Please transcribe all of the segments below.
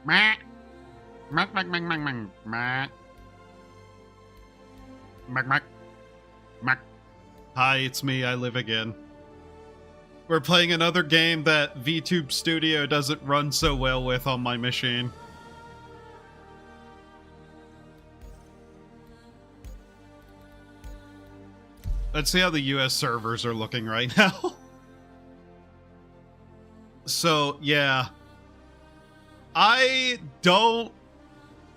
Mac. Mac, Mac, Mac, Mac, Mac, Mac. Mac, Mac. Mac. Hi, it's me, I live again. We're playing another game that VTube Studio doesn't run so well with on my machine. Let's see how the US servers are looking right now. So, yeah. I don't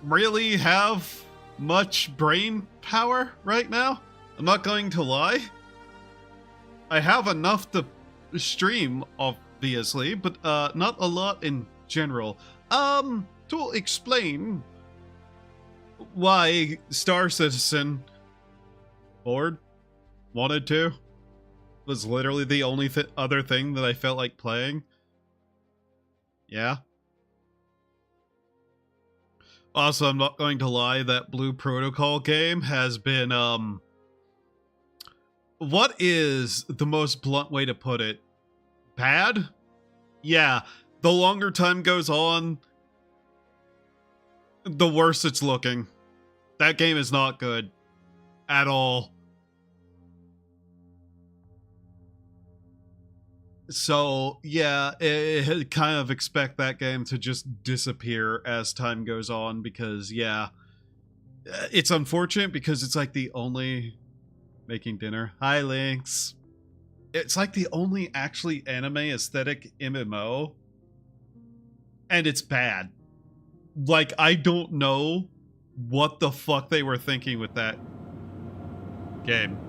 really have much brain power right now. I'm not going to lie. I have enough to stream, obviously, but not a lot in general. To explain why Star Citizen bored wanted to was literally the only other thing that I felt like playing. Yeah. Also, I'm not going to lie, that Blue Protocol game has been, what is the most blunt way to put it? Bad? Yeah, the longer time goes on, the worse it's looking. That game is not good. At all. So, yeah, kind of expect that game to just disappear as time goes on because, yeah, it's unfortunate because it's like the only... Making dinner. Hi, Lynx. It's like the only actually anime aesthetic MMO. And it's bad. Like, I don't know what the fuck they were thinking with that game.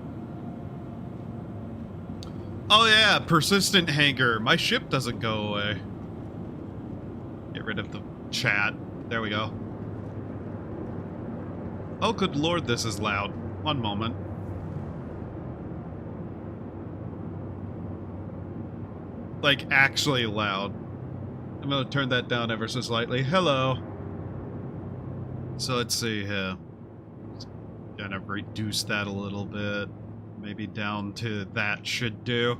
Oh yeah, persistent hanger. My ship doesn't go away. Get rid of the chat. There we go. Oh, good lord, this is loud. One moment. Like, actually loud. I'm gonna turn that down ever so slightly. Hello. So let's see here. Kind of reduce that a little bit. Maybe down to that should do.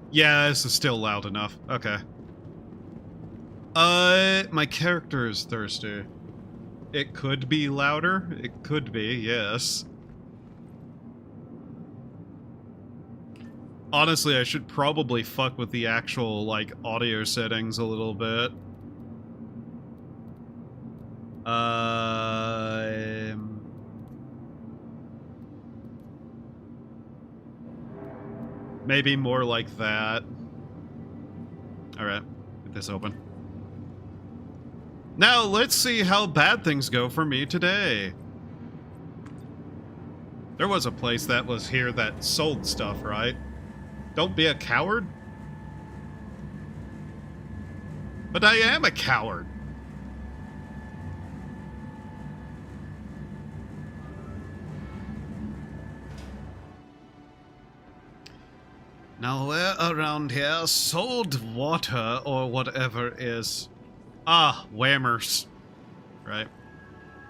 Yeah, this is still loud enough. Okay. My character is thirsty. It could be louder. It could be, yes. Honestly, I should probably fuck with the actual, like, audio settings a little bit. Maybe more like that. Alright, get this open. Now, let's see how bad things go for me today. There was a place that was here that sold stuff, right? Don't be a coward. But I am a coward. Now where around here sold water or whatever is... Ah, whammers. Right.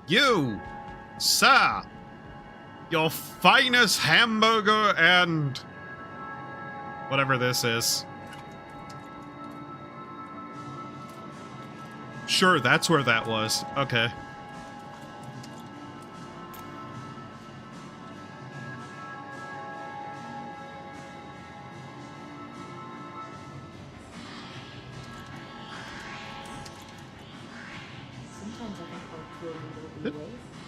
You, sir, your finest hamburger and... whatever this is. Sure, that's where that was. Okay.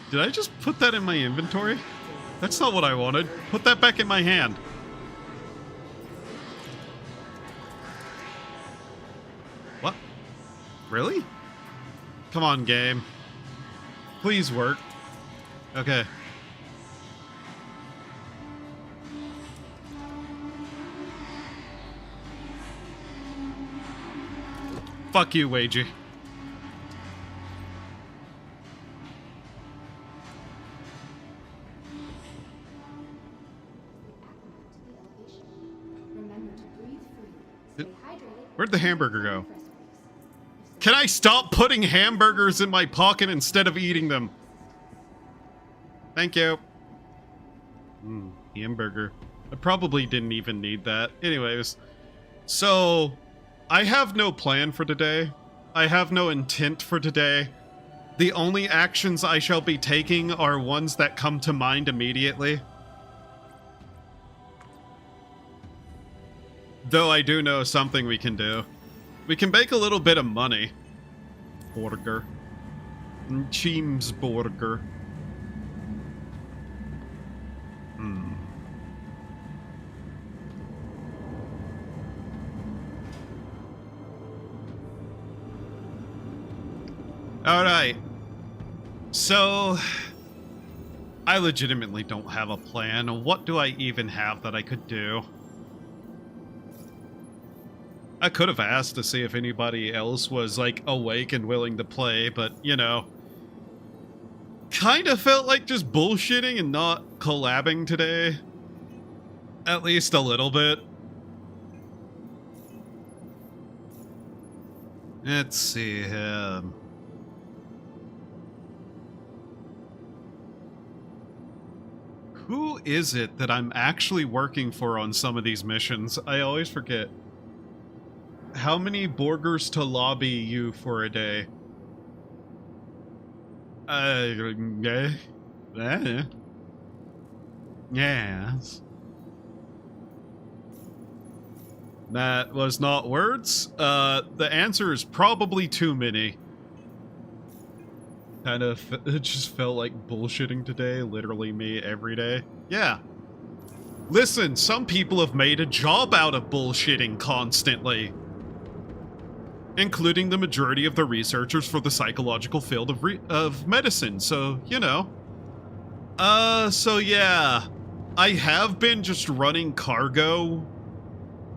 Did I just put that in my inventory? That's not what I wanted. Put that back in my hand. What? Really? Come on, game. Please work. Okay. Fuck you, Wagey. Where'd the hamburger go? Can I stop putting hamburgers in my pocket instead of eating them? Thank you. Hamburger. I probably didn't even need that. Anyways, so I have no plan for today. I have no intent for today. The only actions I shall be taking are ones that come to mind immediately. Though I do know something we can do. We can make a little bit of money. Burger. Cheeseburger. Alright. So, I legitimately don't have a plan. What do I even have that I could do? I could have asked to see if anybody else was, like, awake and willing to play, but, you know. Kind of felt like just bullshitting and not collabing today. At least a little bit. Let's see, who is it that I'm actually working for on some of these missions? I always forget. How many burgers to lobby you for a day? Yes. That was not words. The answer is probably too many. Kind of, it just felt like bullshitting today, literally me every day. Yeah. Listen, some people have made a job out of bullshitting constantly. Including the majority of the researchers for the psychological field of medicine, so, you know. So yeah. I have been just running cargo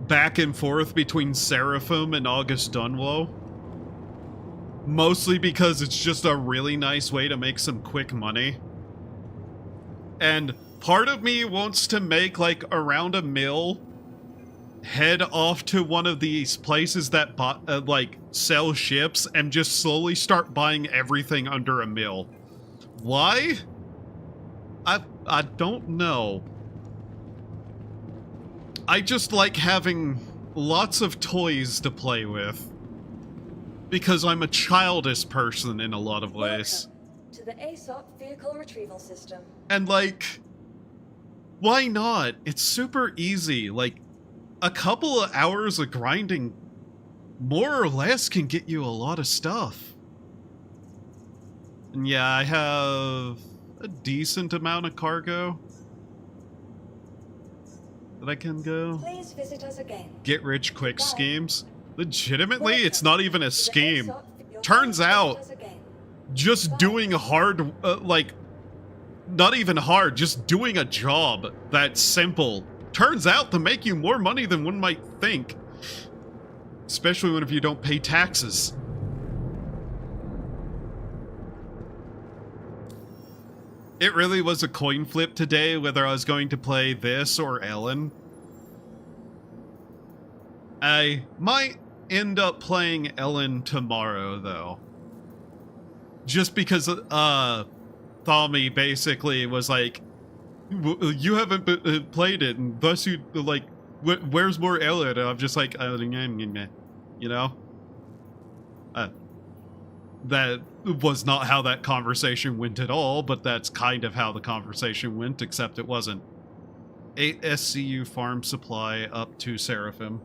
back and forth between Seraphim and August Dunlow. Mostly because it's just a really nice way to make some quick money. And part of me wants to make like around $1 million, head off to one of these places that like sell ships and just slowly start buying everything under $1 million. Why? I don't know. I just like having lots of toys to play with. Because I'm a childish person in a lot of ways. Welcome to the ASOP vehicle retrieval system. And like, why not? It's super easy. Like, a couple of hours of grinding more or less can get you a lot of stuff. And yeah, I have a decent amount of cargo that I can go. Please visit us again. Get rich quick Goodbye. schemes. Legitimately, Welcome it's not even a to the scheme. ASOP. Turns out, Visit us again. just doing hard, like, not even hard, just doing a job that's simple, turns out to make you more money than one might think. Especially when if you don't pay taxes. It really was a coin flip today whether I was going to play this or Ellen. I might end up playing Ellen tomorrow, though. Just because, Thami basically was like, you haven't played it, and thus you, like, where's more Ellen? And I'm just like, you know? That was not how that conversation went at all, but that's kind of how the conversation went, except it wasn't. 8 SCU farm supply up to Seraphim.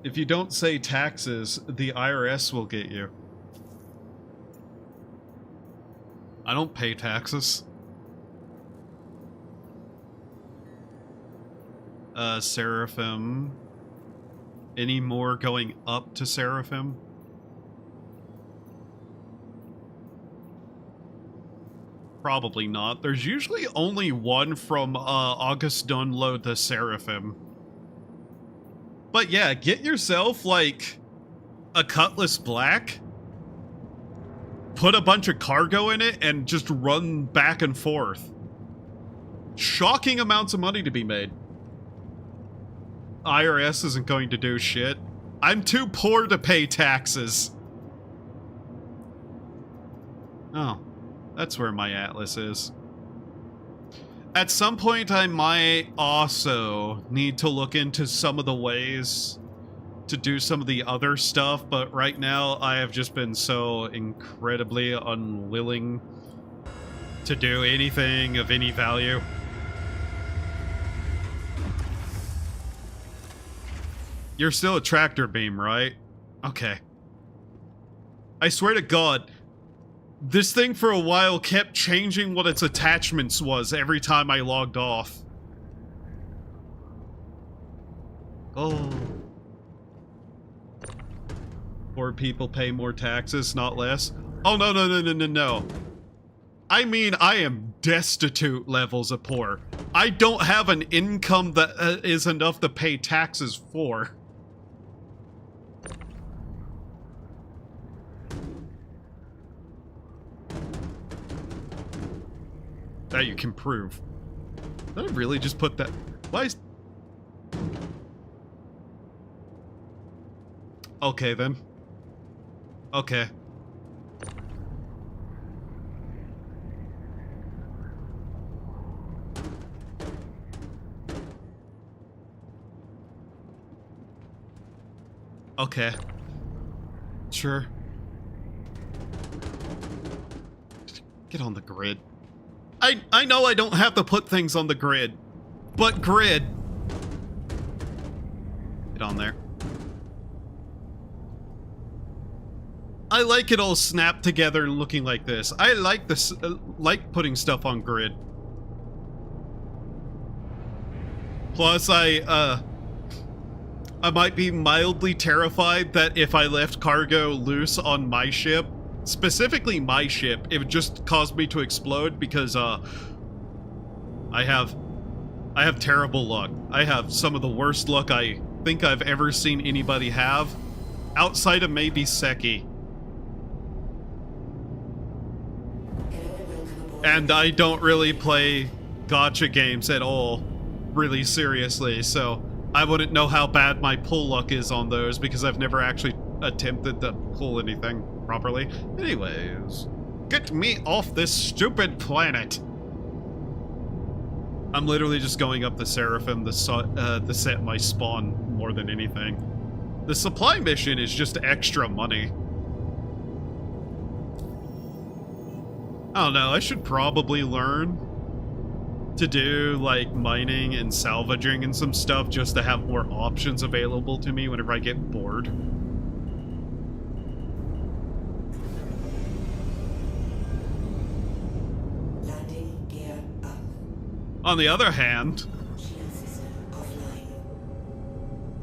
If you don't say taxes, the IRS will get you. I don't pay taxes. Seraphim. Any more going up to Seraphim? Probably not. There's usually only one from August Dunlow to Seraphim. But yeah, get yourself like a Cutlass Black, put a bunch of cargo in it, and just run back and forth. Shocking amounts of money to be made. IRS isn't going to do shit. I'm too poor to pay taxes. Oh, that's where my Atlas is. At some point, I might also need to look into some of the ways to do some of the other stuff, but right now I have just been so incredibly unwilling to do anything of any value. You're still a tractor beam, right? Okay. I swear to God, this thing for a while kept changing what its attachments was every time I logged off. Oh. Poor people pay more taxes, not less. Oh, no, no, no, no, no, no. I mean, I am destitute levels of poor. I don't have an income that is enough to pay taxes for. That you can prove. Did I really just put that? Why is... Okay, then. Okay. Okay. Sure. Get on the grid. I know I don't have to put things on the grid, but grid. Get on there. I like it all snapped together and looking like this. I like this, like putting stuff on grid. Plus, I might be mildly terrified that if I left cargo loose on my ship, specifically my ship, it would just cause me to explode because, I have terrible luck. I have some of the worst luck I think I've ever seen anybody have, outside of maybe Seki. And I don't really play gacha games at all, really seriously, so I wouldn't know how bad my pull luck is on those because I've never actually attempted to pull anything properly. Anyways, get me off this stupid planet. I'm literally just going up the Seraphim to set my spawn more than anything. The supply mission is just extra money. I don't know, I should probably learn to do, like, mining and salvaging and some stuff just to have more options available to me whenever I get bored. Landing gear up. On the other hand, Shield system offline.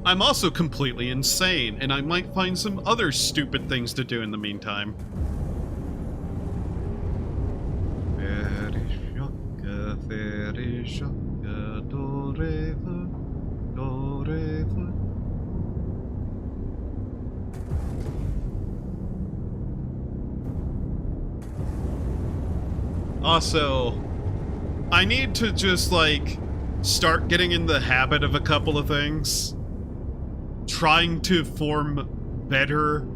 I'm also completely insane, and I might find some other stupid things to do in the meantime. Very shaka, do re fa, do re fa. Also, I need to just, like, start getting in the habit of a couple of things. Trying to form better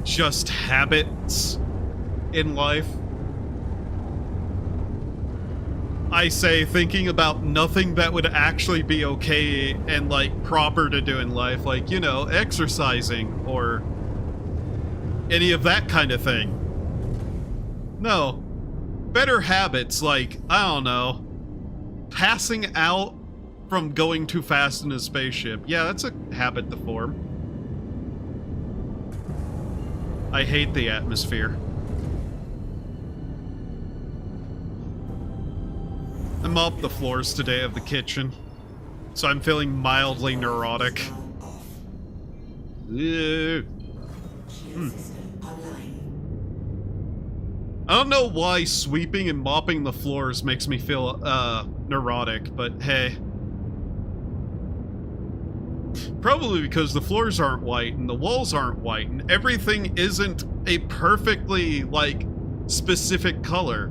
just habits in life. I say thinking about nothing that would actually be okay and, like, proper to do in life, like, you know, exercising or any of that kind of thing. No. Better habits, like, I don't know, passing out from going too fast in a spaceship. Yeah, that's a habit to form. I hate the atmosphere. I mopped the floors today of the kitchen, so I'm feeling mildly neurotic. Shield system online. I don't know why sweeping and mopping the floors makes me feel, neurotic, but hey. Probably because the floors aren't white, and the walls aren't white, and everything isn't a perfectly, like, specific color.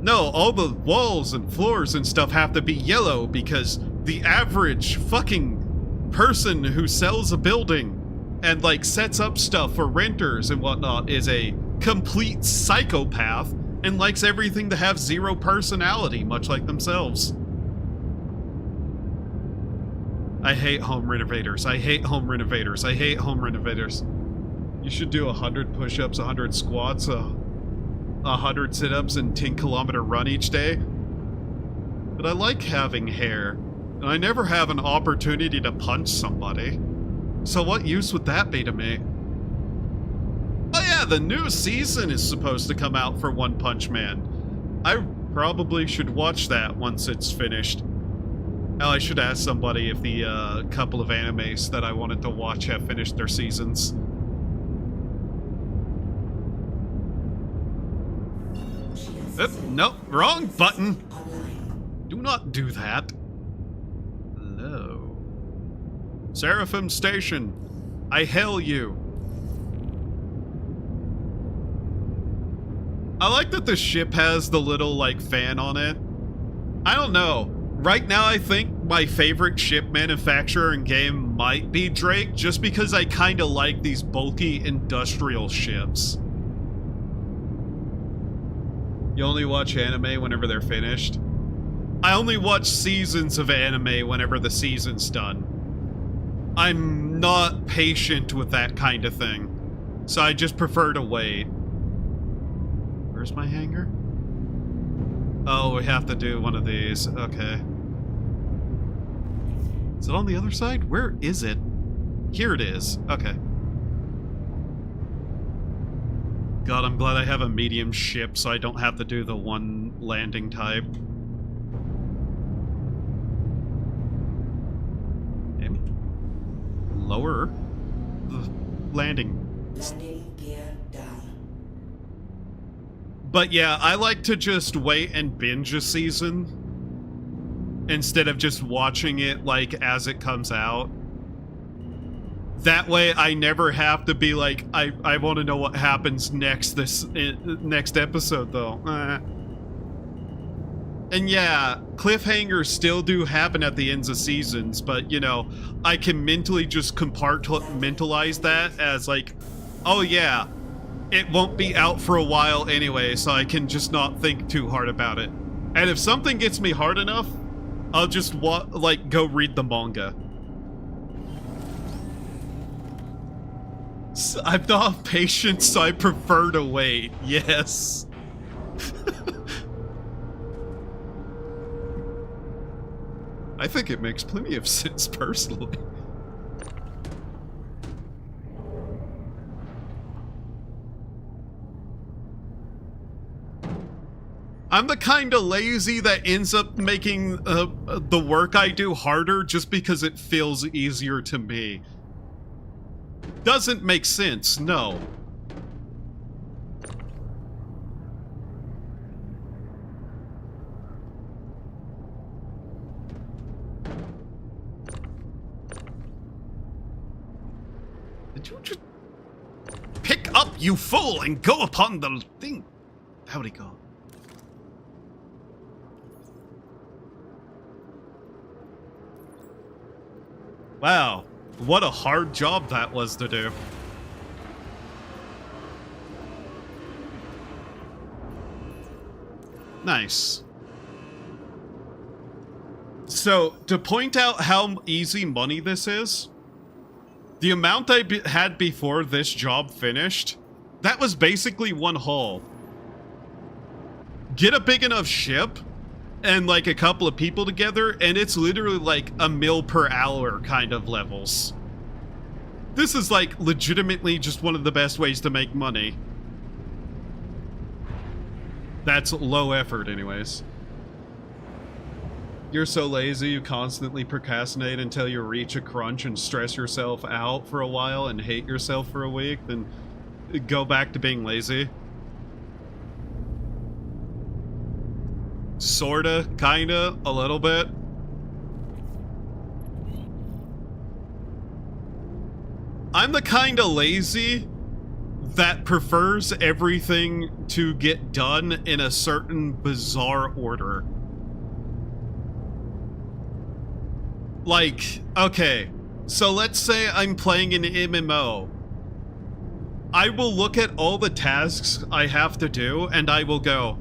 No, all the walls and floors and stuff have to be yellow because the average fucking person who sells a building and, like, sets up stuff for renters and whatnot is a complete psychopath and likes everything to have zero personality, much like themselves. I hate home renovators. I hate home renovators. I hate home renovators. You should do 100 push-ups, 100 squats, 100 sit-ups, and 10-kilometer run each day. But I like having hair, and I never have an opportunity to punch somebody. So what use would that be to me? Oh yeah, the new season is supposed to come out for One Punch Man. I probably should watch that once it's finished. Oh, I should ask somebody if the couple of animes that I wanted to watch have finished their seasons. Nope, wrong button. Do not do that. Hello. Seraphim Station, I hail you. I like that the ship has the little, like, fan on it. I don't know. Right now, I think my favorite ship manufacturer in game might be Drake, just because I kind of like these bulky industrial ships. You only watch anime whenever they're finished? I only watch seasons of anime whenever the season's done. I'm not patient with that kind of thing, so I just prefer to wait. Where's my hangar? Oh, we have to do one of these. Okay. Is it on the other side? Where is it? Here it is. Okay. God, I'm glad I have a medium ship so I don't have to do the one landing type. Maybe lower the landing. Landing gear down. But yeah, I like to just wait and binge a season instead of just watching it like as it comes out. That way I never have to be like, I want to know what happens next next episode though. And yeah, cliffhangers still do happen at the ends of seasons, but you know, I can mentally just compartmentalize that as like, oh yeah, it won't be out for a while anyway, so I can just not think too hard about it. And if something gets me hard enough, I'll just go read the manga. I'm not patient, so I prefer to wait. Yes. I think it makes plenty of sense personally. I'm the kind of lazy that ends up making the work I do harder just because it feels easier to me. Doesn't make sense, no. Did you just pick up, you fool, and go upon the thing? How'd he go? Wow. What a hard job that was to do. Nice. So, to point out how easy money this is, the amount I had before this job finished, that was basically one haul. Get a big enough ship, and like a couple of people together, and it's literally like a mil per hour kind of levels. This is like legitimately just one of the best ways to make money. That's low effort anyways. You're so lazy you constantly procrastinate until you reach a crunch and stress yourself out for a while and hate yourself for a week, then go back to being lazy. Sorta, kinda, a little bit. I'm the kinda lazy that prefers everything to get done in a certain bizarre order. Like, okay, so let's say I'm playing an MMO. I will look at all the tasks I have to do and I will go,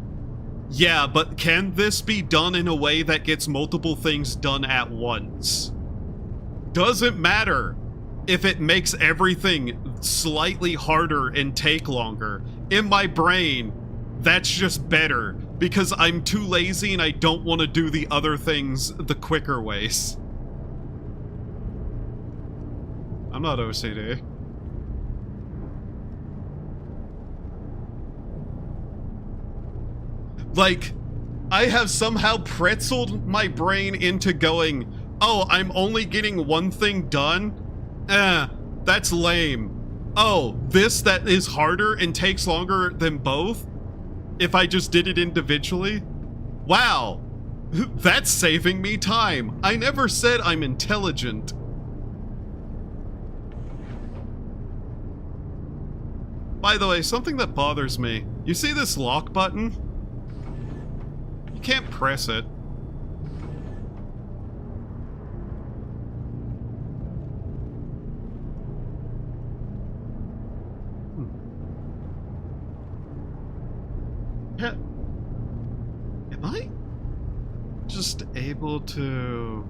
yeah, but can this be done in a way that gets multiple things done at once? doesn't matter if it makes everything slightly harder and take longer. In my brain, that's just better because I'm too lazy and I don't want to do the other things the quicker ways. I'm not OCD. Like, I have somehow pretzeled my brain into going, oh, I'm only getting one thing done? That's lame. Oh, this that is harder and takes longer than both? If I just did it individually? Wow, that's saving me time. I never said I'm intelligent. By the way, something that bothers me. You see this lock button? You can't press it. Am I just able to...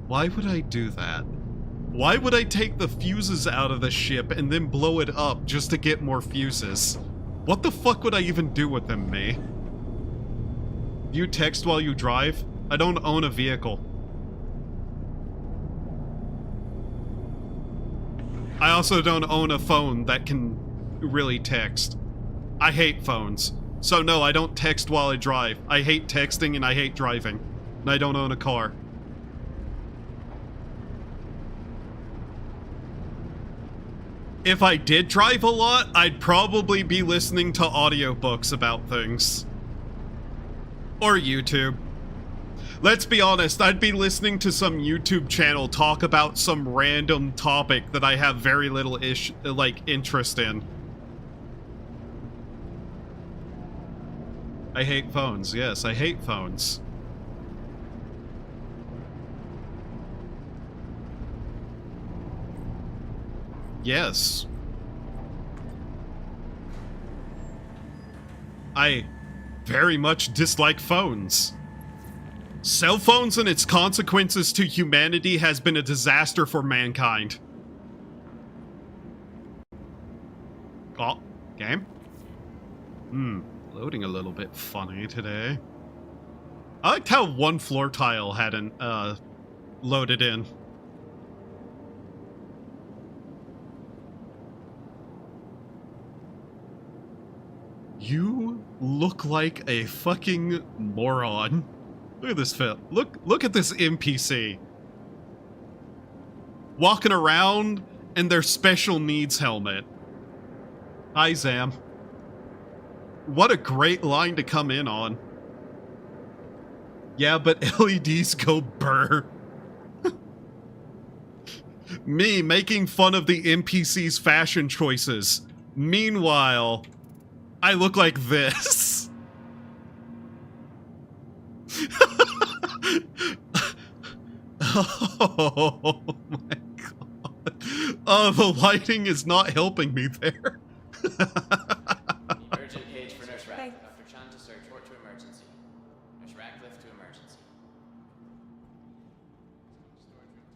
Why would I do that? Why would I take the fuses out of the ship and then blow it up just to get more fuses? What the fuck would I even do with them, May? You text while you drive? I don't own a vehicle. I also don't own a phone that can really text. I hate phones. So no, I don't text while I drive. I hate texting and I hate driving. And I don't own a car. If I did drive a lot, I'd probably be listening to audiobooks about things. Or YouTube. Let's be honest, I'd be listening to some YouTube channel talk about some random topic that I have very little interest in. I hate phones. Yes, I hate phones. Yes. I very much dislike phones. Cell phones and its consequences to humanity has been a disaster for mankind. Oh, game? Loading a little bit funny today. I liked how one floor tile hadn't, loaded in. You look like a fucking moron. Look at this film. Look at this NPC. Walking around in their special needs helmet. Hi, Zam. What a great line to come in on. Yeah, but LEDs go burr. Me making fun of the NPC's fashion choices. Meanwhile, I look like this. Oh my god. Oh, the lighting is not helping me there. Urgent page for Nurse Ratcliffe. Dr. Chan to search or to emergency. Nurse Ratcliffe to emergency. Storage room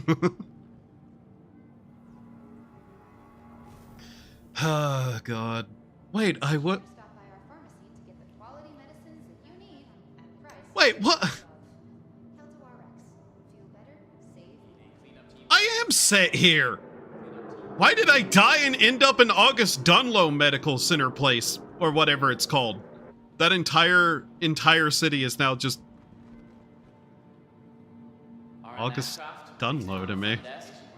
3 right now. Oh god. Wait, I what? Stop by our pharmacy to get the quality medicines that you need at the price. Wait, what? Kelto RX. Feel better, save. Cleanup team. I am set here. Why did I die and end up in August Dunlow Medical Center place or whatever it's called? That entire city is now just August Dunlow to me.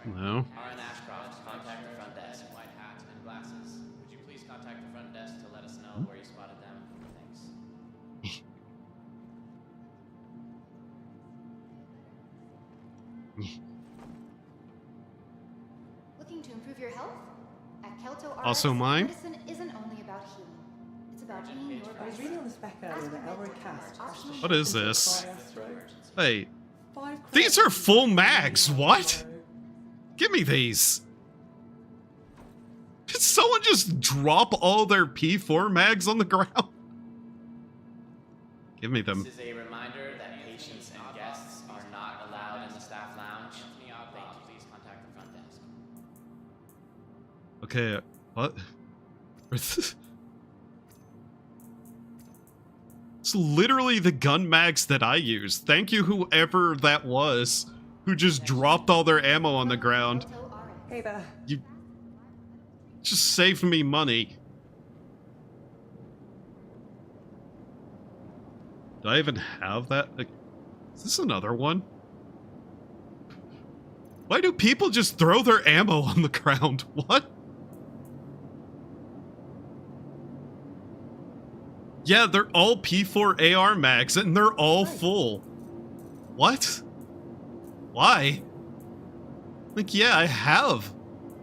No. RN Ashcroft, contact the front desk. White hat and glasses. Would you please contact the front desk to let us know where you spotted them? Thanks. Looking to improve your health? At Kelto RX, Also mine? medicine isn't only about healing. It's about being your I was best. reading on the spec earlier that Elroy Cast What is this? Wait, 5 these are full mags. What? Give me these. Did someone just drop all their P4 mags on the ground? Give me them. This is a reminder that patients and guests are not allowed in the staff lounge. Thank you. Please contact the front desk. Okay, what? It's literally the gun mags that I use. Thank you, whoever that was, who just dropped all their ammo on the ground. Hey there. You just saved me money. Do I even have that? Like, is this another one? Why do people just throw their ammo on the ground? What? Yeah, they're all P4 AR mags and they're all full. What? Why? Like, yeah, I have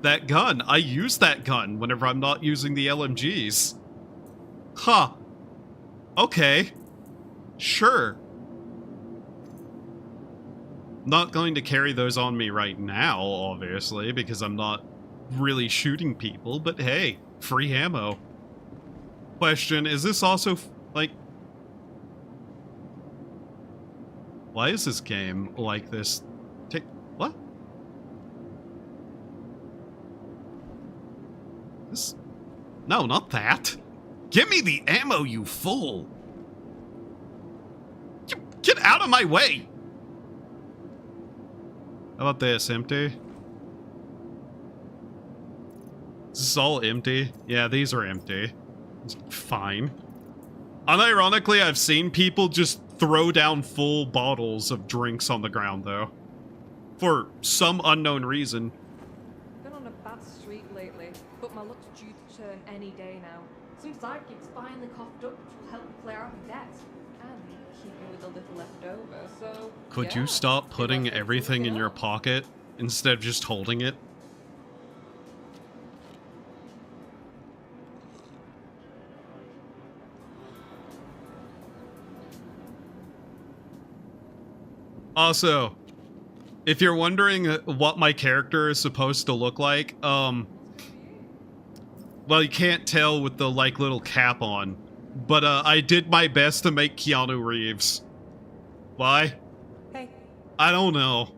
that gun. I use that gun whenever I'm not using the LMGs. Huh. Okay. Sure. Not going to carry those on me right now, obviously, because I'm not really shooting people, but hey, free ammo. Question, is this also, like... Why is this game like this? What? This... No, not that. Give me the ammo, you fool! Get out of my way! How about this, empty? Is this all empty? Yeah, these are empty. It's fine. Unironically, I've seen people just throw down full bottles of drinks on the ground, though. For some unknown reason. Been on a bad streak lately, but my luck's due to turn any day now. Some sidekicks finally coughed up, which will help me clear out my debt. And keep me with a little left over, so... Could yeah, you stop think putting that's everything in looking your up. pocket instead of just holding it? Also, if you're wondering what my character is supposed to look like, well, you can't tell with the, like, little cap on. But, I did my best to make Keanu Reeves. Why? Hey. I don't know.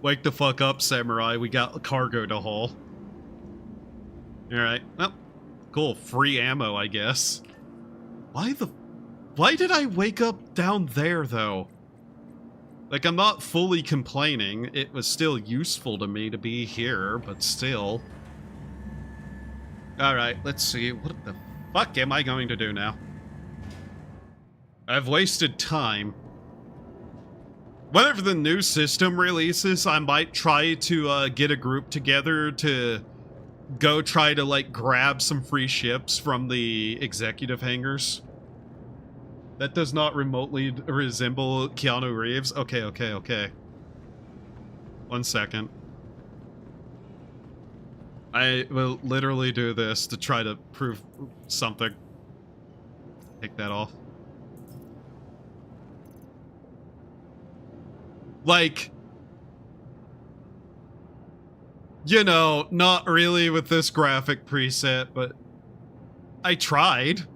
Wake the fuck up, Samurai. We got cargo to haul. Alright. Well, cool. Free ammo, I guess. Why did I wake up down there, though? Like, I'm not fully complaining. It was still useful to me to be here, but still. Alright, let's see. What the fuck am I going to do now? I've wasted time. Whenever the new system releases, I might try to get a group together to go try to, like, grab some free ships from the executive hangars. That does not remotely resemble Keanu Reeves. Okay. 1 second. I will literally do this to try to prove something. Take that off. Like, you know, not really with this graphic preset, but I tried.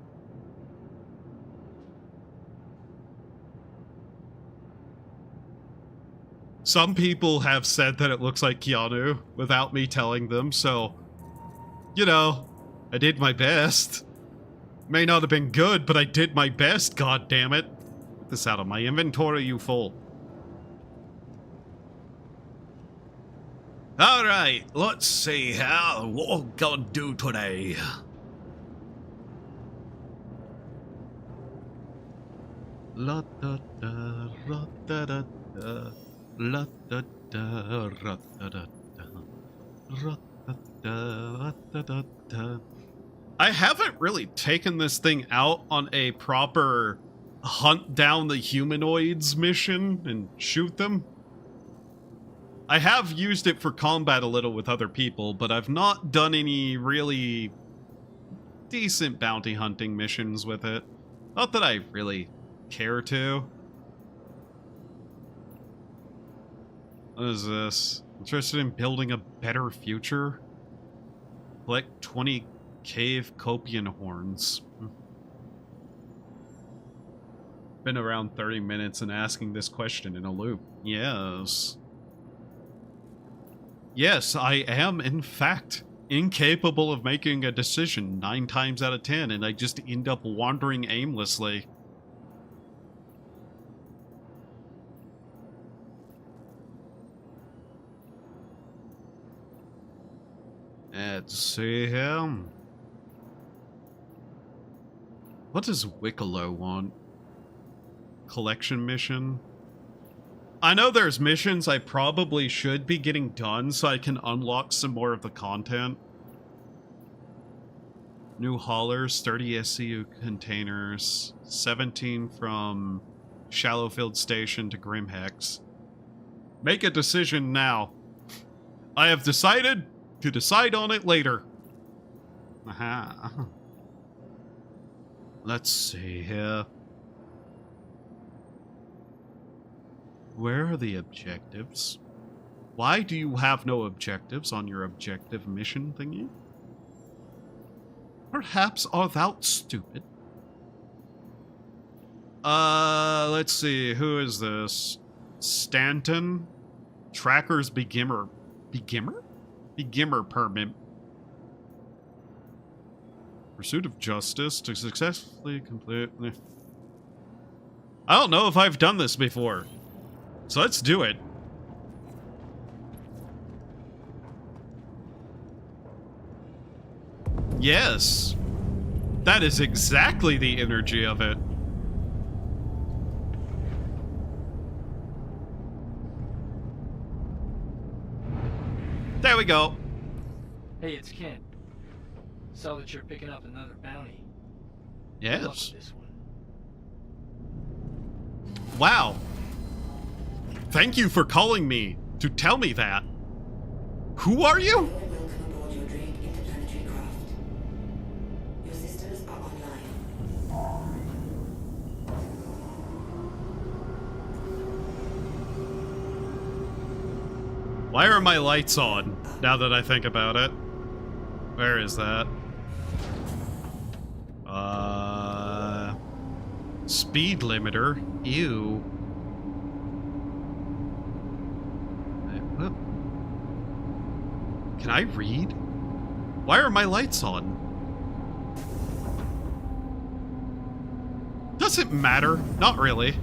Some people have said that it looks like Keanu without me telling them, so, you know, I did my best. May not have been good, but I did my best, god damn it. Get this out of my inventory, you fool. Alright, let's see how what we're gonna do today. La da da ra da da da. La da da ra da da da. Ra da da ra da da da. I haven't really taken this thing out on a proper hunt down the humanoids mission and shoot them. I have used it for combat a little with other people, but I've not done any really decent bounty hunting missions with it. Not that I really care to. What is this? Interested in building a better future? Collect 20 cave copian horns. been around 30 minutes and asking this question in a loop. Yes. Yes, I am, in fact, incapable of making a decision 9 times out of 10, and I just end up wandering aimlessly. Let's see here. What does Wicklow want? Collection mission? I know there's missions I probably should be getting done so I can unlock some more of the content. New haulers, 30 SCU containers, 17 from Shallowfield Station to Grimhex. Make a decision now. I have decided to decide on it later. Aha. Let's see here. Where are the objectives? Why do you have no objectives on your objective mission thingy? Perhaps art thou stupid? Let's see. Who is this? Stanton? Tracker's beginner. Beginner? Beginner permit. Pursuit of justice to successfully complete. I don't know if I've done this before. So let's do it. Yes. That is exactly the energy of it. There we go. Hey, it's Ken. Saw that you're picking up another bounty. Good luck Yes. with this one. Wow. Thank you for calling me to tell me that. Who are you? Welcome aboard your Drake interplanetary craft. Your systems are online. Why are my lights on, now that I think about it? Where is that? Speed limiter? Ew. What? Can I read? Why are my lights on? Does it matter? Not really.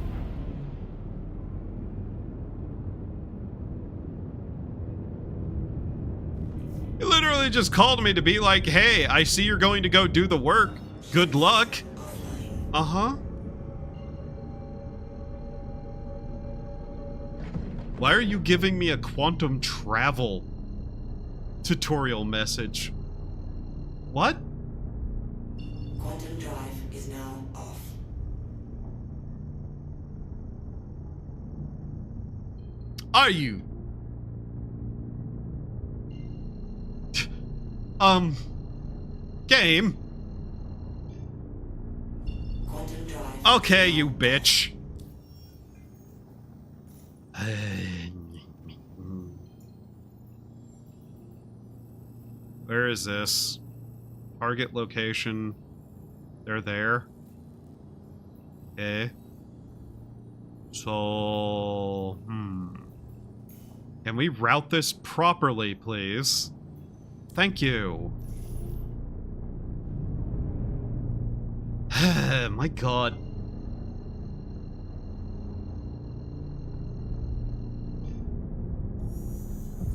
He literally just called me to be like, hey, I see you're going to go do the work. Good luck. Uh-huh. Why are you giving me a quantum travel tutorial message? What? Quantum drive is now off. Are you? Game? Quantum drive. Okay, you bitch. Where is this? Target location. They're there. Okay. So, Can we route this properly, please? Thank you. My god.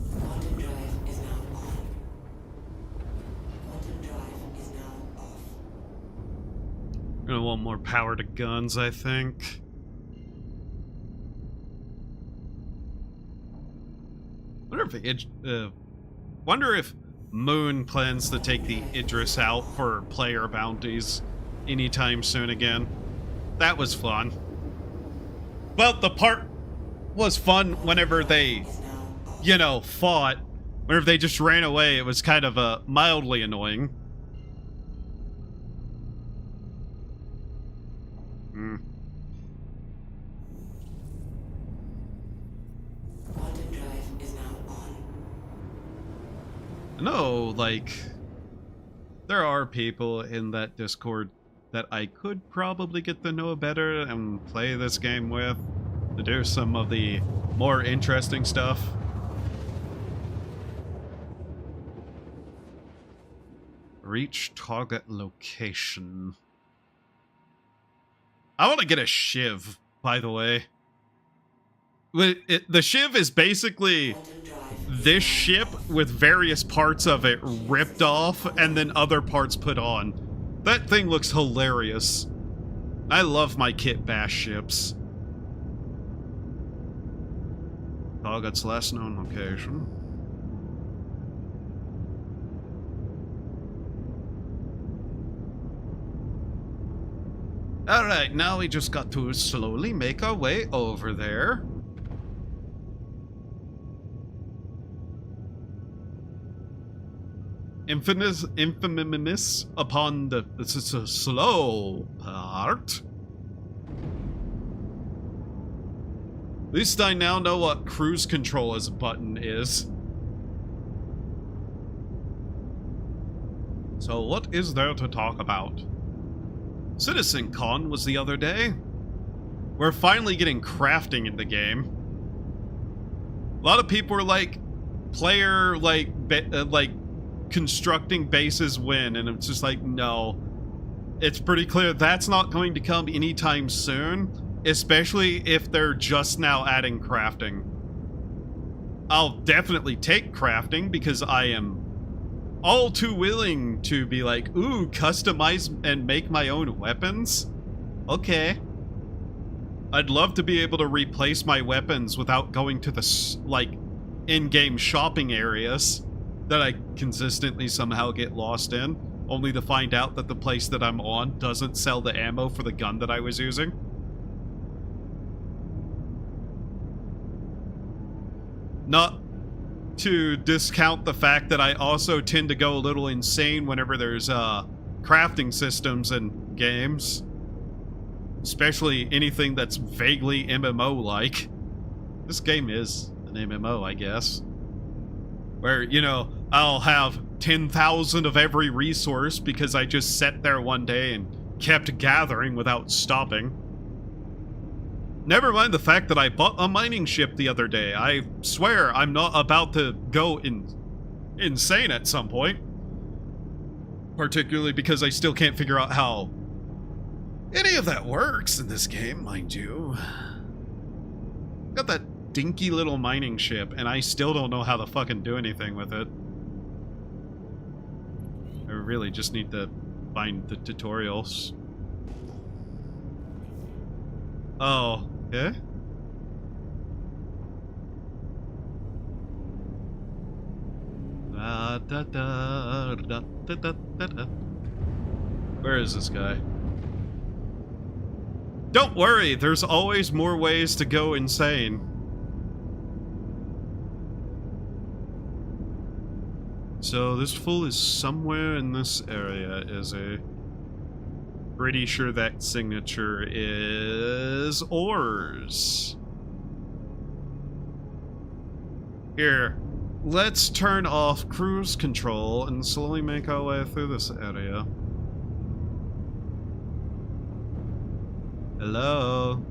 Quantum drive is now on. Quantum drive is now off. Gonna want more power to guns, I think. Wonder if Moon plans to take the Idris out for player bounties anytime soon again. That was fun. Well, the part was fun whenever they, you know, fought. Whenever they just ran away, it was kind of mildly annoying. Quantum drive is now on. No, like, there are people in that Discord that I could probably get to know better and play this game with to do some of the more interesting stuff. Reach target location. I want to get a shiv, by the way. The shiv is basically this ship with various parts of it ripped off and then other parts put on. That thing looks hilarious. I love my kit bash ships. Target's last known location. Alright, now we just got to slowly make our way over there. Infamous upon the slow part. At least I now know what cruise control as a button is. So what is there to talk about? CitizenCon was the other day. We're finally getting crafting in the game. A lot of people are like, player, like constructing bases win, and it's just like, no. It's pretty clear that's not going to come anytime soon, especially if they're just now adding crafting. I'll definitely take crafting because I am all too willing to be like, ooh, customize and make my own weapons? Okay. I'd love to be able to replace my weapons without going to the, like, in-game shopping areas that I consistently somehow get lost in, only to find out that the place that I'm on doesn't sell the ammo for the gun that I was using. Not to discount the fact that I also tend to go a little insane whenever there's crafting systems in games. Especially anything that's vaguely MMO-like. This game is an MMO, I guess. Where, you know, I'll have 10,000 of every resource because I just sat there one day and kept gathering without stopping. Never mind the fact that I bought a mining ship the other day. I swear I'm not about to go insane at some point. Particularly because I still can't figure out how any of that works in this game, mind you. Got that dinky little mining ship, and I still don't know how to fucking do anything with it. I really just need to find the tutorials. Oh, okay. Where is this guy? Don't worry, there's always more ways to go insane. So this fool is somewhere in this area, is he? Pretty sure that signature is ores. Here, let's turn off cruise control and slowly make our way through this area. Hello?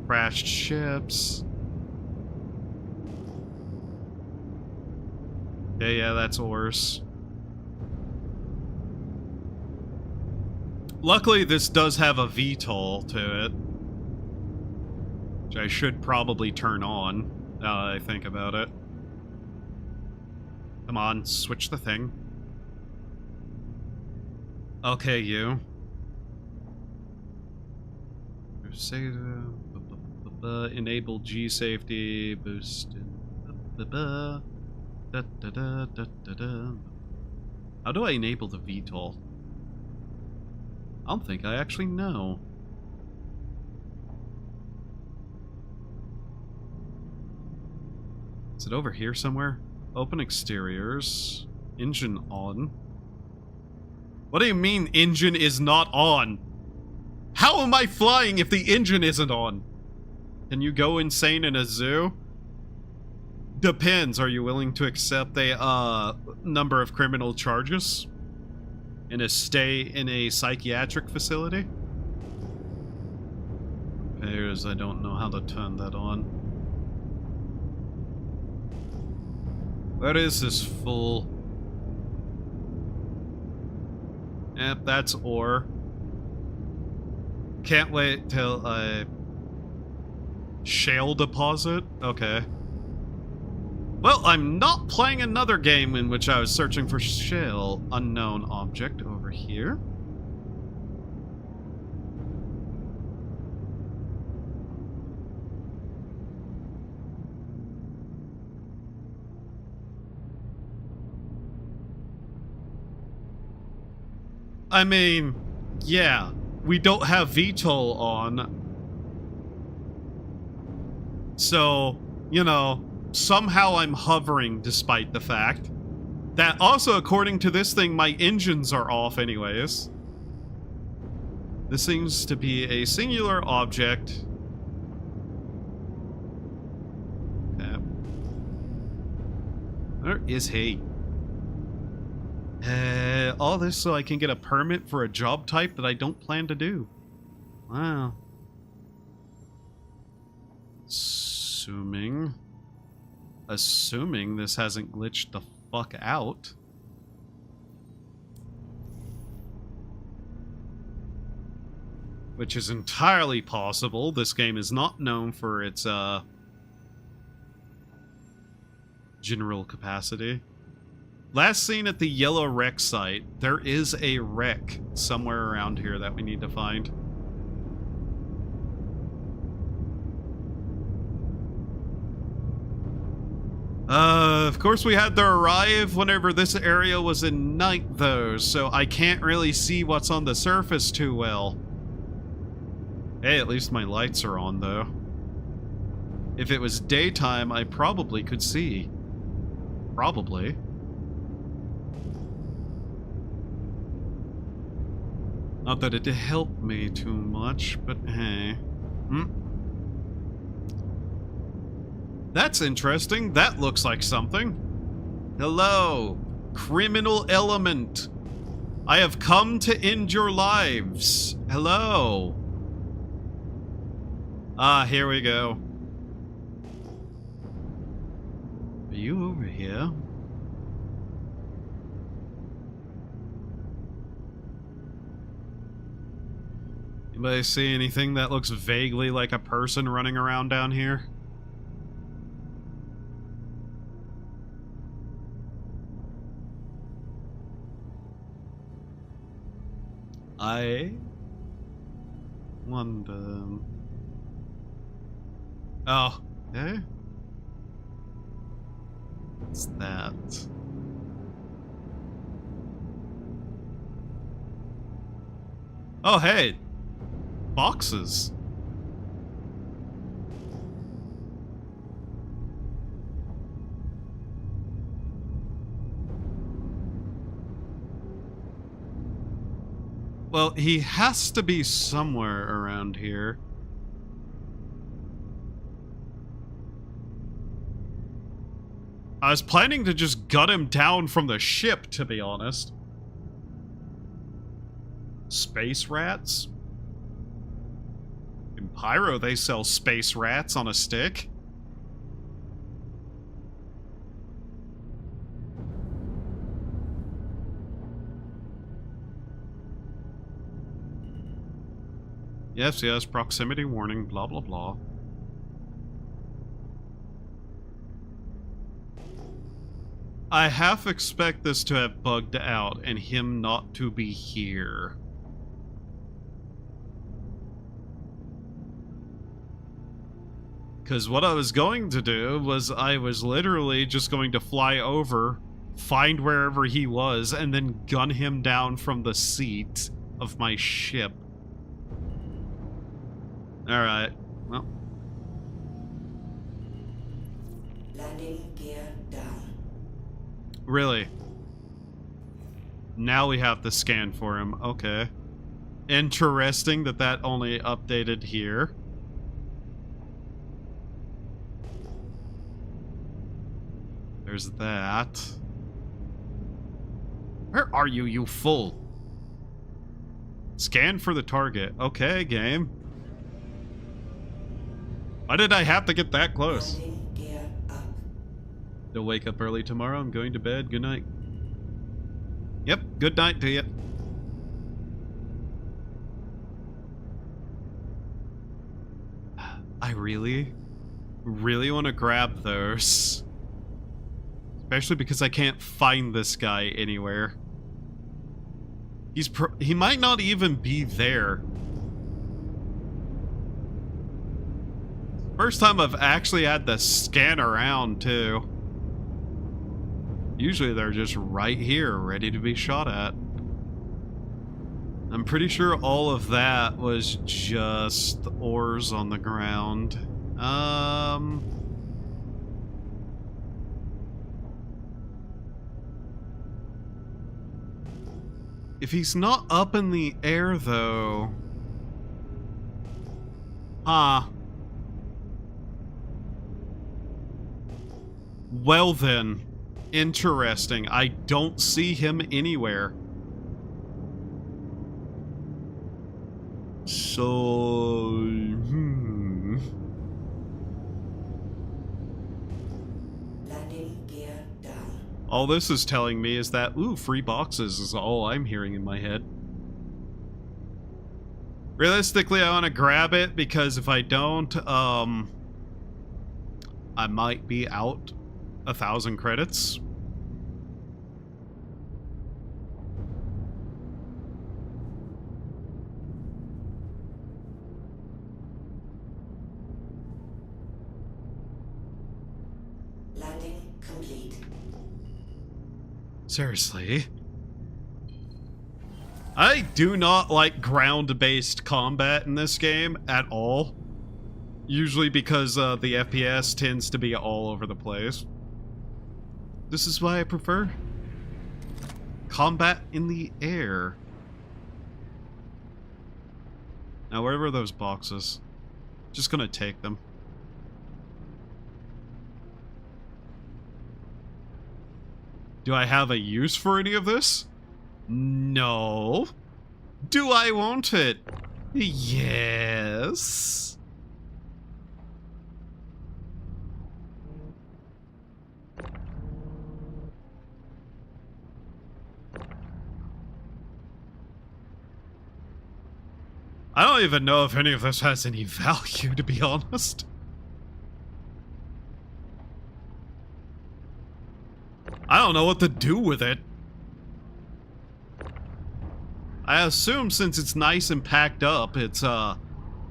Crashed ships. Okay, yeah, that's ores. Luckily, this does have a VTOL to it. Which I should probably turn on, now that I think about it. Come on, switch the thing. Okay, you. Enable G safety, boost. How do I enable the VTOL? I don't think I actually know. Is it over here somewhere? Open exteriors. Engine on. What do you mean engine is not on? How am I flying if the engine isn't on? Can you go insane in a zoo? Depends. Are you willing to accept a number of criminal charges? In a stay in a psychiatric facility? Repairs, I don't know how to turn that on. Where is this fool? Yep, that's ore. Can't wait till I... Shale deposit? Okay. Well, I'm not playing another game in which I was searching for shale. Unknown object over here. I mean, yeah, we don't have VTOL on. So, you know, somehow I'm hovering despite the fact that also, according to this thing, my engines are off anyways. This seems to be a singular object. Okay. Where is he? All this so I can get a permit for a job type that I don't plan to do. Wow. Assuming this hasn't glitched the fuck out. Which is entirely possible. This game is not known for its, general capacity. Last seen at the yellow wreck site, there is a wreck somewhere around here that we need to find. Of course we had to arrive whenever this area was in night though, so I can't really see what's on the surface too well. Hey, at least my lights are on though. If it was daytime, I probably could see. Probably. Not that it helped me too much, but hey. That's interesting. That looks like something. Hello, criminal element. I have come to end your lives. Hello. Ah, here we go. Are you over here? Anybody see anything that looks vaguely like a person running around down here? I wonder. Oh, okay. What's that? Oh, hey. Boxes. Well, he has to be somewhere around here. I was planning to just gut him down from the ship, to be honest. Space rats? In Pyro, they sell space rats on a stick. Yes, yes, proximity warning, blah, blah, blah. I half expect this to have bugged out and him not to be here. Because what I was going to do was I was literally just going to fly over, find wherever he was, and then gun him down from the seat of my ship. Alright, well. Landing gear down. Really? Now we have to scan for him. Okay. Interesting that that only updated here. There's that. Where are you, you fool? Scan for the target. Okay, game. Why did I have to get that close? Landing gear up. You'll wake up early tomorrow. I'm going to bed. Good night. Yep, good night to you. I really want to grab those. Especially because I can't find this guy anywhere. He might not even be there. First time I've actually had to scan around, too. Usually they're just right here, ready to be shot at. I'm pretty sure all of that was just ores on the ground. If he's not up in the air, though... Huh. Well then. Interesting. I don't see him anywhere. So... Landing gear down. All this is telling me is that, ooh, free boxes is all I'm hearing in my head. Realistically, I want to grab it because if I don't, I might be out 1,000 credits. Landing complete. Seriously? I do not like ground-based combat in this game at all. Usually because the FPS tends to be all over the place. This is why I prefer combat in the air. Now, where were those boxes? Just gonna take them. Do I have a use for any of this? No. Do I want it? Yes. I don't even know if any of this has any value, to be honest. I don't know what to do with it. I assume since it's nice and packed up, it's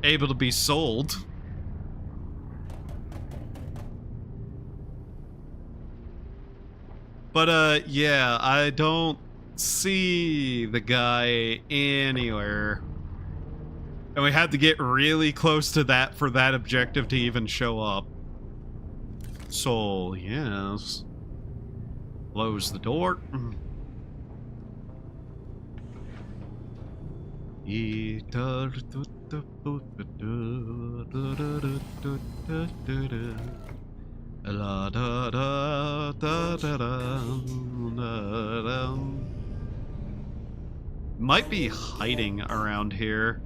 able to be sold. But yeah, I don't see the guy anywhere. And we had to get really close to that for that objective to even show up. So, yes. Close the door. Might be hiding around here.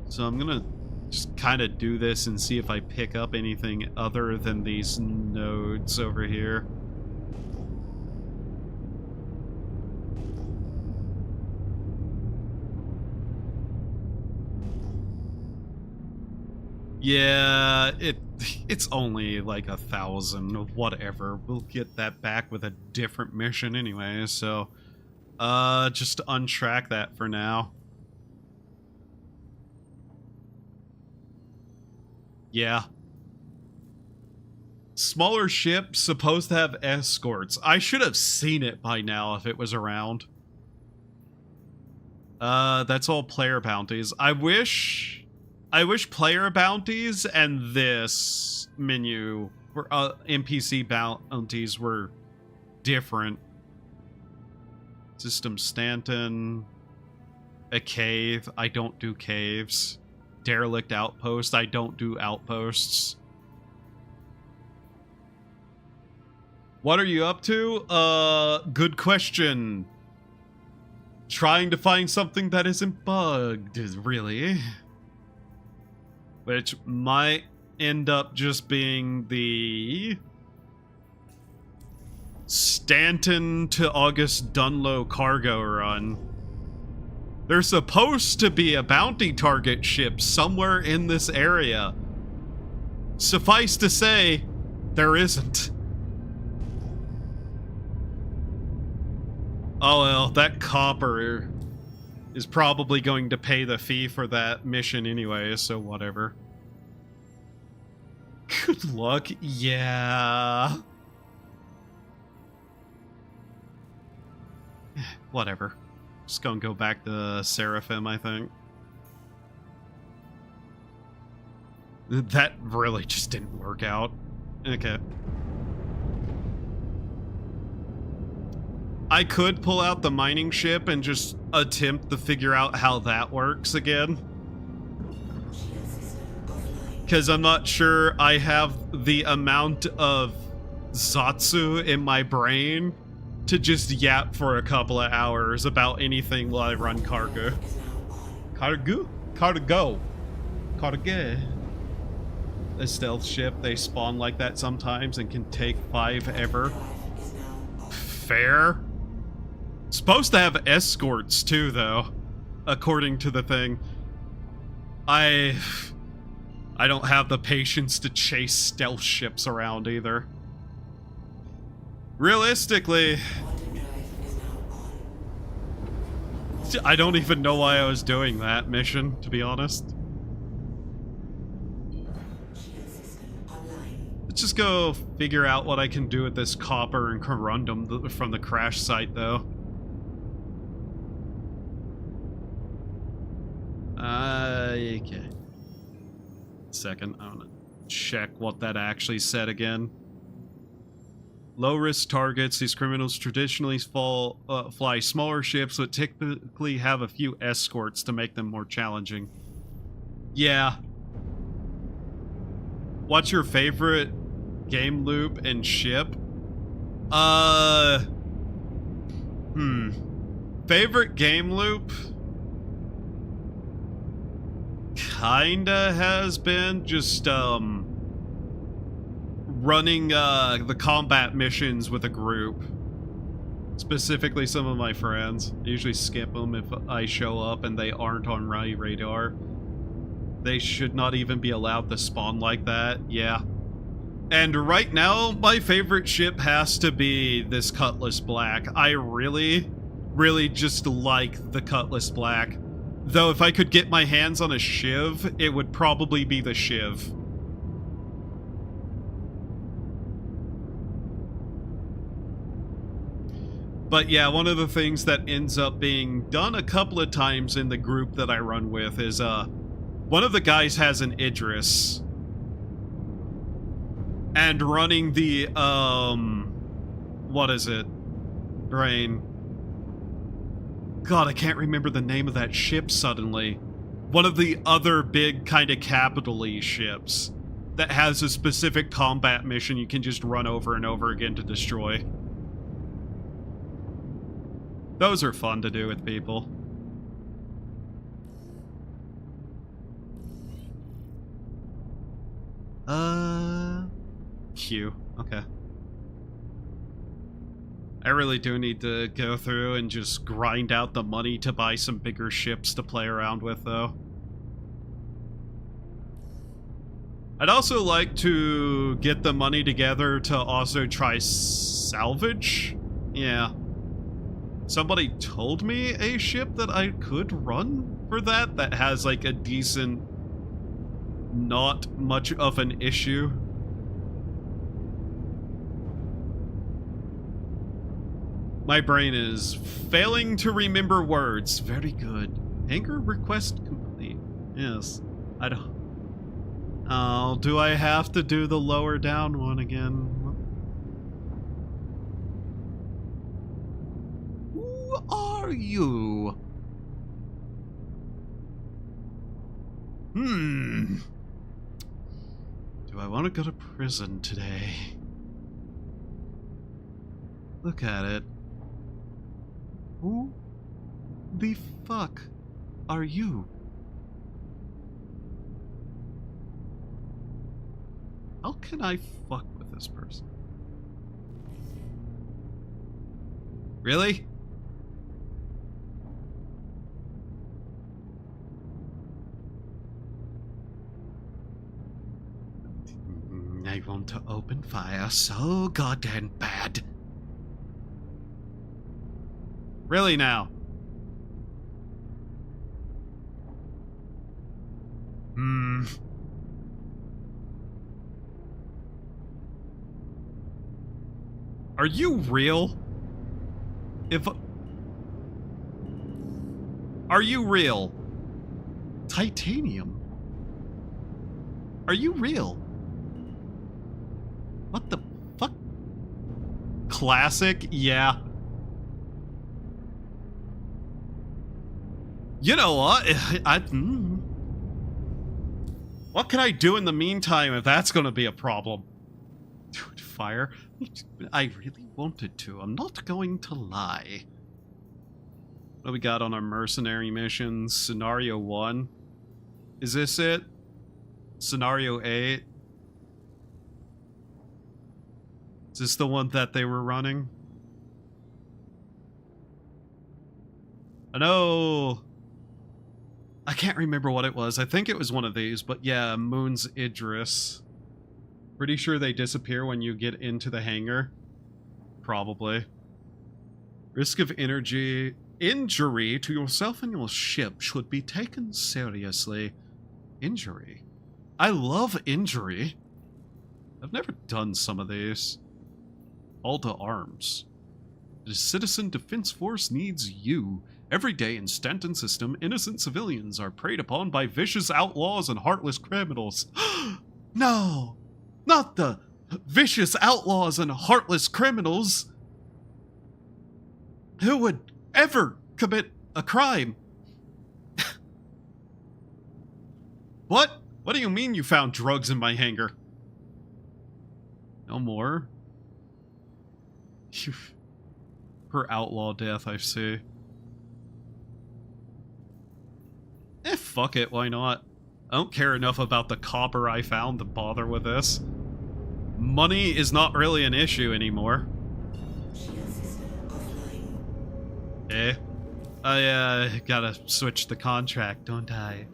So I'm gonna just kind of do this and see if I pick up anything other than these nodes over here. Yeah, it's only like 1,000 or whatever. We'll get that back with a different mission anyway, so just untrack that for now. Yeah. Smaller ship supposed to have escorts. I should have seen it by now if it was around. That's all player bounties. I wish player bounties and this menu for NPC bounties were different. System Stanton. A cave. I don't do caves. Derelict outpost. I don't do outposts. What are you up to? Good question. trying to find something that isn't bugged, really. Which might end up just being the Stanton to August Dunlow cargo run. There's supposed to be a bounty target ship somewhere in this area. Suffice to say, there isn't. Oh well, that copper is probably going to pay the fee for that mission anyway, so whatever. Good luck. Yeah. Whatever. Just gonna go back to Seraphim, I think. That really just didn't work out. Okay. I could pull out the mining ship and just attempt to figure out how that works again. Because I'm not sure I have the amount of Zatsu in my brain to just yap for a couple of hours about anything while I run cargo. Cargo? Cargo. Cargo. A stealth ship, they spawn like that sometimes and can take 5 ever. Fair. Supposed to have escorts too, though, according to the thing. I don't have the patience to chase stealth ships around either. Realistically, I don't even know why I was doing that mission, to be honest. Let's just go figure out what I can do with this copper and corundum from the crash site, though. Okay. Second, I want to check what that actually said again. Low-risk targets. These criminals traditionally fly smaller ships, but typically have a few escorts to make them more challenging. Yeah. What's your favorite game loop and ship? Favorite game loop? Kinda has been just, running, the combat missions with a group. Specifically some of my friends. I usually skip them if I show up and they aren't on my radar. They should not even be allowed to spawn like that, yeah. And right now, my favorite ship has to be this Cutlass Black. I really, really just like the Cutlass Black. Though if I could get my hands on a Shiv, it would probably be the Shiv. But yeah, one of the things that ends up being done a couple of times in the group that I run with is, one of the guys has an Idris. And running the, what is it? Brain. God, I can't remember the name of that ship suddenly. One of the other big kind of capital-y ships that has a specific combat mission you can just run over and over again to destroy. Those are fun to do with people. Q. Okay. I really do need to go through and just grind out the money to buy some bigger ships to play around with, though. I'd also like to get the money together to also try salvage. Yeah. Somebody told me a ship that I could run for that has like a decent, not much of an issue. My brain is failing to remember words. Very good. Anchor request complete. Yes. I don't... Oh, do I have to do the lower down one again? Who are you? Do I want to go to prison today? Look at it. Who the fuck are you? How can I fuck with this person? Really? I want to open fire so goddamn bad. Really now? Are you real? Are you real? Titanium? Are you real? What the fuck? Classic? Yeah. You know what? What can I do in the meantime if that's gonna be a problem? Dude, fire? I really wanted to. I'm not going to lie. What do we got on our mercenary missions? Scenario 1. Is this it? Scenario 8? Is this the one that they were running? I know. I can't remember what it was. I think it was one of these, but yeah, Moon's Idris. Pretty sure they disappear when you get into the hangar. Probably. Risk of injury to yourself and your ship should be taken seriously. Injury? I love injury. I've never done some of these. All to arms. The Citizen Defense Force needs you. Every day in Stanton System, innocent civilians are preyed upon by vicious outlaws and heartless criminals. No! Not the vicious outlaws and heartless criminals! Who would ever commit a crime? What? What do you mean you found drugs in my hangar? No more? Per outlaw death, I see. Fuck it, why not? I don't care enough about the copper I found to bother with this. Money is not really an issue anymore. Eh? I gotta switch the contract, don't I?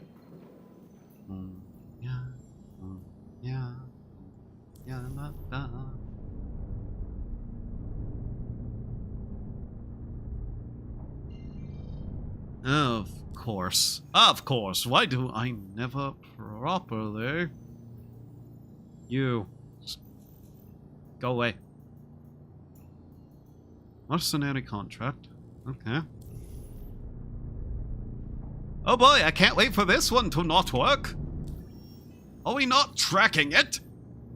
Of course. Of course. Why do I never properly? You. Just go away. Mercenary contract. Okay. Oh boy, I can't wait for this one to not work. Are we not tracking it?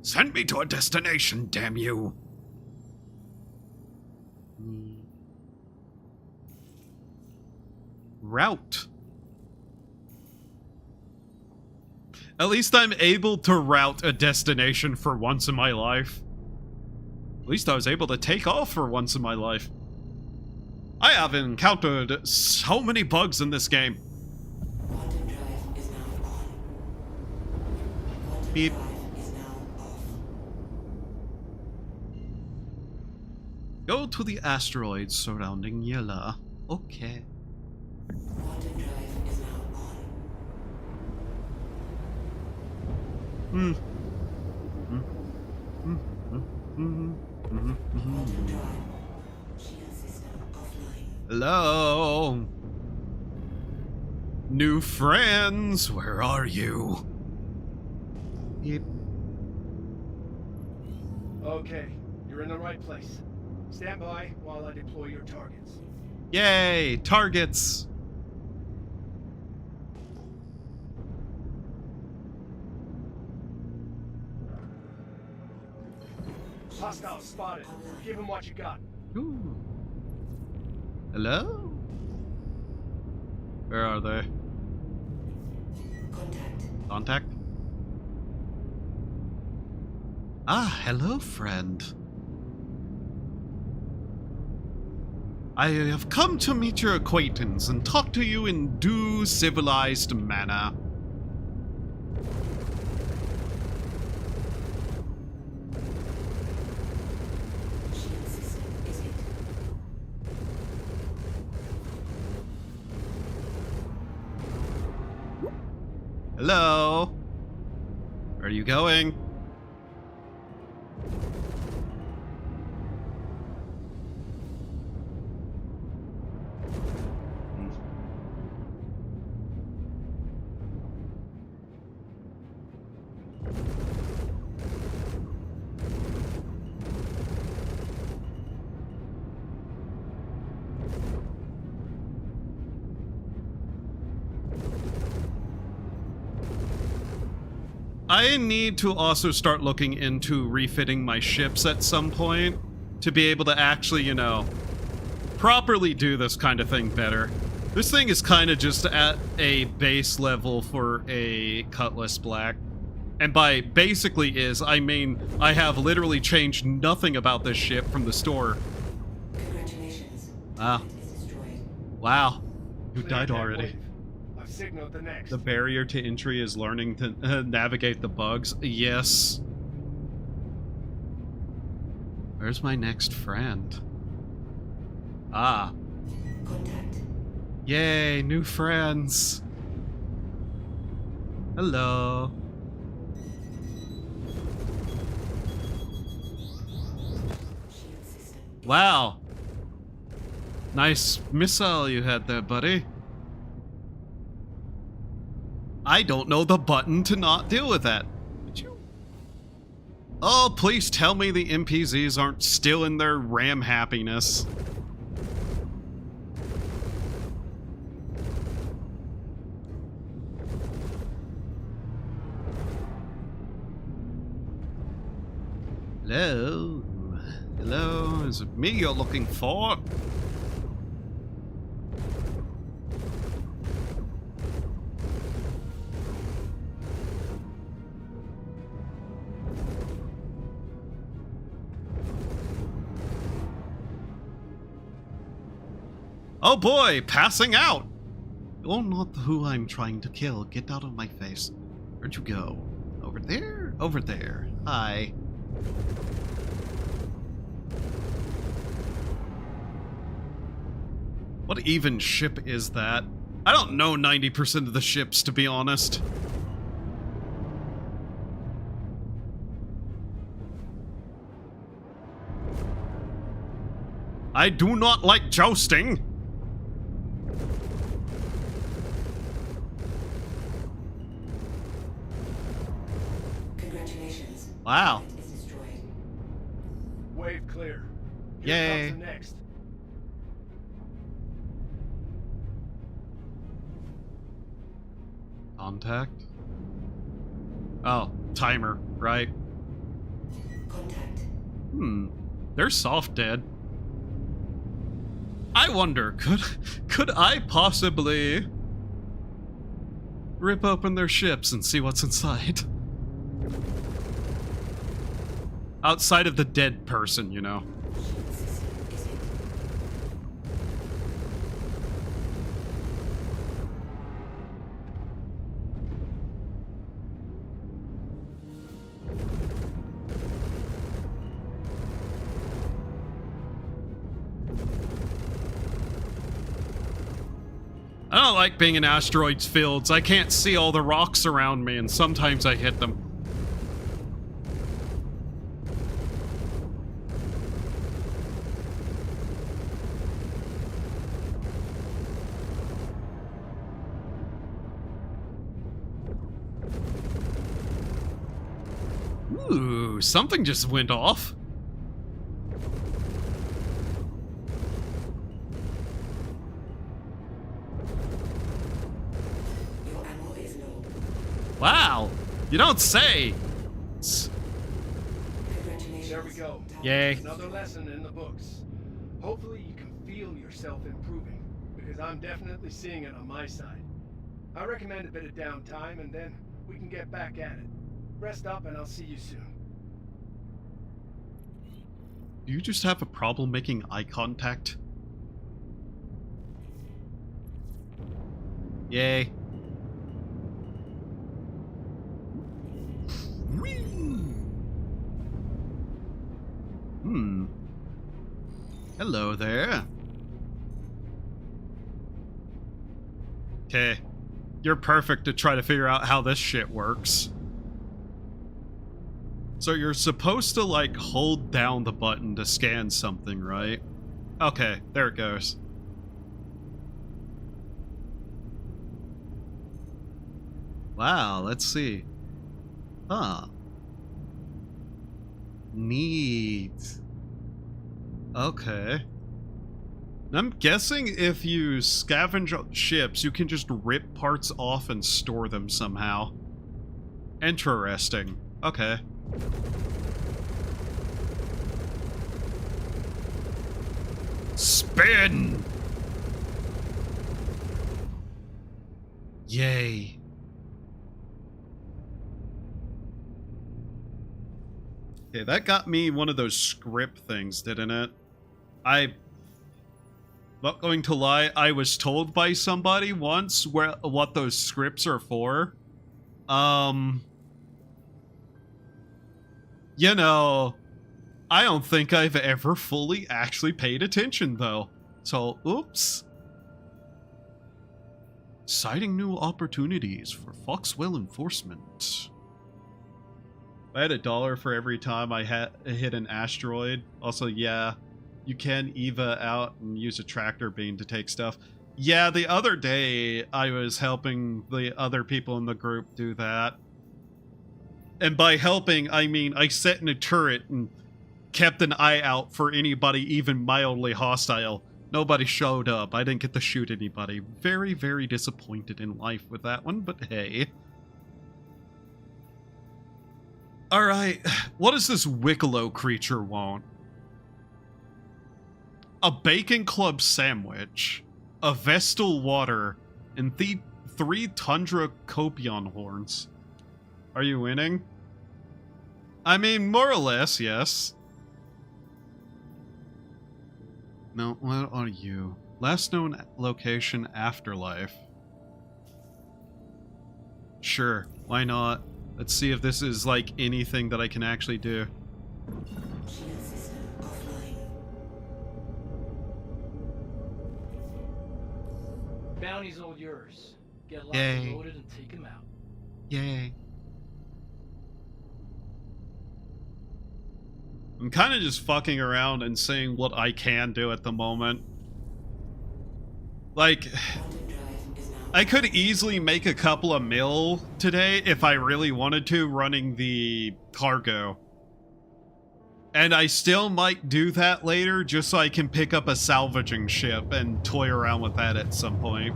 Send me to a destination, damn you. Route. At least I'm able to route a destination for once in my life. At least I was able to take off for once in my life. I have encountered so many bugs in this game. Quantum drive is now on. Quantum Beep. drive is now off. Go to the asteroids surrounding Yella. Okay. Quantum drive is now on. Quantum drive. Shield system offline. Hello? New friends, where are you? Beep. Okay, you're in the right place. Stand by while I deploy your targets. Yay, targets. Hostile spotted. Give him what you got. Ooh. Hello? Where are they? Contact. Contact? Ah, hello, friend. I have come to meet your acquaintance and talk to you in due civilized manner. Shield system, is it? Hello? Where are you going? I need to also start looking into refitting my ships at some point to be able to actually, you know, properly do this kind of thing better. This thing is kind of just at a base level for a Cutlass Black. And by basically is, I mean, I have literally changed nothing about this ship from the store. Congratulations. Wow. Turret is destroyed. Wow. You Clear died that already. wave. I've signaled the next. The barrier to entry is learning to navigate the bugs. Yes. Where's my next friend? Ah. Contact. Yay, new friends. Hello. Shield system. Wow. Nice missile you had there, buddy. I don't know the button to not deal with that. Did you? Oh, please tell me the NPCs aren't still in their RAM happiness. Hello? Hello? Is it me you're looking for? Oh boy, passing out! You're not who I'm trying to kill. Get out of my face. Where'd you go? Over there? Over there. Hi. What even ship is that? I don't know 90% of the ships, to be honest. I do not like jousting. Congratulations. Wow. Turret is destroyed. Wave clear. Yay. Here comes the next. Contact? Oh, timer, right. Contact. They're soft dead. I wonder, could I possibly rip open their ships and see what's inside? Outside of the dead person, you know. Shield system, is it? I don't like being in asteroids fields. I can't see all the rocks around me, and sometimes I hit them. Ooh, something just went off. Your ammo is low. Wow, you don't say. Congratulations. There we go. Yay. Another lesson in the books. Hopefully you can feel yourself improving, because I'm definitely seeing it on my side. I recommend a bit of downtime, and then we can get back at it. Rest up, and I'll see you soon. Do you just have a problem making eye contact? Yay. Hello there. Okay. You're perfect to try to figure out how this shit works. So you're supposed to, like, hold down the button to scan something, right? Okay, there it goes. Wow, let's see. Huh. Neat. Okay. I'm guessing if you scavenge ships, you can just rip parts off and store them somehow. Interesting. Okay. Spin! Yay. Okay, that got me one of those script things, didn't it? I'm not going to lie, I was told by somebody once what those scripts are for. You know, I don't think I've ever fully actually paid attention, though. So, oops. Citing new opportunities for Foxwell enforcement. I had $1 for every time I hit an asteroid. Also, yeah, you can EVA out and use a tractor beam to take stuff. Yeah, the other day I was helping the other people in the group do that. And by helping, I mean I sat in a turret and kept an eye out for anybody even mildly hostile. Nobody showed up. I didn't get to shoot anybody. Very, very disappointed in life with that one, but hey. Alright, what does this Wicklow creature want? A Bacon Club sandwich, a Vestal water, and 3 Tundra Copion horns. Are you winning? I mean, more or less, yes. No, what are you? Last known location, Afterlife. Sure, why not? Let's see if this is like anything that I can actually do. Shield system offline. Bounty's all yours. Get locked Yay. and loaded and take him out. Yay. I'm kind of just fucking around and seeing what I can do at the moment. Like, I could easily make a couple of mil today if I really wanted to, running the cargo. And I still might do that later, just so I can pick up a salvaging ship and toy around with that at some point.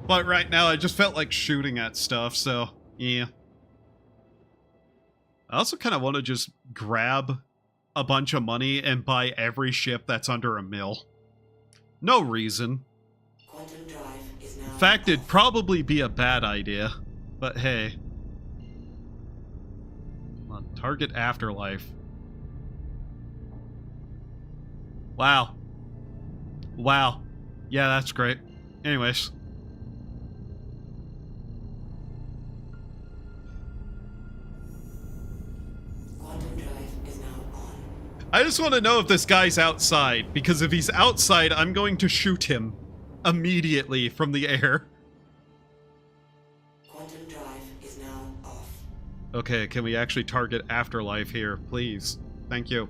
But right now, I just felt like shooting at stuff, so, yeah. I also kind of want to just grab a bunch of money and buy every ship that's under $1 mil. No reason. Quantum drive is now In fact, it'd probably be a bad idea. But hey. Come on, target Afterlife. Wow. Wow. Yeah, that's great. Anyways. Quantum drive is now on. I just want to know if this guy's outside, because if he's outside, I'm going to shoot him immediately from the air. Quantum drive is now off. Okay, can we actually target Afterlife here, please? Thank you.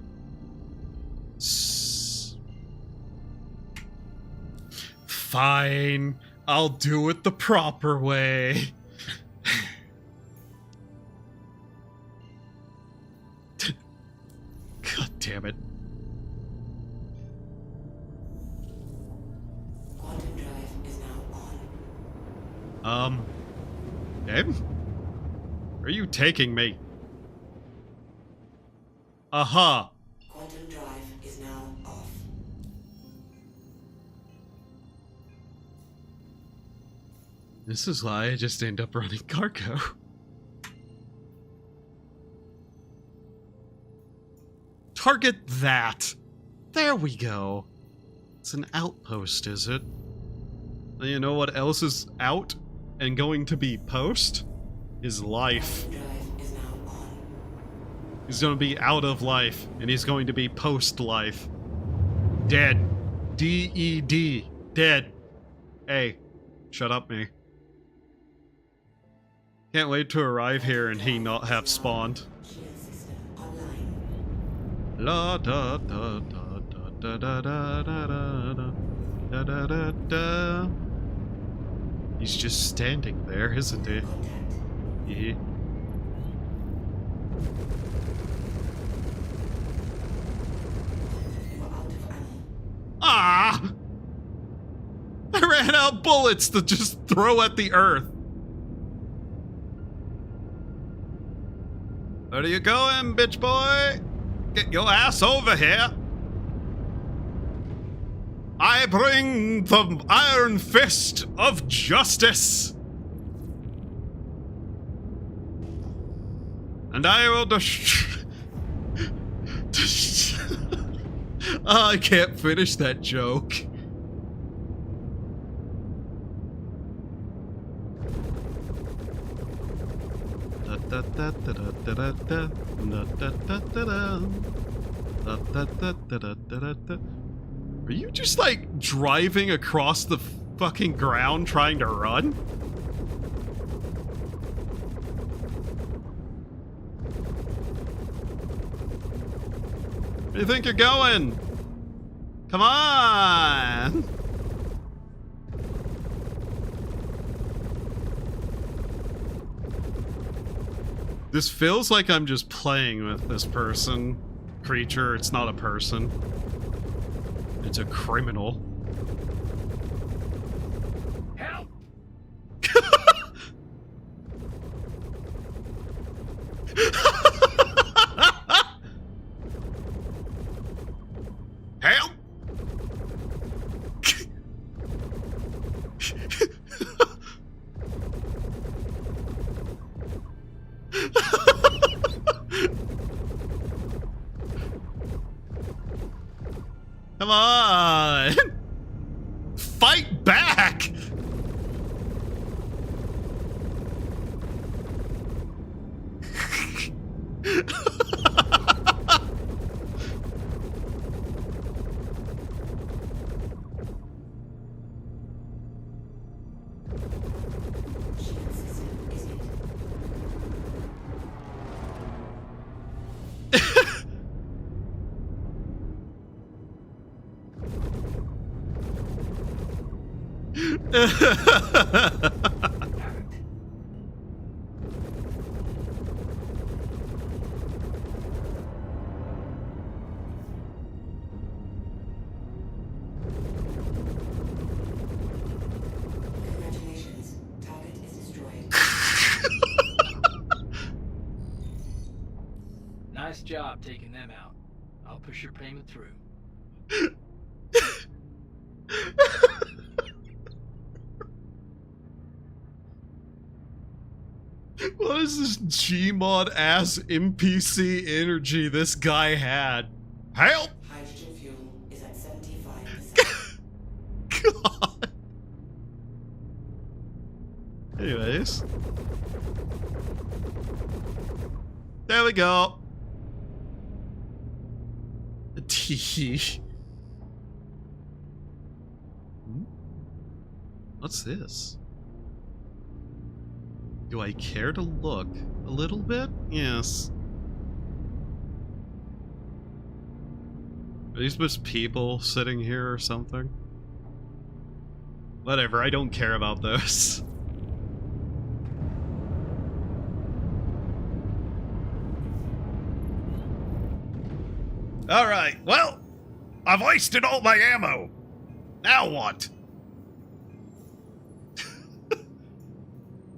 Fine, I'll do it the proper way. God damn it. Quantum drive is now on. Babe? Where are you taking me? Aha! Quantum drive is now off. This is why I just end up running cargo. Target that! There we go. It's an outpost, is it? And you know what else is out and going to be post? His life. Drive is now on. He's going to be out of life, and he's going to be post-life. Dead. D-E-D. Dead. Hey, shut up, me. Can't wait to arrive here and he not have spawned. Shield system online. La da da da da da da da da da da da da. He's just standing there, isn't he? Contact. Yeah. You are out of ammo. Ah! I ran out of bullets to just throw at the earth. Where are you going, bitch boy? Get your ass over here. I bring the iron fist of justice. And I will Oh, I can't finish that joke. Are you just like driving across the fucking ground trying to run? Where do you think you're going? Come on! This feels like I'm just playing with this creature. It's not a person. It's a criminal. Help! Help! Come on! Fight back! Shield system is hit. Congratulations. Target is destroyed. Nice job taking them out. I'll push your payment through. What is this Gmod ass NPC energy this guy had? Help! Hydrogen fuel is at 75%. God. Anyways. There we go. Tee. What's this? Do I care to look a little bit? Yes. Are these just people sitting here or something? Whatever, I don't care about those. Alright, well, I've wasted all my ammo. Now what?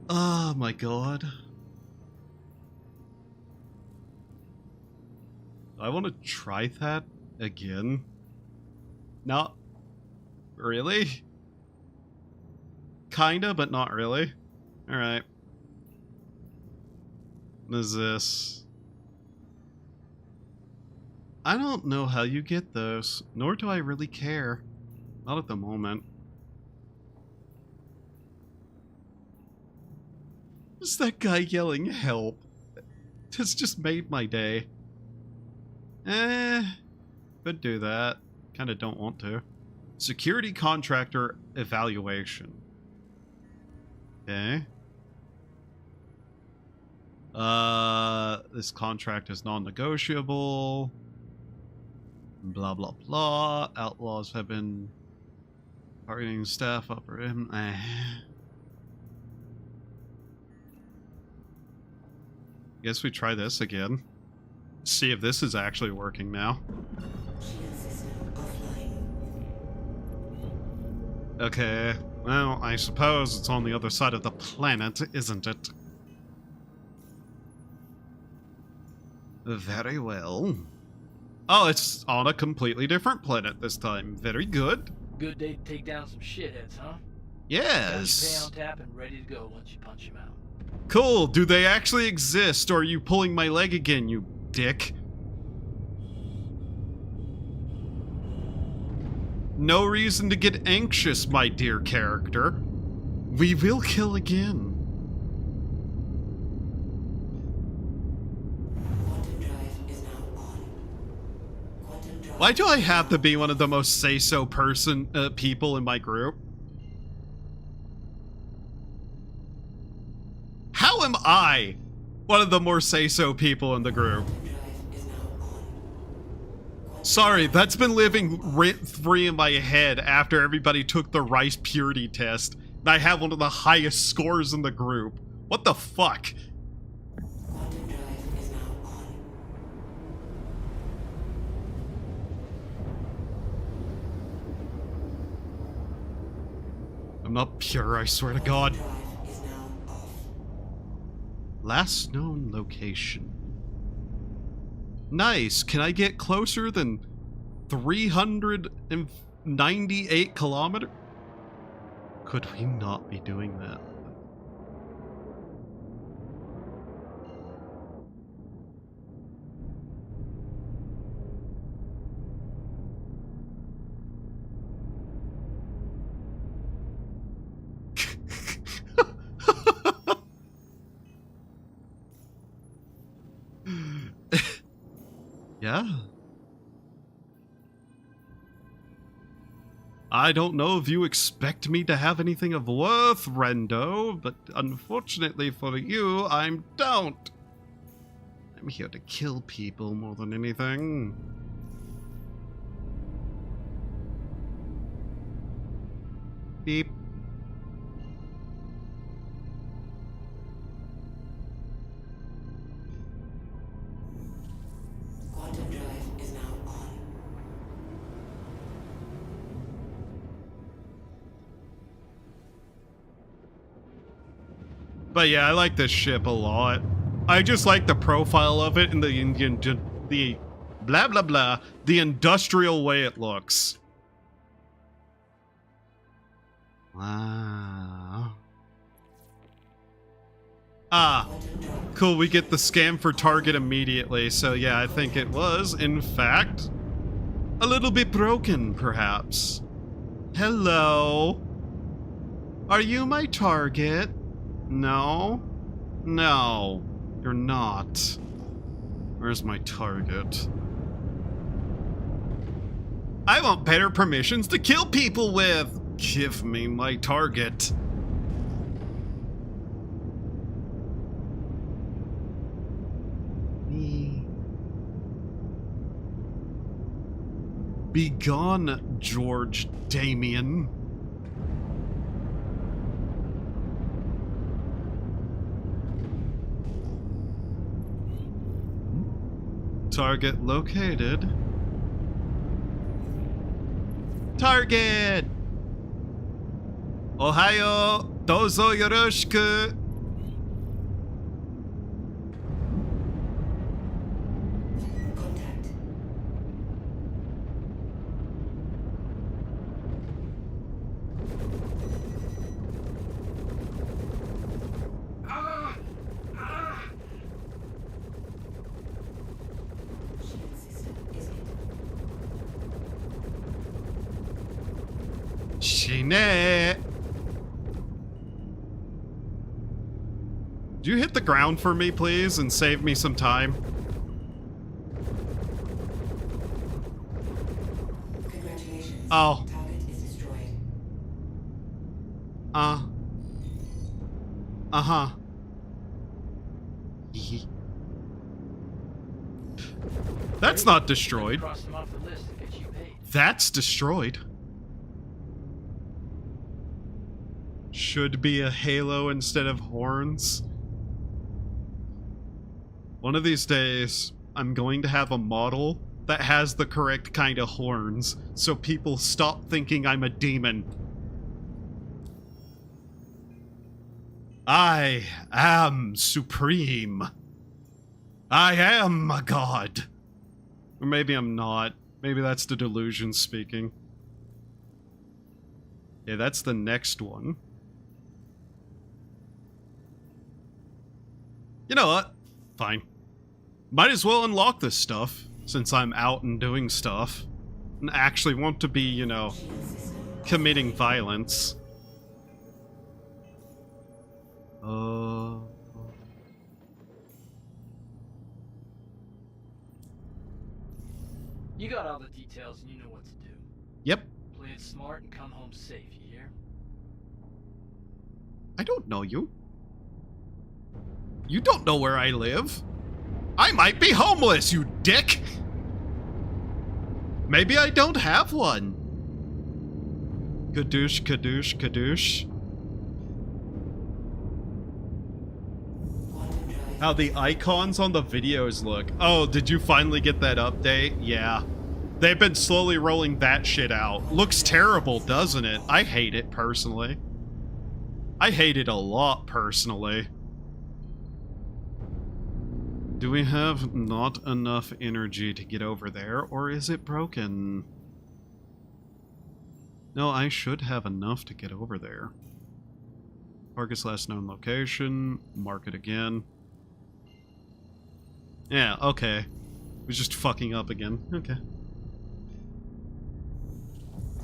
Oh my god. I want to try that again. Not really. Kinda, but not really. Alright. What is this? I don't know how you get those, nor do I really care. Not at the moment. Just that guy yelling help. It's just made my day. Could do that. Kinda don't want to. Security contractor evaluation. Okay. This contract is non-negotiable. Blah blah blah. Outlaws have been targeting staff upper him. Guess we try this again. See if this is actually working now. Okay, well, I suppose it's on the other side of the planet, isn't it? Very well. Oh, it's on a completely different planet this time. Very good. Good day to take down some shitheads, huh? Yes. Got your pay on tap and ready to go once you punch him out. Cool. Do they actually exist, or are you pulling my leg again, you dick? No reason to get anxious, my dear character. We will kill again. Why do I have to be one of the most say-so people in my group? How am I one of the more say-so people in the group? Sorry, that's been living rent-free in my head after everybody took the rice purity test. And I have one of the highest scores in the group. What the fuck? I'm not pure, I swear to God. Last known location. Nice. Can I get closer than 398 kilometers? Could we not be doing that? Yeah. I don't know if you expect me to have anything of worth, Rendo, but unfortunately for you, I don't. I'm here to kill people more than anything. Beep. But yeah, I like this ship a lot. I just like the profile of it and the blah blah blah, the industrial way it looks. Wow. Ah, cool, we get the scan for target immediately, so yeah, I think it was, in fact, a little bit broken, perhaps. Hello? Are you my target? No? No, you're not. Where's my target? I want better permissions to kill people with! Give me my target. Be gone, George Damien. Target located. Target! Ohayo! Dozo yoroshiku! Shine. Do you hit the ground for me, please, and save me some time? Congratulations. Oh. Target is destroyed. Uh-huh. That's not destroyed. Cross them off the list and get you paid. That's destroyed. Should be a halo instead of horns. One of these days, I'm going to have a model that has the correct kind of horns, so people stop thinking I'm a demon. I am supreme. I am a god. Or maybe I'm not. Maybe that's the delusion speaking. Yeah, that's the next one. You know what? Fine. Might as well unlock this stuff, since I'm out and doing stuff. And actually want to be, you know, committing violence. You got all the details and you know what to do. Yep. Play it smart and come home safe, you hear? I don't know you. You don't know where I live. I might be homeless, you dick! Maybe I don't have one. Kadoosh, kadoosh, kadoosh. How the icons on the videos look. Oh, did you finally get that update? Yeah. They've been slowly rolling that shit out. Looks terrible, doesn't it? I hate it, personally. I hate it a lot, personally. Do we have not enough energy to get over there, or is it broken? No, I should have enough to get over there. Target's last known location. Mark it again. Yeah, okay. We're just fucking up again. Okay.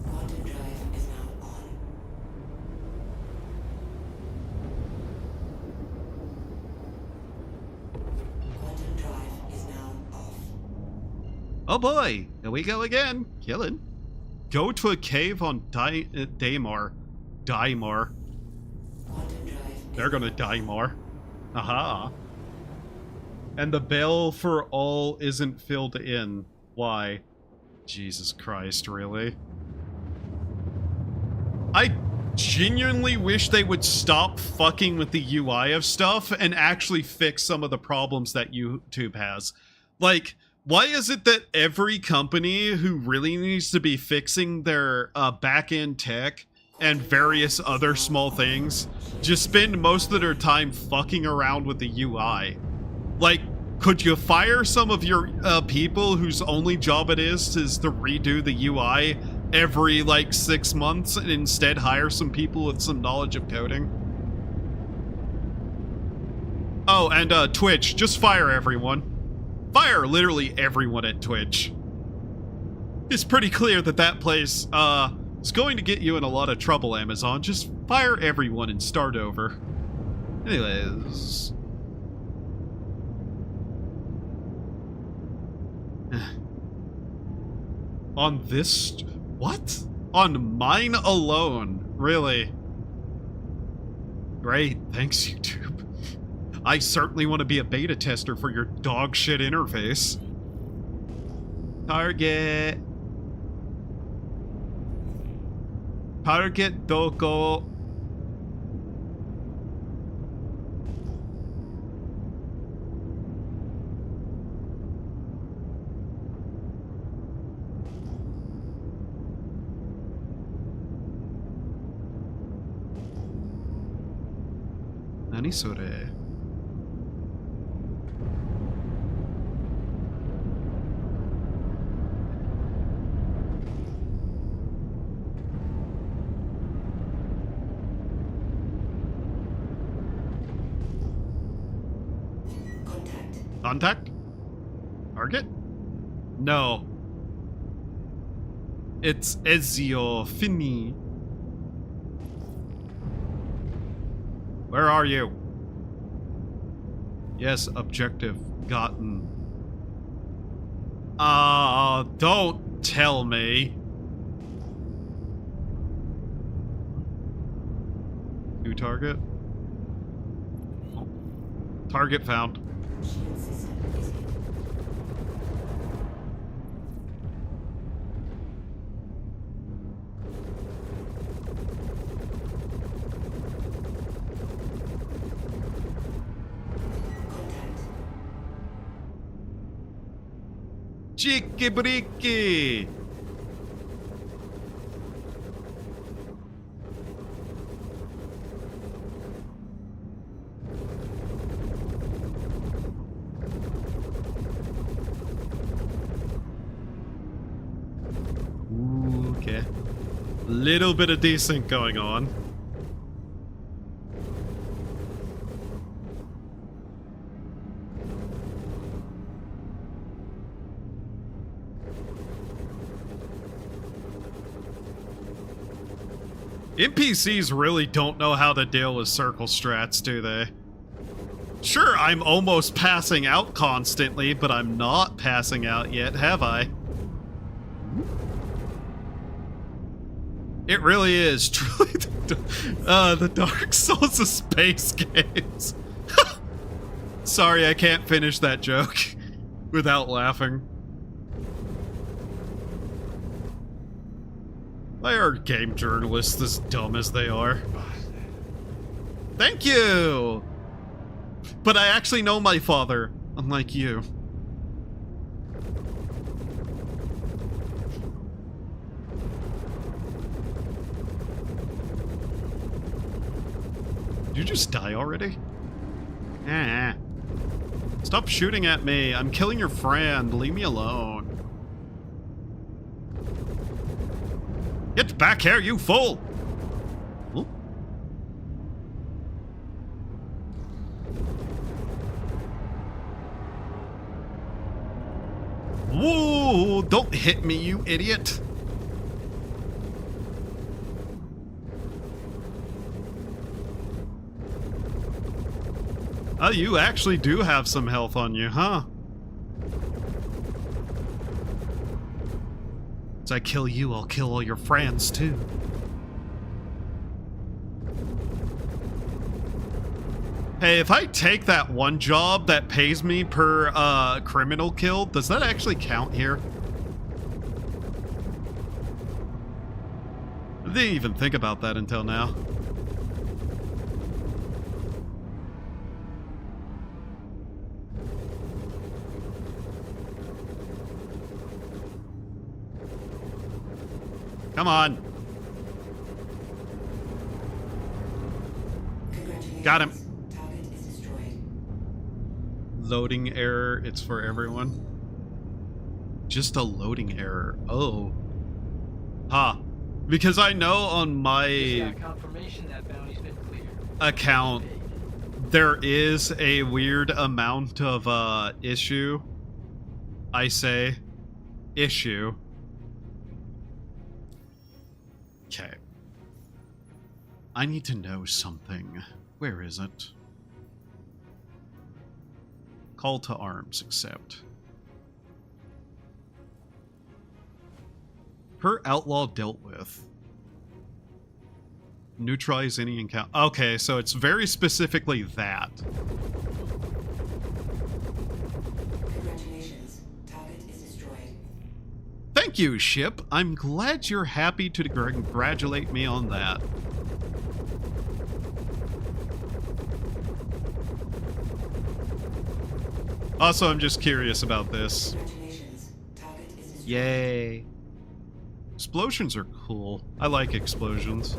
Quantum drive is now on. Quantum drive is now off. Oh boy! Here we go again. Killing. Go to a cave on Daimar. Daimar. Quantum drive. They're gonna Daimar. Aha. And the bell for all isn't filled in. Why? Jesus Christ, really? I genuinely wish they would stop fucking with the UI of stuff and actually fix some of the problems that YouTube has. Like, why is it that every company who really needs to be fixing their back-end tech and various other small things just spend most of their time fucking around with the UI? Like, could you fire some of your people whose only job it is to redo the UI every, like, 6 months and instead hire some people with some knowledge of coding? Oh, and Twitch, just fire everyone. Fire literally everyone at Twitch. It's pretty clear that that place, is going to get you in a lot of trouble, Amazon. Just fire everyone and start over. Anyways... On this... What? On mine alone? Really? Great, thanks, YouTube. I certainly want to be a beta tester for your dog shit interface. Target. Target doko. Nani sore? Contact? Target? No. It's Ezio Fini. Where are you? Yes, objective gotten. Don't tell me. New target? Target found. Shield system is hit. Contact. Cheeky breaky! Ooh, okay. Little bit of desync going on. NPCs really don't know how to deal with circle strats, do they? Sure, I'm almost passing out constantly, but I'm not passing out yet, have I? It really is truly the Dark Souls of space games. Sorry, I can't finish that joke without laughing. Why are game journalists as dumb as they are? Thank you! But I actually know my father, unlike you. Did you just die already? Ah. Stop shooting at me. I'm killing your friend. Leave me alone. Get back here, you fool! Oh. Whoa! Don't hit me, you idiot! Oh, you actually do have some health on you, huh? As I kill you, I'll kill all your friends, too. Hey, if I take that one job that pays me per criminal kill, does that actually count here? I didn't even think about that until now. Come on. Got him. Target is destroyed. Loading error. It's for everyone. Just a loading error. Oh. Huh. Because I know on my confirmation that bounty's been cleared. Account there is a weird amount of issue. I say issue. Okay. I need to know something. Where is it? Call to arms, accept. Per outlaw dealt with. Neutralize any encounter. Okay, so it's very specifically that. Congratulations. Target is destroyed. Thank you, ship. I'm glad you're happy to congratulate me on that. Also, I'm just curious about this. Congratulations. Target is destroyed. Yay. Explosions are cool. I like explosions.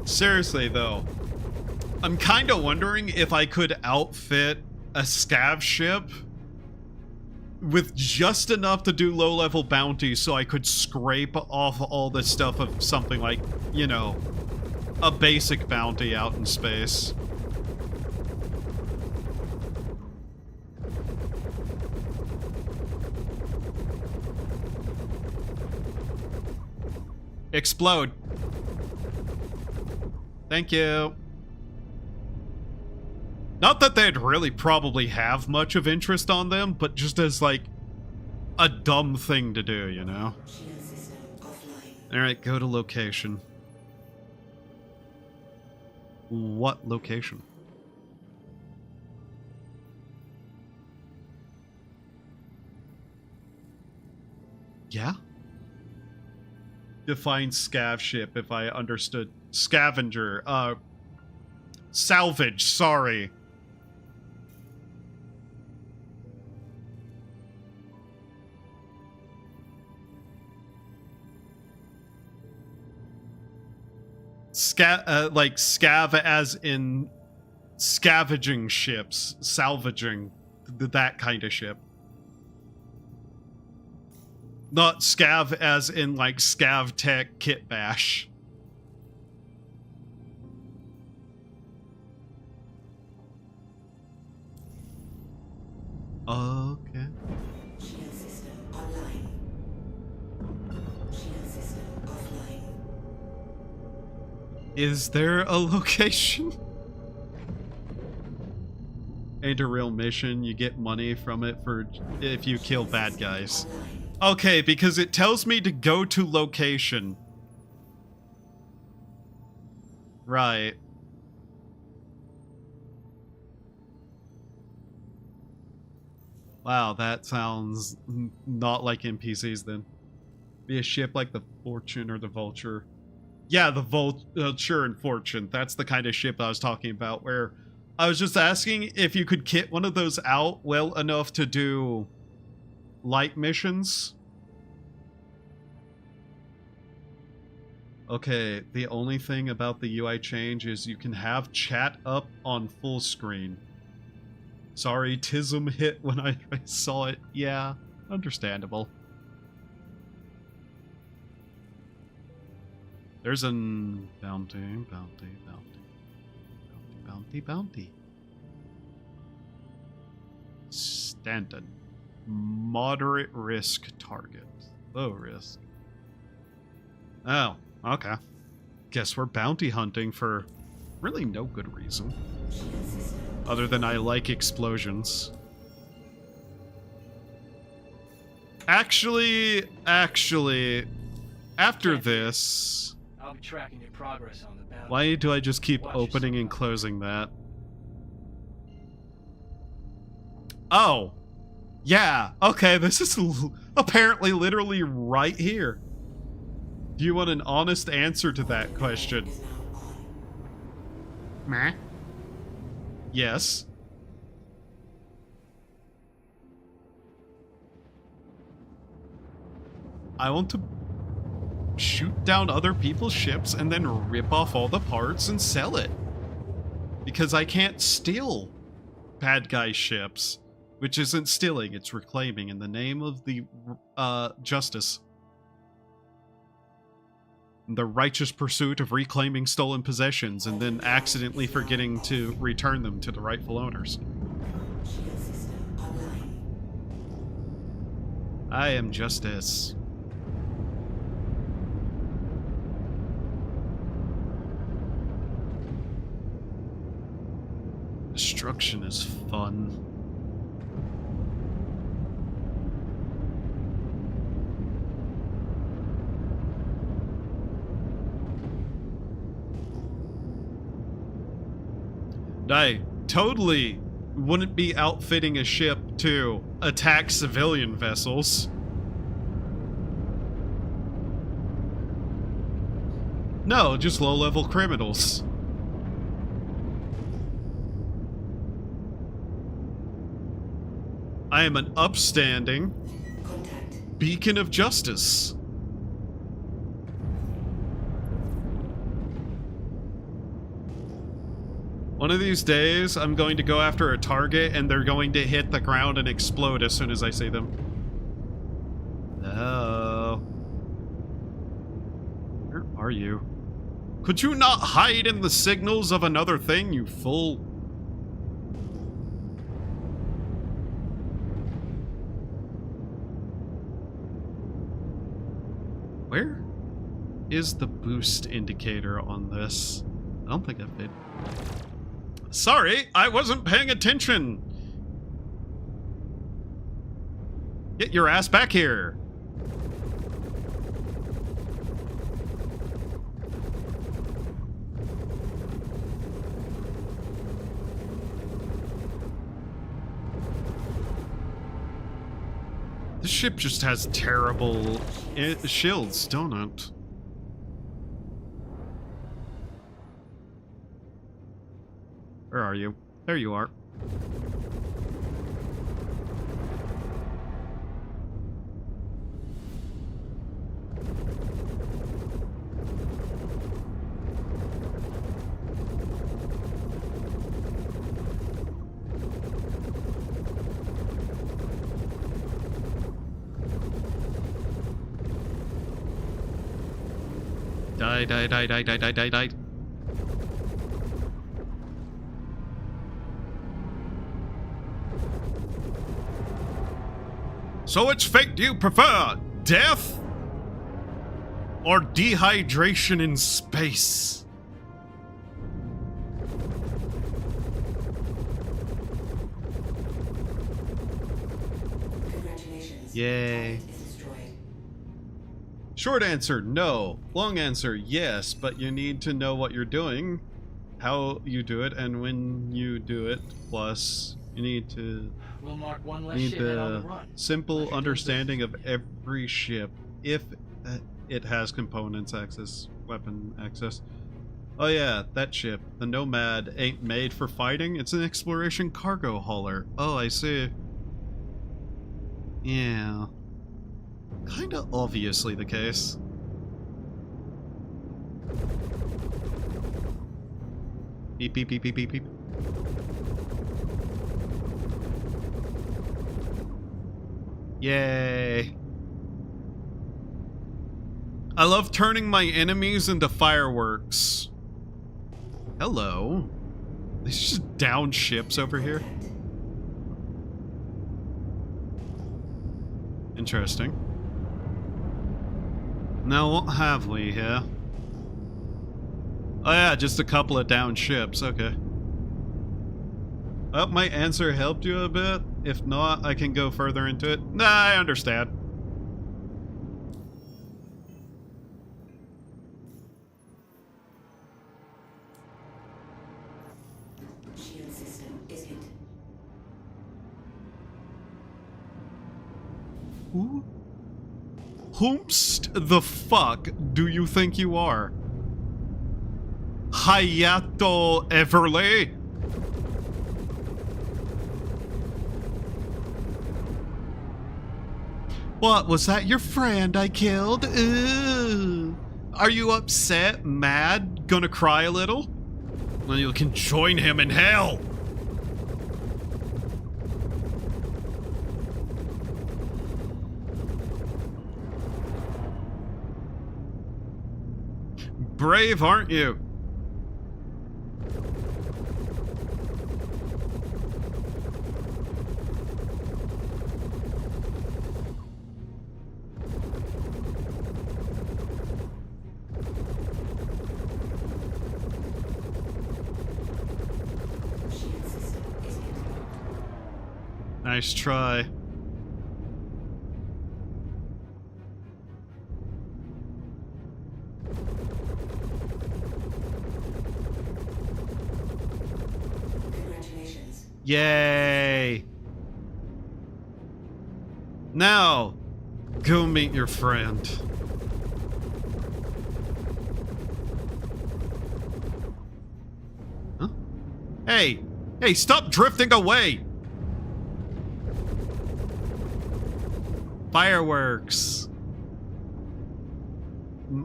Seriously, though. I'm kind of wondering if I could outfit a scav ship with just enough to do low-level bounties so I could scrape off all the stuff of something like, you know, a basic bounty out in space. Explode. Thank you. Not that they'd really probably have much of interest on them, but just as, like, a dumb thing to do, you know? Shield system offline. Alright, go to location. What location? Yeah? Define scav ship if I understood. Scavenger. Salvage, sorry. Like scav as in scavenging ships, salvaging, that kind of ship. Not scav as in like scav tech kit bash. Okay. Shield system online. Shield system offline. Is there a location? Ain't a real mission. You get money from it for if you kill bad guys. Okay, because it tells me to go to location. Right. Wow, that sounds not like NPCs then. Be a ship like the Fortune or the Vulture. Yeah, the Vulture and Fortune. That's the kind of ship I was talking about, where I was just asking if you could kit one of those out well enough to do light missions. Okay, the only thing about the UI change is you can have chat up on full screen. Sorry, Tism hit when I saw it. Yeah, understandable. There's an bounty. Standard. Moderate risk target. Low risk. Oh, okay. Guess we're bounty hunting for really no good reason. Other than I like explosions. Actually, after this... I'll be tracking your progress on the bounty. Why do I just keep Watch opening yourself. and closing that? Oh. Yeah, okay, this is apparently literally right here. Do you want an honest answer to that question? Meh. Yes. I want to shoot down other people's ships and then rip off all the parts and sell it. Because I can't steal bad guy ships. Which isn't stealing, it's reclaiming in the name of the justice. The righteous pursuit of reclaiming stolen possessions and then accidentally forgetting to return them to the rightful owners. Shield system online. I am justice. Destruction is fun. I totally wouldn't be outfitting a ship to attack civilian vessels. No, just low-level criminals. I am an upstanding beacon of justice. One of these days, I'm going to go after a target and they're going to hit the ground and explode as soon as I see them. No. Where are you? Could you not hide in the signals of another thing, you fool? Where is the boost indicator on this? don't think I've paid. Sorry, I wasn't paying attention. Get your ass back here. This ship just has terrible shields, don't it? Where are you? There you are. Die. So which fate do you prefer? Death? Or dehydration in space? Congratulations. Yay. Planet is destroyed. Short answer, no. Long answer, yes, but you need to know what you're doing, how you do it, and when you do it. Plus, you need to We'll mark one less need ship in on the the run. simple understanding of every ship if it has components access, weapon access. Oh yeah, that ship, the Nomad, ain't made for fighting. It's an exploration cargo hauler. Oh, I see. Yeah. Kinda obviously the case. Beep, beep, beep, beep, beep, beep. Yay. I love turning my enemies into fireworks. Hello. These just down ships over here. Interesting. Now, what have we here? Oh yeah, just a couple of down ships, okay. Well, my answer helped you a bit. If not, I can go further into it. Nah, I understand. Shield system is hit. Who? Whomst the fuck do you think you are? Hayato Everly? What, was that your friend I killed? Ooh. Are you upset, mad, gonna cry a little? Well, you can join him in hell! Brave, aren't you? Shield system is hit. Nice try. Congratulations. Yay! Now, go meet your friend. Huh? Hey! Hey, stop drifting away! Fireworks.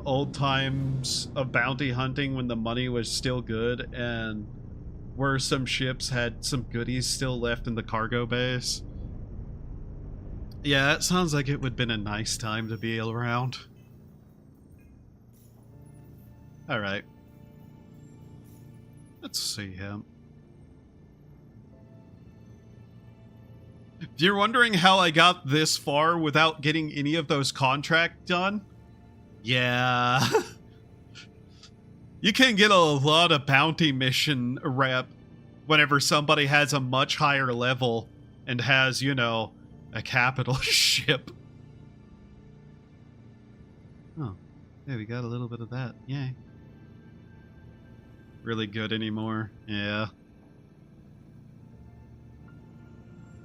Old times of bounty hunting when the money was still good and where some ships had some goodies still left in the cargo base. Yeah, it sounds like it would have been a nice time to be around. Alright. Let's see him. If you're wondering how I got this far without getting any of those contracts done, yeah. You can get a lot of bounty mission rep whenever somebody has a much higher level and has, you know, a capital ship. Oh, yeah, we got a little bit of that. Yay. Really good anymore. Yeah.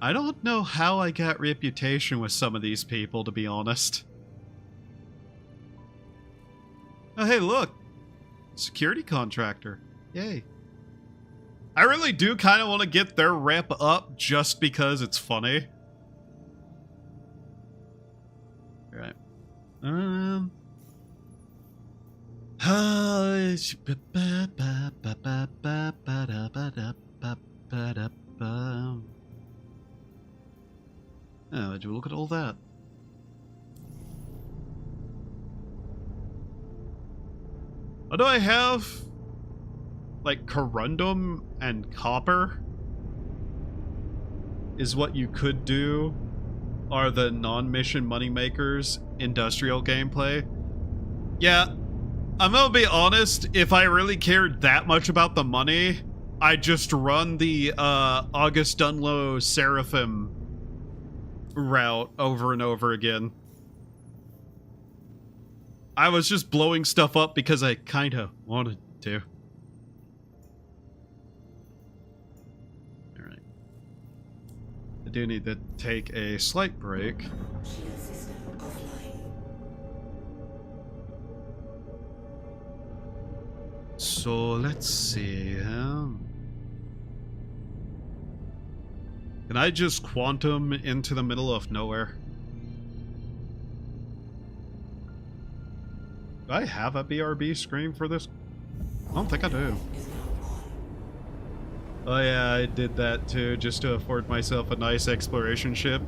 I don't know how I got reputation with some of these people, to be honest. Oh, hey, look. Security contractor. Yay. I really do kind of want to get their rep up just because it's funny. Alright. Oh, would you look at all that? What do I have? Like corundum and copper is what you could do, are the non-mission moneymakers industrial gameplay. Yeah, I'm gonna be honest, if I really cared that much about the money, I'd just run the August Dunlow Seraphim route over and over again. I was just blowing stuff up because I kinda wanted to. Alright. I do need to take a slight break. Shield system offline. So let's see. Can I just quantum into the middle of nowhere? Do I have a BRB screen for this? I don't think I do. Oh yeah, I did that too, just to afford myself a nice exploration ship.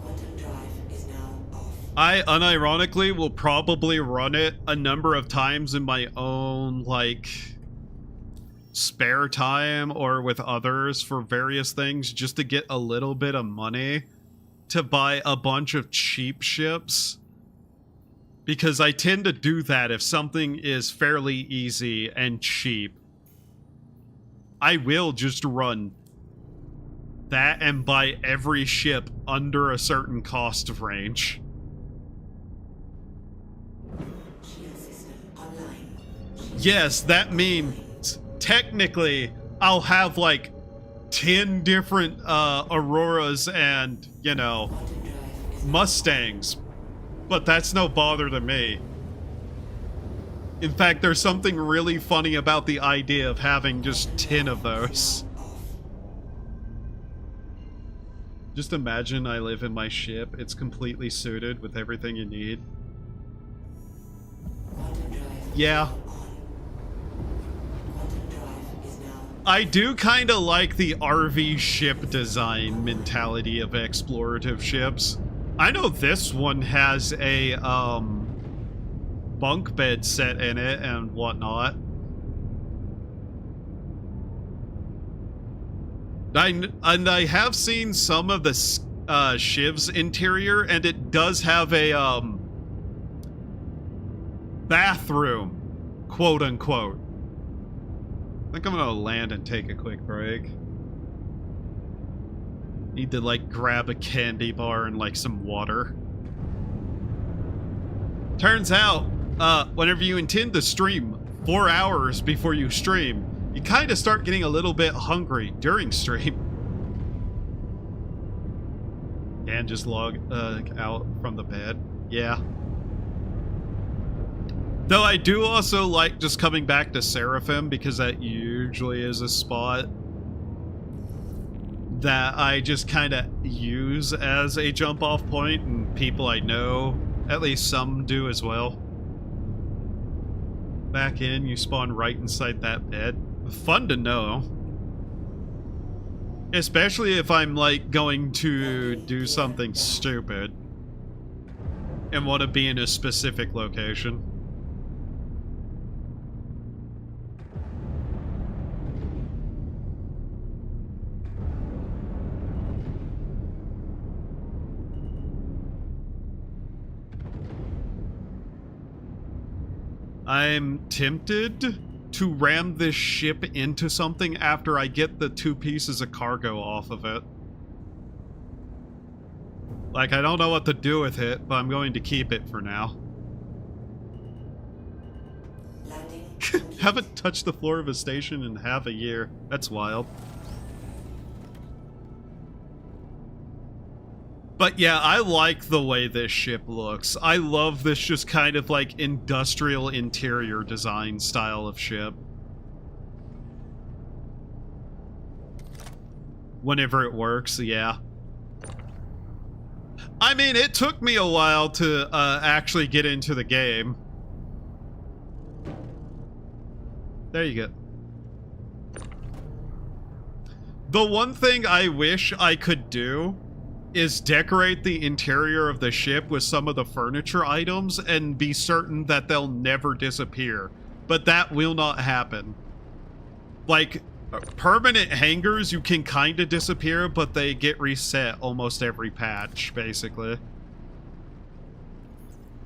Quantum drive is now off. I unironically will probably run it a number of times in my own, like, spare time or with others for various things just to get a little bit of money to buy a bunch of cheap ships. Because I tend to do that if something is fairly easy and cheap. I will just run that and buy every ship under a certain cost of range. Shield system online. Yes, that means technically I'll have like 10 different Auroras and, you know, Quantum drive is Mustangs. But that's no bother to me. In fact, there's something really funny about the idea of having just 10 of those. off. Just imagine I live in my ship. It's completely suited with everything you need. Quantum drive Yeah. on. Quantum drive is now I do kind of like the RV ship design mentality of explorative ships. I know this one has a bunk bed set in it and whatnot. I have seen some of the Shiv's interior, and it does have a bathroom, quote unquote. I think I'm gonna land and take a quick break. Need to, like, grab a candy bar and, like, some water. Turns out, whenever you intend to stream 4 hours before you stream, you kind of start getting a little bit hungry during stream. And just log out from the bed. Yeah. Though I do also like just coming back to Seraphim, because that usually is a spot that I just kind of use as a jump off point, and people I know, at least some do as well. Back in, you spawn right inside that bed. Fun to know. Especially if I'm, like, going to do something stupid and want to be in a specific location. I'm tempted to ram this ship into something after I get the 2 pieces of cargo off of it. Like, I don't know what to do with it, but I'm going to keep it for now. Haven't touched the floor of a station in half a year. That's wild. But yeah, I like the way this ship looks. I love this just kind of like industrial interior design style of ship. Whenever it works, yeah. I mean, it took me a while to actually get into the game. There you go. The one thing I wish I could do is decorate the interior of the ship with some of the furniture items and be certain that they'll never disappear. But that will not happen. Like, permanent hangars, you can kind of disappear, but they get reset almost every patch, basically.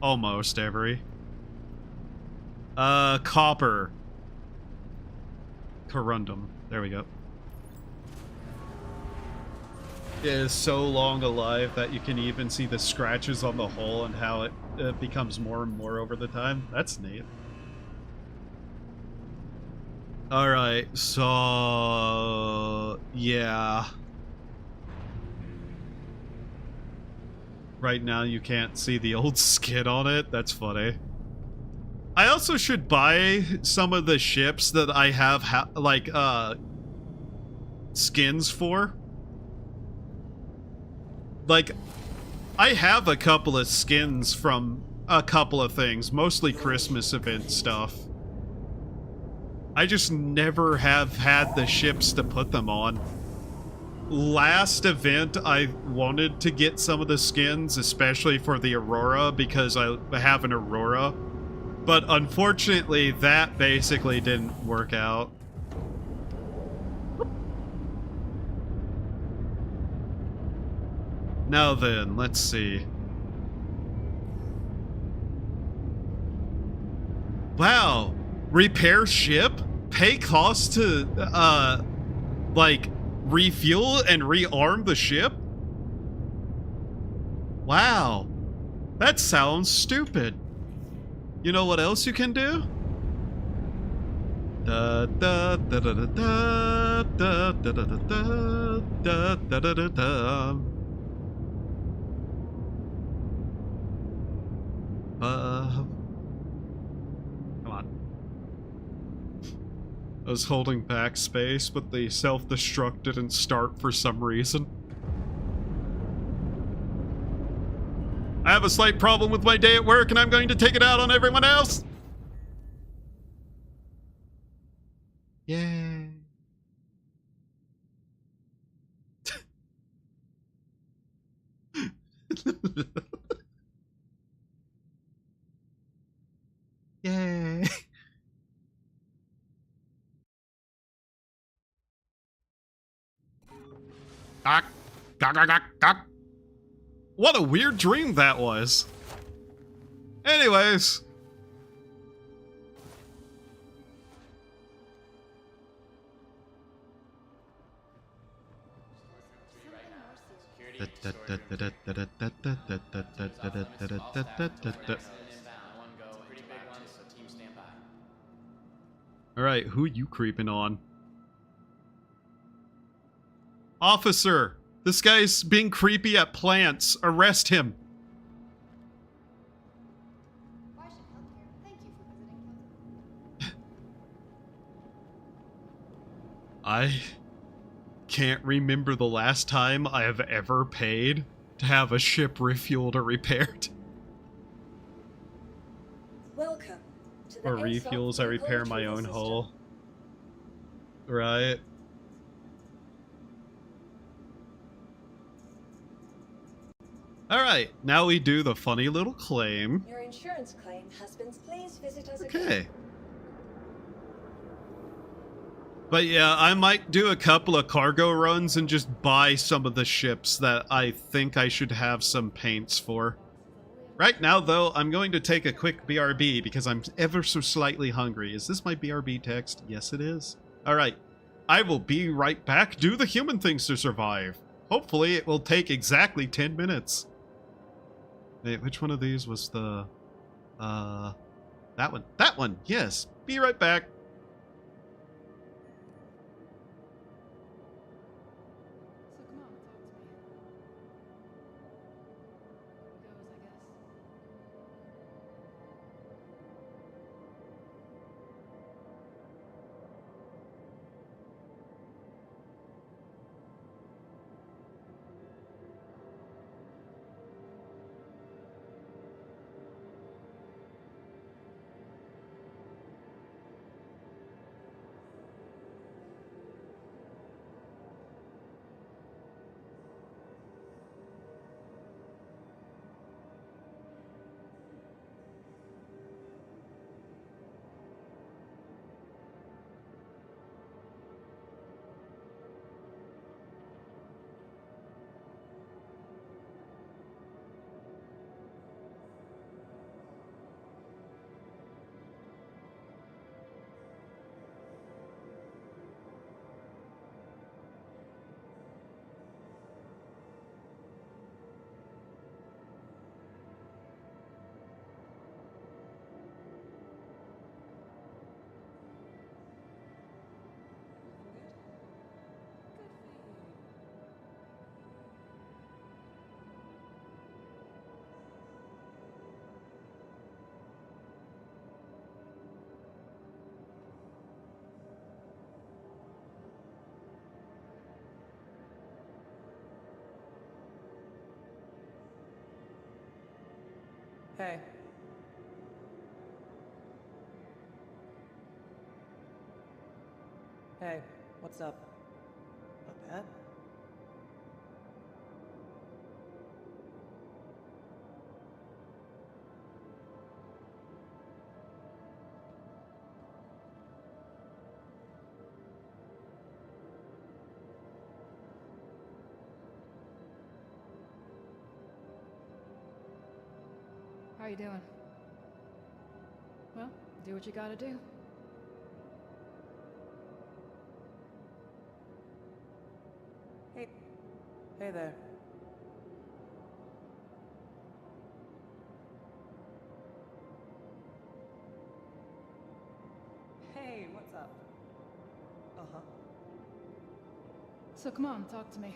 Almost every. Copper. Corundum. There we go. It is so long alive that you can even see the scratches on the hull and how it becomes more and more over the time. That's neat. Alright, so... yeah. Right now you can't see the old skin on it. That's funny. I also should buy some of the ships that I have, skins for. Like, I have a couple of skins from a couple of things, mostly Christmas event stuff. I just never have had the ships to put them on. Last event, I wanted to get some of the skins, especially for the Aurora, because I have an Aurora. But unfortunately, that basically didn't work out. Now then, let's see. Wow. Repair ship? Pay cost to, like, refuel and rearm the ship? Wow. That sounds stupid. You know what else you can do? Da da da da da da da da da da da da da da. Come on. I was holding backspace, but the self-destruct didn't start for some reason. I have a slight problem with my day at work, and I'm going to take it out on everyone else. Yay. Yay. Doc. Doc, doc, doc, doc. What a weird dream that was. Anyways. Alright, who you creeping on? Officer! This guy's being creepy at plants. Arrest him. I can't remember the last time I have ever paid to have a ship refueled or repaired. Welcome to the For refuels, I repair my own hull. Right. Alright, now we do the funny little claim. Your insurance claim has been. Please visit us Okay. again. But yeah, I might do a couple of cargo runs and just buy some of the ships that I think I should have some paints for. Right now, though, I'm going to take a quick BRB because I'm ever so slightly hungry. Is this my BRB text? Yes, it is. Alright. I will be right back. Do the human things to survive. Hopefully, it will take exactly 10 minutes. Wait, which one of these was the... That one. That one! Yes! Be right back. So come on, talk to me. Goes, I guess. Hey. Hey, what's up? Not bad? How you doing? Well, do what you gotta do. Hey. Hey there. Hey, what's up? Uh-huh. So come on, talk to me.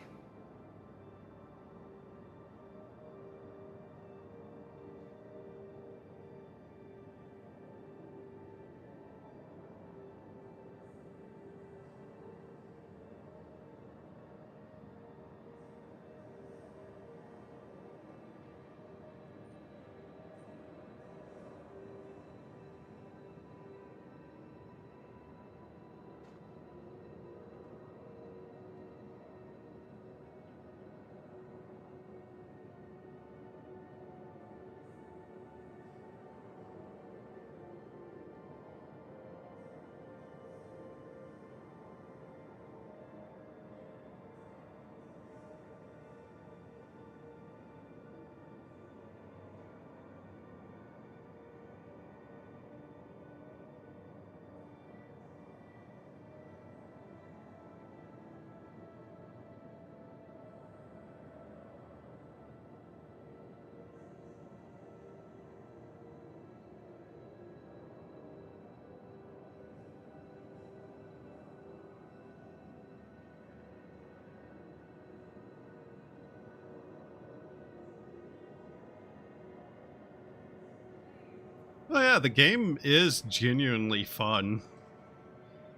Oh yeah, the game is genuinely fun.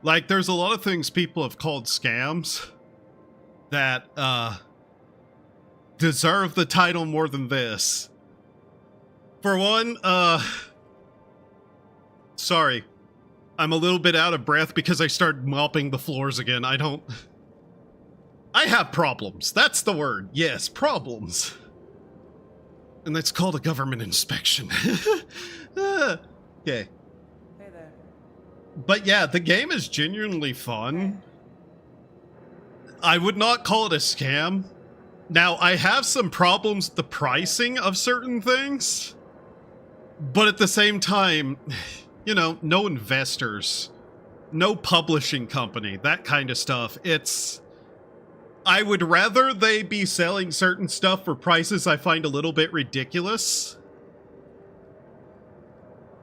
Like, there's a lot of things people have called scams that, deserve the title more than this. For one, sorry. I'm a little bit out of breath because I started mopping the floors again. I have problems. That's the word. Yes, problems. And that's called a government inspection. Okay. Hey there. But yeah, the game is genuinely fun. I would not call it a scam. Now, I have some problems with the pricing of certain things. But at the same time, you know, no investors, no publishing company, that kind of stuff. I would rather they be selling certain stuff for prices I find a little bit ridiculous,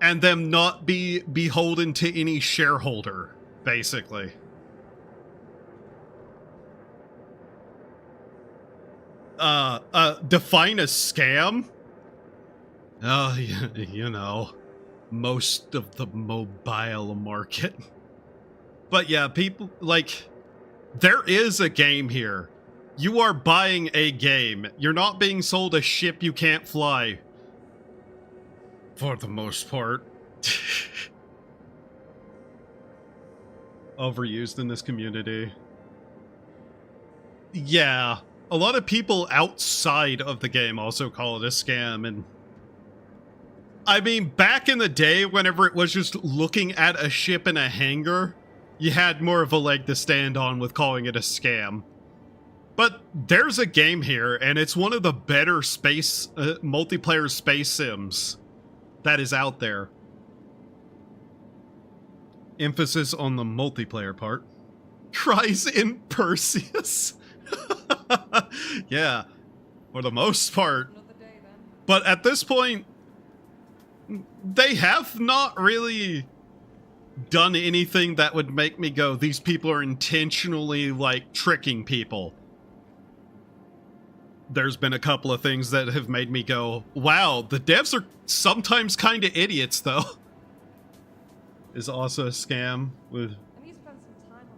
and them not be beholden to any shareholder, basically. Define a scam? Oh, you know, most of the mobile market. But yeah, people, like, there is a game here. You are buying a game. You're not being sold a ship you can't fly. For the most part. Overused in this community. Yeah. A lot of people outside of the game also call it a scam, and I mean, back in the day, whenever it was just looking at a ship in a hangar, you had more of a leg to stand on with calling it a scam. But there's a game here, and it's one of the better space multiplayer space sims that is out there. Emphasis on the multiplayer part. Cries in Perseus. Yeah, for the most part. But at this point, they have not really done anything that would make me go, these people are intentionally, like, tricking people. There's been a couple of things that have made me go, wow, the devs are sometimes kind of idiots, though. Is also a scam with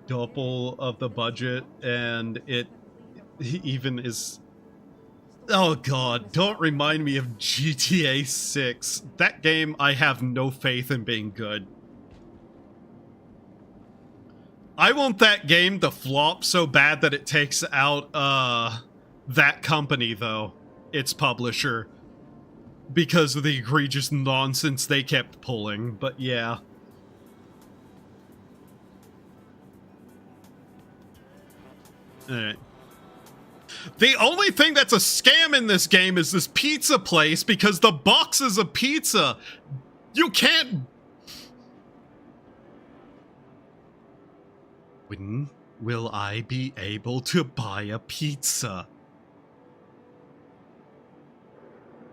double of the budget, and it even is... Oh god, don't remind me of GTA 6. That game, I have no faith in being good. I want that game to flop so bad that it takes out, that company, though. Its publisher. Because of the egregious nonsense they kept pulling, but yeah. Alright. The only thing that's a scam in this game is this pizza place, because the boxes of pizza, you can't... When will I be able to buy a pizza?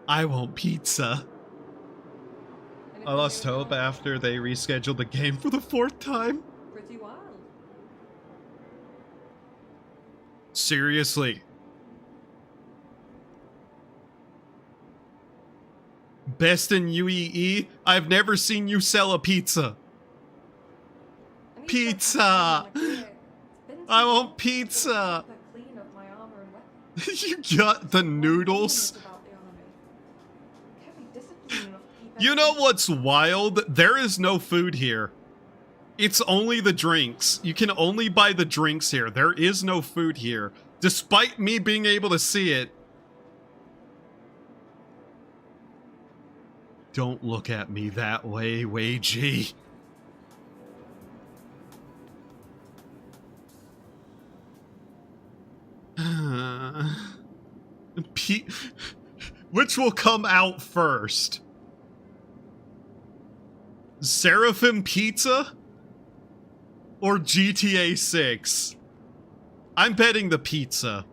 I want pizza. I lost hope after they rescheduled the game for the 4th time. Pretty wild. Seriously. Best in UEE? I've never seen you sell a pizza. Pizza! I want pizza! You got the noodles? You know what's wild? There is no food here. It's only the drinks. You can only buy the drinks here. There is no food here. Despite me being able to see it. Don't look at me that way, Wagey. Which will come out first? Seraphim Pizza? Or GTA 6? I'm betting the pizza.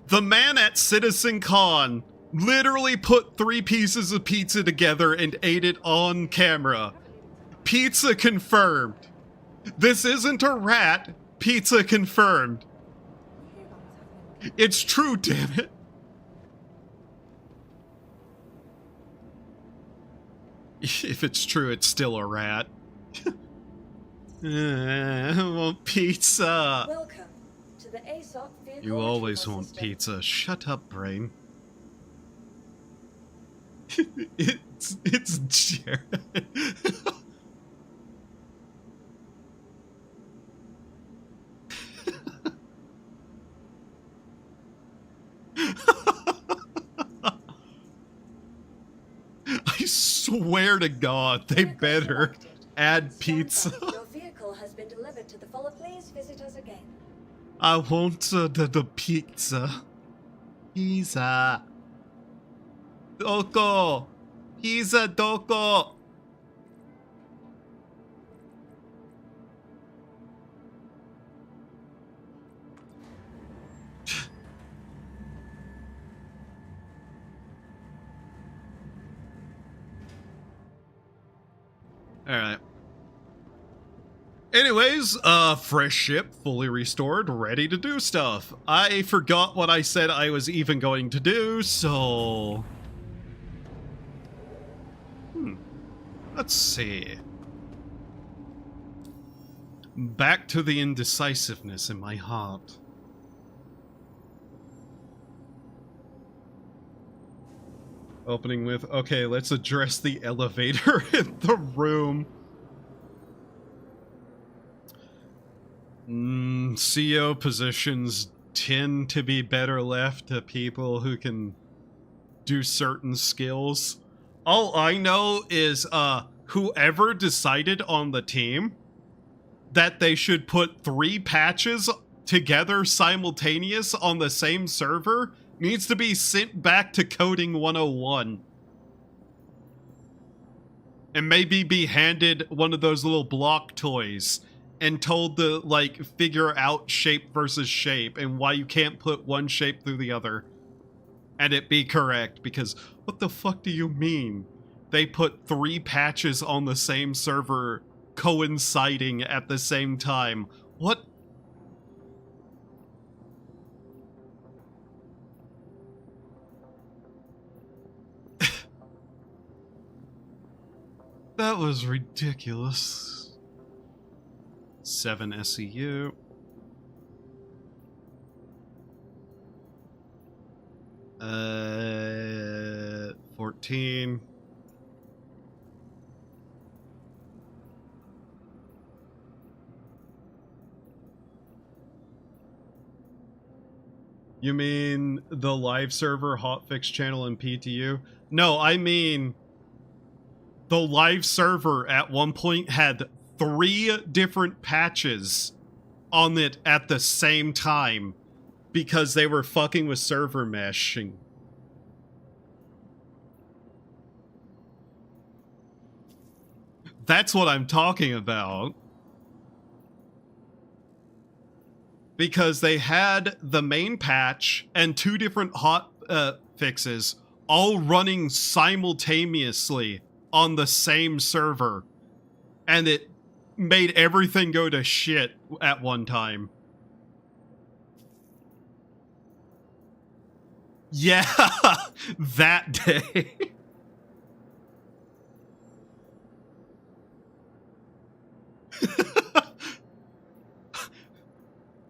The man at Citizen Con literally put 3 pieces of pizza together and ate it on camera. Pizza confirmed. This isn't a rat. Pizza confirmed. It's true, damn it. If it's true, it's still a rat. I want pizza. Welcome to the ASOP vehicle You always retrieval want system. pizza. Shut up, brain. it's Jared. I swear to God, they better add pizza. Your vehicle has been delivered to the follow. Please visit us again. I want the pizza. Pizza. Doko! He's a Doko! Alright. Anyways, fresh ship, fully restored, ready to do stuff. I forgot what I said I was even going to do, so... Let's see. Back to the indecisiveness in my heart. Opening with, okay, let's address the elevator in the room. CEO positions tend to be better left to people who can do certain skills. All I know is, whoever decided on the team that they should put 3 patches together simultaneous on the same server needs to be sent back to Coding 101. And maybe be handed one of those little block toys and told to, like, figure out shape versus shape and why you can't put one shape through the other. And it be correct, because what the fuck do you mean? They put 3 patches on the same server coinciding at the same time. What? That was ridiculous. 7 SEU. Uh, 14. You mean the live server, hotfix channel, and PTU? No, I mean the live server at one point had 3 different patches on it at the same time because they were fucking with server meshing. That's what I'm talking about. Because they had the main patch and 2 different hot fixes all running simultaneously on the same server. And it made everything go to shit at one time. Yeah, that day.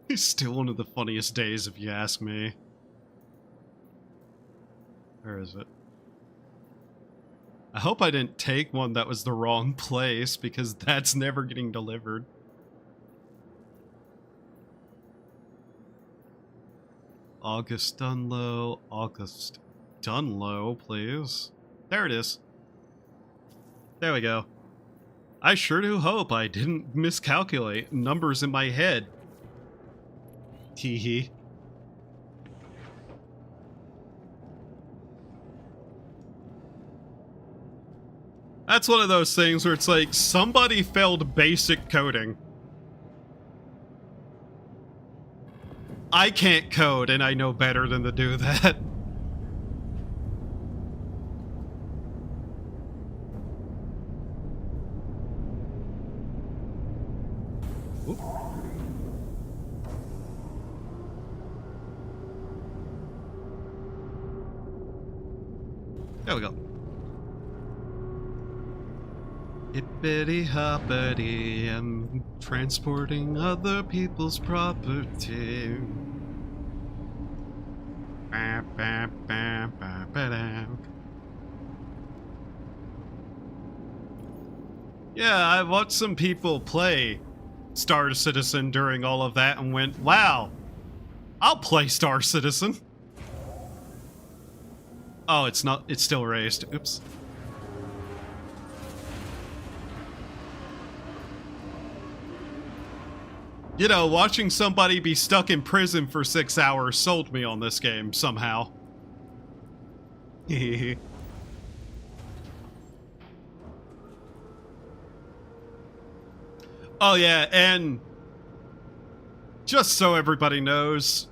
It's still one of the funniest days, if you ask me. Where is it? I hope I didn't take one that was the wrong place, because that's never getting delivered. August Dunlow, August Dunlow, please. There it is. There we go. I sure do hope I didn't miscalculate numbers in my head. Teehee. That's one of those things where it's like, somebody failed basic coding. I can't code, and I know better than to do that. Oop. There we go. Hippity hoppity, I'm transporting other people's property. Ba, ba, ba, ba, ba, da. Yeah, I watched some people play Star Citizen during all of that and went, wow, I'll play Star Citizen. Oh, it's not, it's still raised. Oops. You know, watching somebody be stuck in prison for 6 hours sold me on this game, somehow. Oh yeah, and just so everybody knows,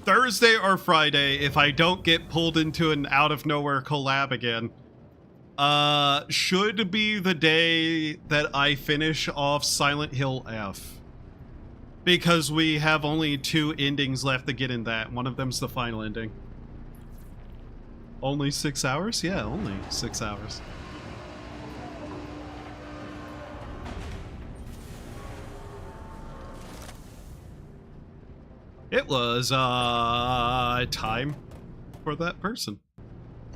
Thursday or Friday, if I don't get pulled into an out of nowhere collab again, should be the day that I finish off Silent Hill F. Because we have only 2 endings left to get in that. One of them's the final ending. Only 6 hours? Yeah, only 6 hours. It was, time for that person.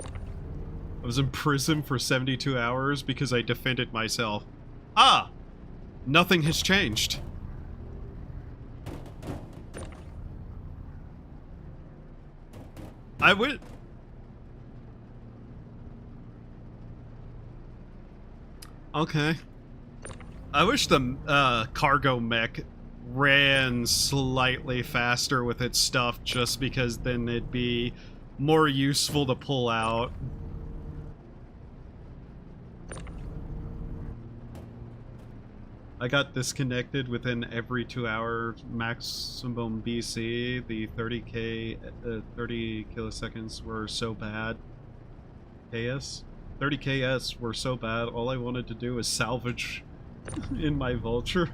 I was in prison for 72 hours because I defended myself. Ah! Nothing has changed. I would... Okay. I wish the, cargo mech ran slightly faster with its stuff, just because then it'd be more useful to pull out. I got disconnected within every 2 hour maximum BC. The 30 kiloseconds were so bad. KS? 30 KS were so bad, all I wanted to do was salvage in my vulture.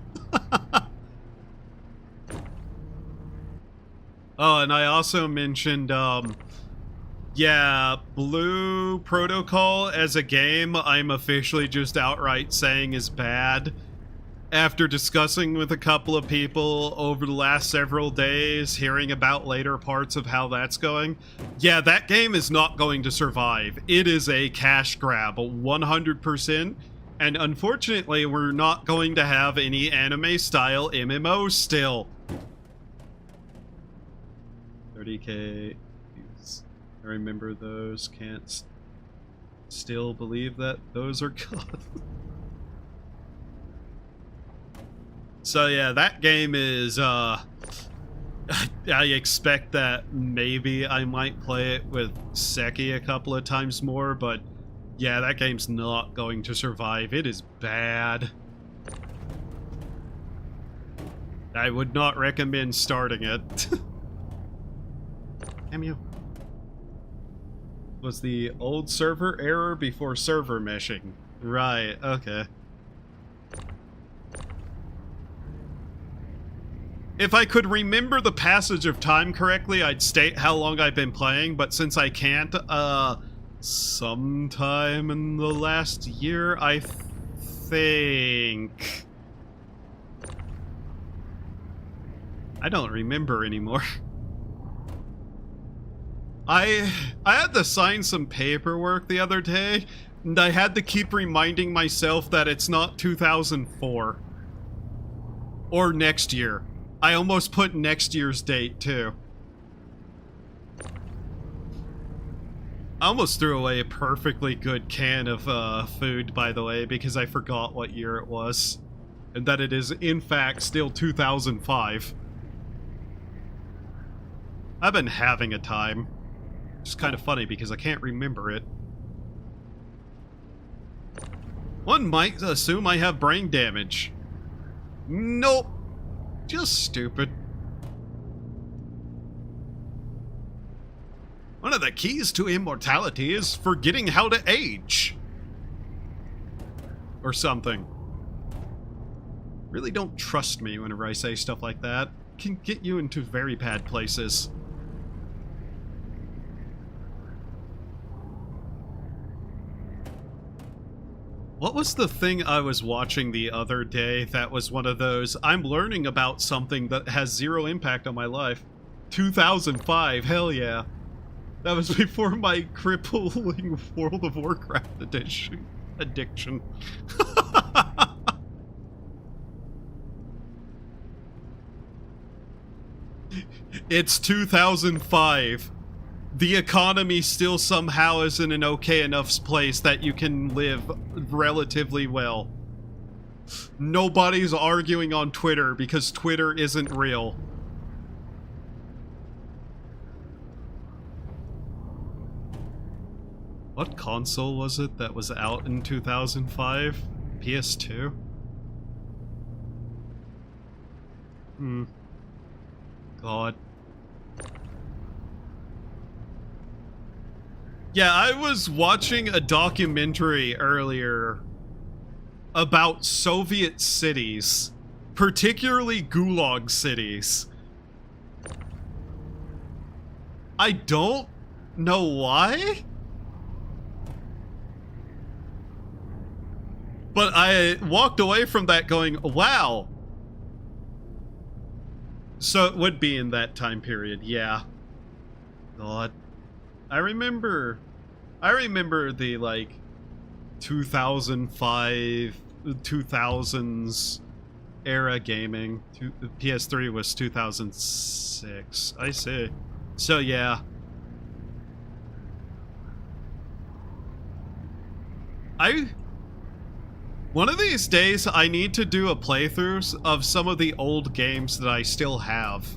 Oh, and I also mentioned, yeah, Blue Protocol as a game, I'm officially just outright saying is bad. After discussing with a couple of people over the last several days, hearing about later parts of how that's going, yeah, that game is not going to survive. It is a cash grab, 100%, and unfortunately, we're not going to have any anime-style MMOs still. 30k, I remember those, can't still believe that those are gone. So yeah, that game is, I expect that maybe I might play it with Seki a couple of times more, but yeah, that game's not going to survive. It is bad. I would not recommend starting it. Damn you. Was the old server error before server meshing? Right, okay. If I could remember the passage of time correctly, I'd state how long I've been playing, but since I can't, sometime in the last year, I think. I don't remember anymore. I had to sign some paperwork the other day, and I had to keep reminding myself that it's not 2004. Or next year. I almost put next year's date, too. I almost threw away a perfectly good can of food, by the way, because I forgot what year it was. And that it is, in fact, still 2005. I've been having a time. It's kind of funny because I can't remember it. One might assume I have brain damage. Nope. Just stupid. One of the keys to immortality is forgetting how to age. Or something. Really don't trust me whenever I say stuff like that. It can get you into very bad places. What was the thing I was watching the other day that was one of those, I'm learning about something that has zero impact on my life? 2005, hell yeah. That was before my crippling World of Warcraft addiction. It's 2005. The economy still somehow is in an okay enough place that you can live relatively well. Nobody's arguing on Twitter because Twitter isn't real. What console was it that was out in 2005? PS2? God. Yeah, I was watching a documentary earlier about Soviet cities, particularly Gulag cities. I don't know why, but I walked away from that going, wow. So it would be in that time period, yeah. God. I remember the, like, 2005, 2000s era gaming. PS3 was 2006. I see. So, yeah. One of these days, I need to do a playthrough of some of the old games that I still have.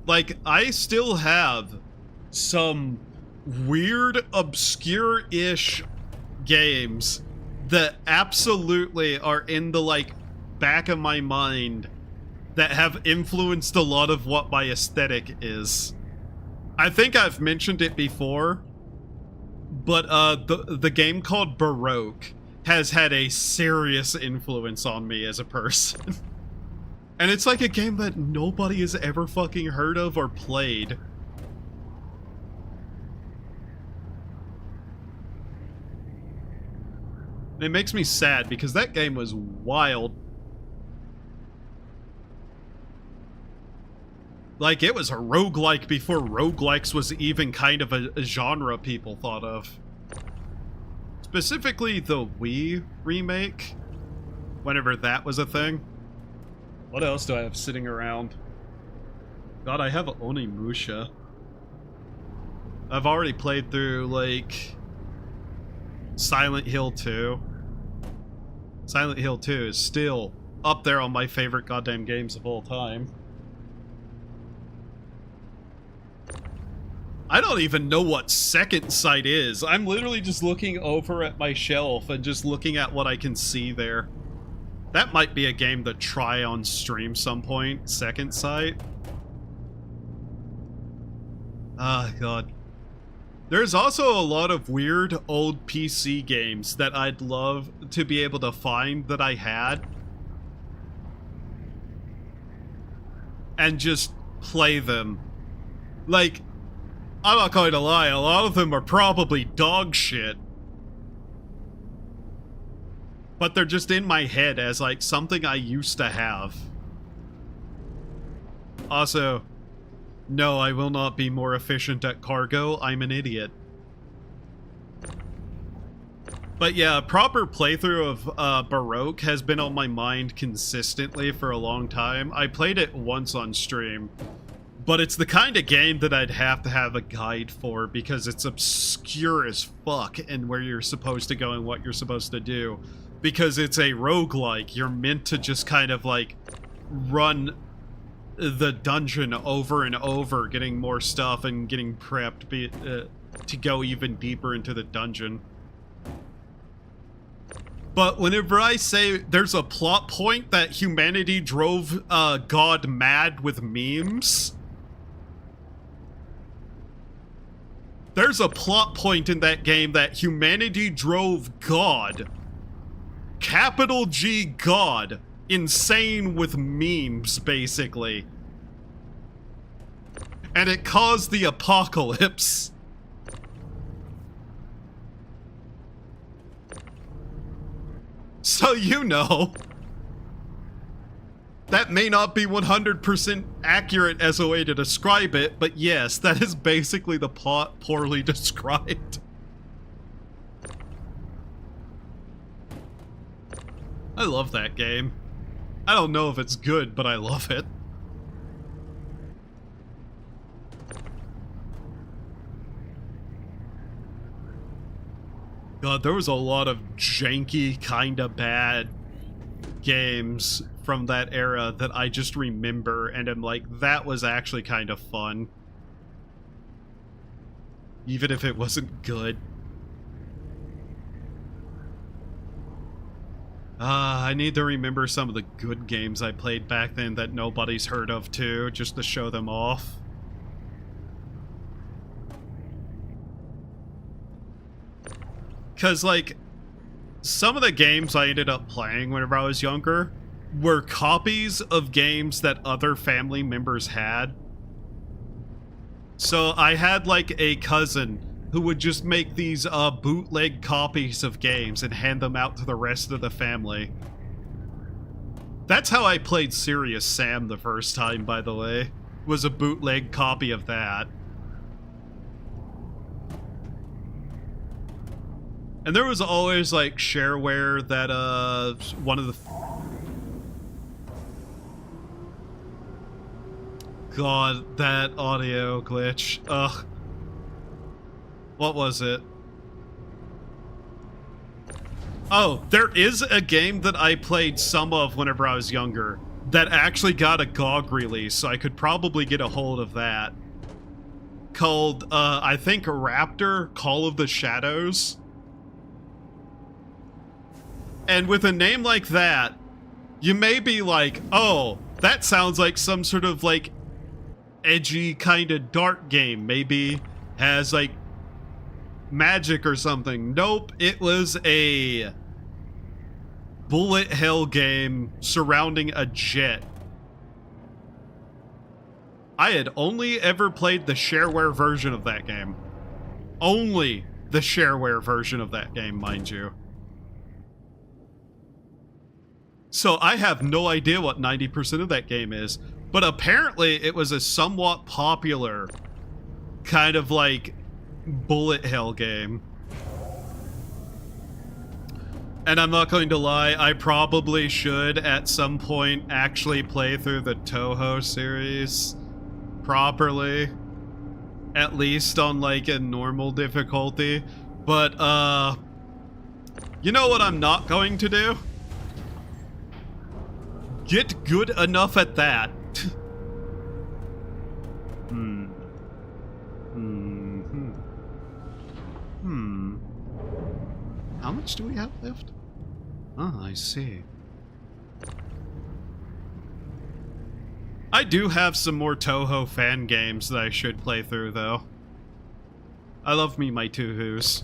Like, I still have some weird, obscure-ish games that absolutely are in the, like, back of my mind that have influenced a lot of what my aesthetic is. I think I've mentioned it before, but the game called Baroque has had a serious influence on me as a person. And it's like a game that nobody has ever fucking heard of or played. And it makes me sad because that game was wild. Like, it was a roguelike before roguelikes was even kind of a genre people thought of. Specifically the Wii remake, whenever that was a thing. What else do I have sitting around? God, I have Onimusha. I've already played through, like, Silent Hill 2. Silent Hill 2 is still up there on my favorite goddamn games of all time. I don't even know what Second Sight is. I'm literally just looking over at my shelf and just looking at what I can see there. That might be a game to try on stream some point. Second Sight. Ah, God. There's also a lot of weird old PC games that I'd love to be able to find that I had. And just play them. Like, I'm not going to lie, a lot of them are probably dog shit. But they're just in my head as, like, something I used to have. Also, no, I will not be more efficient at cargo. I'm an idiot. But yeah, a proper playthrough of Baroque has been on my mind consistently for a long time. I played it once on stream. But it's the kind of game that I'd have to have a guide for because it's obscure as fuck and where you're supposed to go and what you're supposed to do. Because it's a roguelike, you're meant to just kind of like run the dungeon over and over, getting more stuff and getting prepped to go even deeper into the dungeon. But whenever I say there's a plot point that humanity drove God mad with memes, there's a plot point in that game that humanity drove God, capital G God, insane with memes, basically. And it caused the apocalypse. So you know. That may not be 100% accurate as a way to describe it, but yes, that is basically the plot poorly described. I love that game. I don't know if it's good, but I love it. God, there was a lot of janky, kinda bad games from that era that I just remember and am like, that was actually kind of fun. Even if it wasn't good. I need to remember some of the good games I played back then that nobody's heard of too, just to show them off. Because, like, some of the games I ended up playing whenever I was younger were copies of games that other family members had. So I had, like, a cousin who would just make these bootleg copies of games and hand them out to the rest of the family. That's how I played Serious Sam the first time, by the way. Was a bootleg copy of that. And there was always, like, shareware that, one of the... God, that audio glitch. Ugh. What was it? Oh, there is a game that I played some of whenever I was younger that actually got a GOG release, so I could probably get a hold of that. Called, I think, Raptor Call of the Shadows. And with a name like that, you may be like, oh, that sounds like some sort of, like, edgy kind of dark game. Maybe has, like, magic or something. Nope, it was a bullet hell game surrounding a jet. I had only ever played the shareware version of that game. Only the shareware version of that game, mind you. So I have no idea what 90% of that game is, but apparently it was a somewhat popular kind of like bullet hell game. And I'm not going to lie, I probably should at some point actually play through the Toho series properly, at least on like a normal difficulty. But you know what I'm not going to do? Get good enough at that. How much do we have left? Oh, I see. I do have some more Toho fan games that I should play through, though. I love me my Tuhus.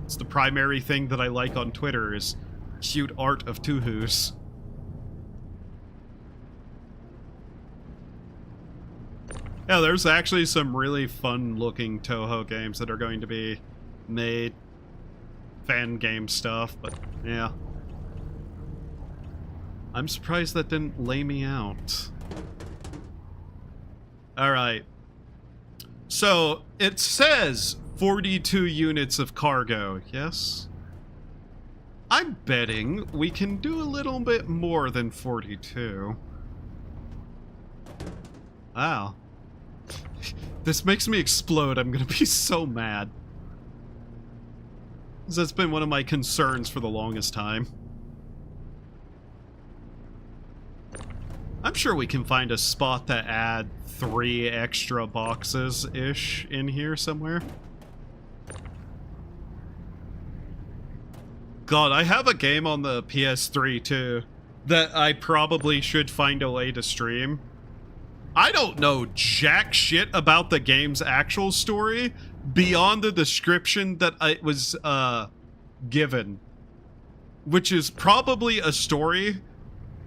It's the primary thing that I like on Twitter is cute art of Tuhus. Yeah, there's actually some really fun-looking Toho games that are going to be made. Fan game stuff, but yeah. I'm surprised that didn't lay me out. Alright. So, it says 42 units of cargo, yes? I'm betting we can do a little bit more than 42. Wow. This makes me explode. I'm gonna be so mad. That's been one of my concerns for the longest time. I'm sure we can find a spot to add 3 extra boxes-ish in here somewhere. God, I have a game on the PS3 too that I probably should find a way to stream. I don't know jack shit about the game's actual story beyond the description that it was given, which is probably a story,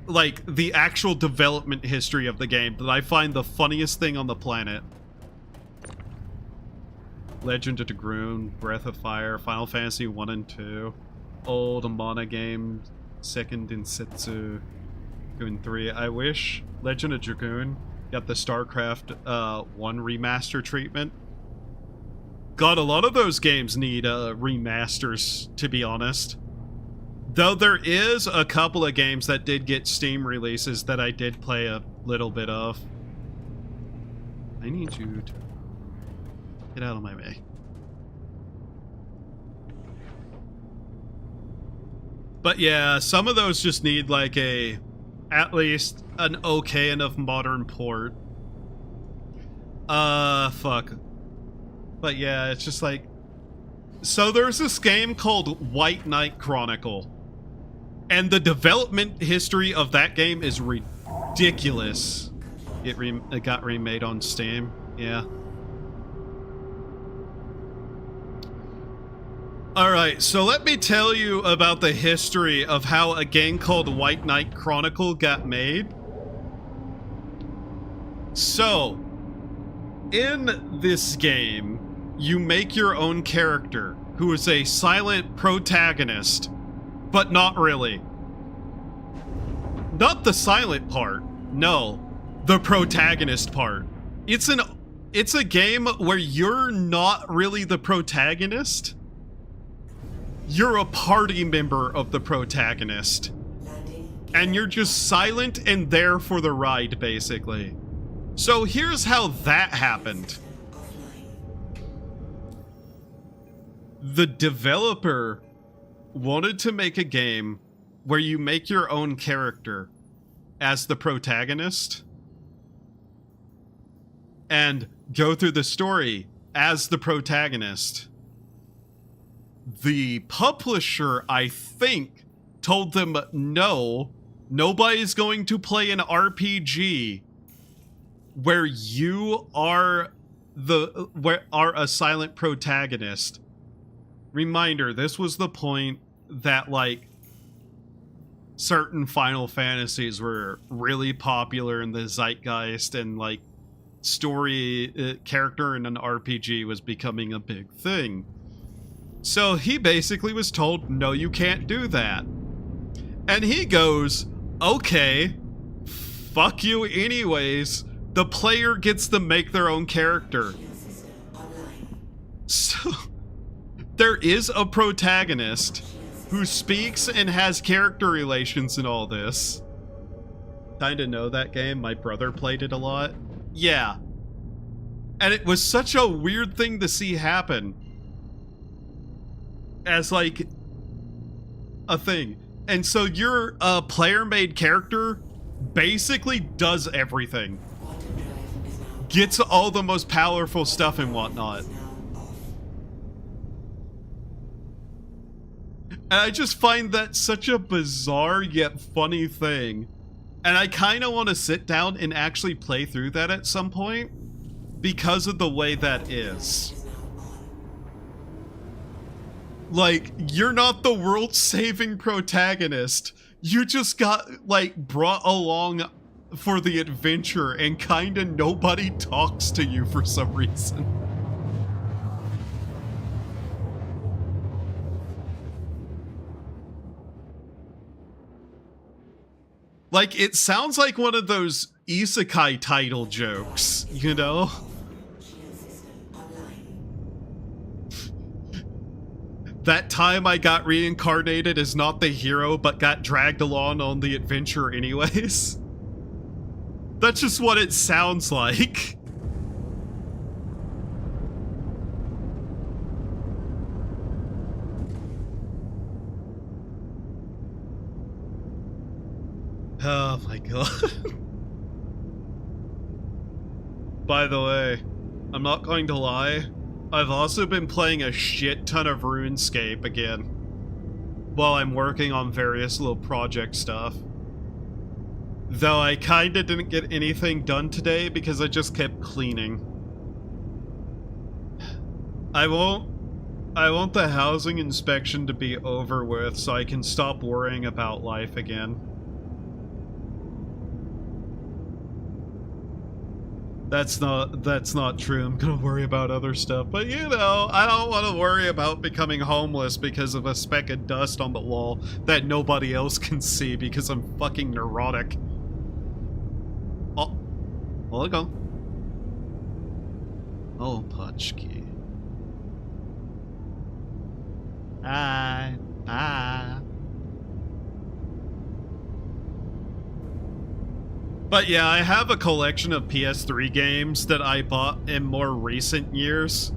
like the actual development history of the game, that I find the funniest thing on the planet. Legend of Dragoon, Breath of Fire, Final Fantasy 1 and 2, old Mana game, Second Densetsu, Dragoon 3. I wish Legend of Dragoon got the StarCraft 1 remaster treatment. God, a lot of those games need remasters, to be honest. Though there is a couple of games that did get Steam releases that I did play a little bit of. I need you to get out of my way. But yeah, some of those just need like at least an okay enough modern port. Fuck. But yeah, it's just like... So there's this game called White Knight Chronicle. And the development history of that game is ridiculous. It got remade on Steam. Yeah. Alright, so let me tell you about the history of how a game called White Knight Chronicle got made. So, in this game, you make your own character, who is a silent protagonist, but not really. Not the silent part, no, the protagonist part. It's a game where you're not really the protagonist. You're a party member of the protagonist. And you're just silent and there for the ride, basically. So here's how that happened. The developer wanted to make a game where you make your own character as the protagonist and go through the story as the protagonist. The publisher, I think, told them no, nobody's going to play an RPG where you are a silent protagonist. Reminder, this was the point that, like, certain Final Fantasies were really popular in the zeitgeist, and, like, story character in an RPG was becoming a big thing. So he basically was told, no, you can't do that. And he goes, okay, fuck you anyways. The player gets to make their own character. So there is a protagonist who speaks and has character relations in all this. Kinda know that game. My brother played it a lot. Yeah. And it was such a weird thing to see happen. As, like, a thing. And so your player-made character basically does everything. Gets all the most powerful stuff and whatnot. And I just find that such a bizarre yet funny thing. And I kind of want to sit down and actually play through that at some point because of the way that is. Like, you're not the world-saving protagonist. You just got, like, brought along for the adventure and kinda nobody talks to you for some reason. Like, it sounds like one of those isekai title jokes, you know? That time I got reincarnated as not the hero, but got dragged along on the adventure anyways. That's just what it sounds like. Oh my god. By the way, I'm not going to lie. I've also been playing a shit ton of RuneScape again, while I'm working on various little project stuff. Though I kinda didn't get anything done today because I just kept cleaning. I want the housing inspection to be over with so I can stop worrying about life again. That's not true. I'm gonna worry about other stuff. But you know, I don't want to worry about becoming homeless because of a speck of dust on the wall that nobody else can see because I'm fucking neurotic. Oh, well, I go. Oh, Putchki. Hi. But yeah, I have a collection of PS3 games that I bought in more recent years.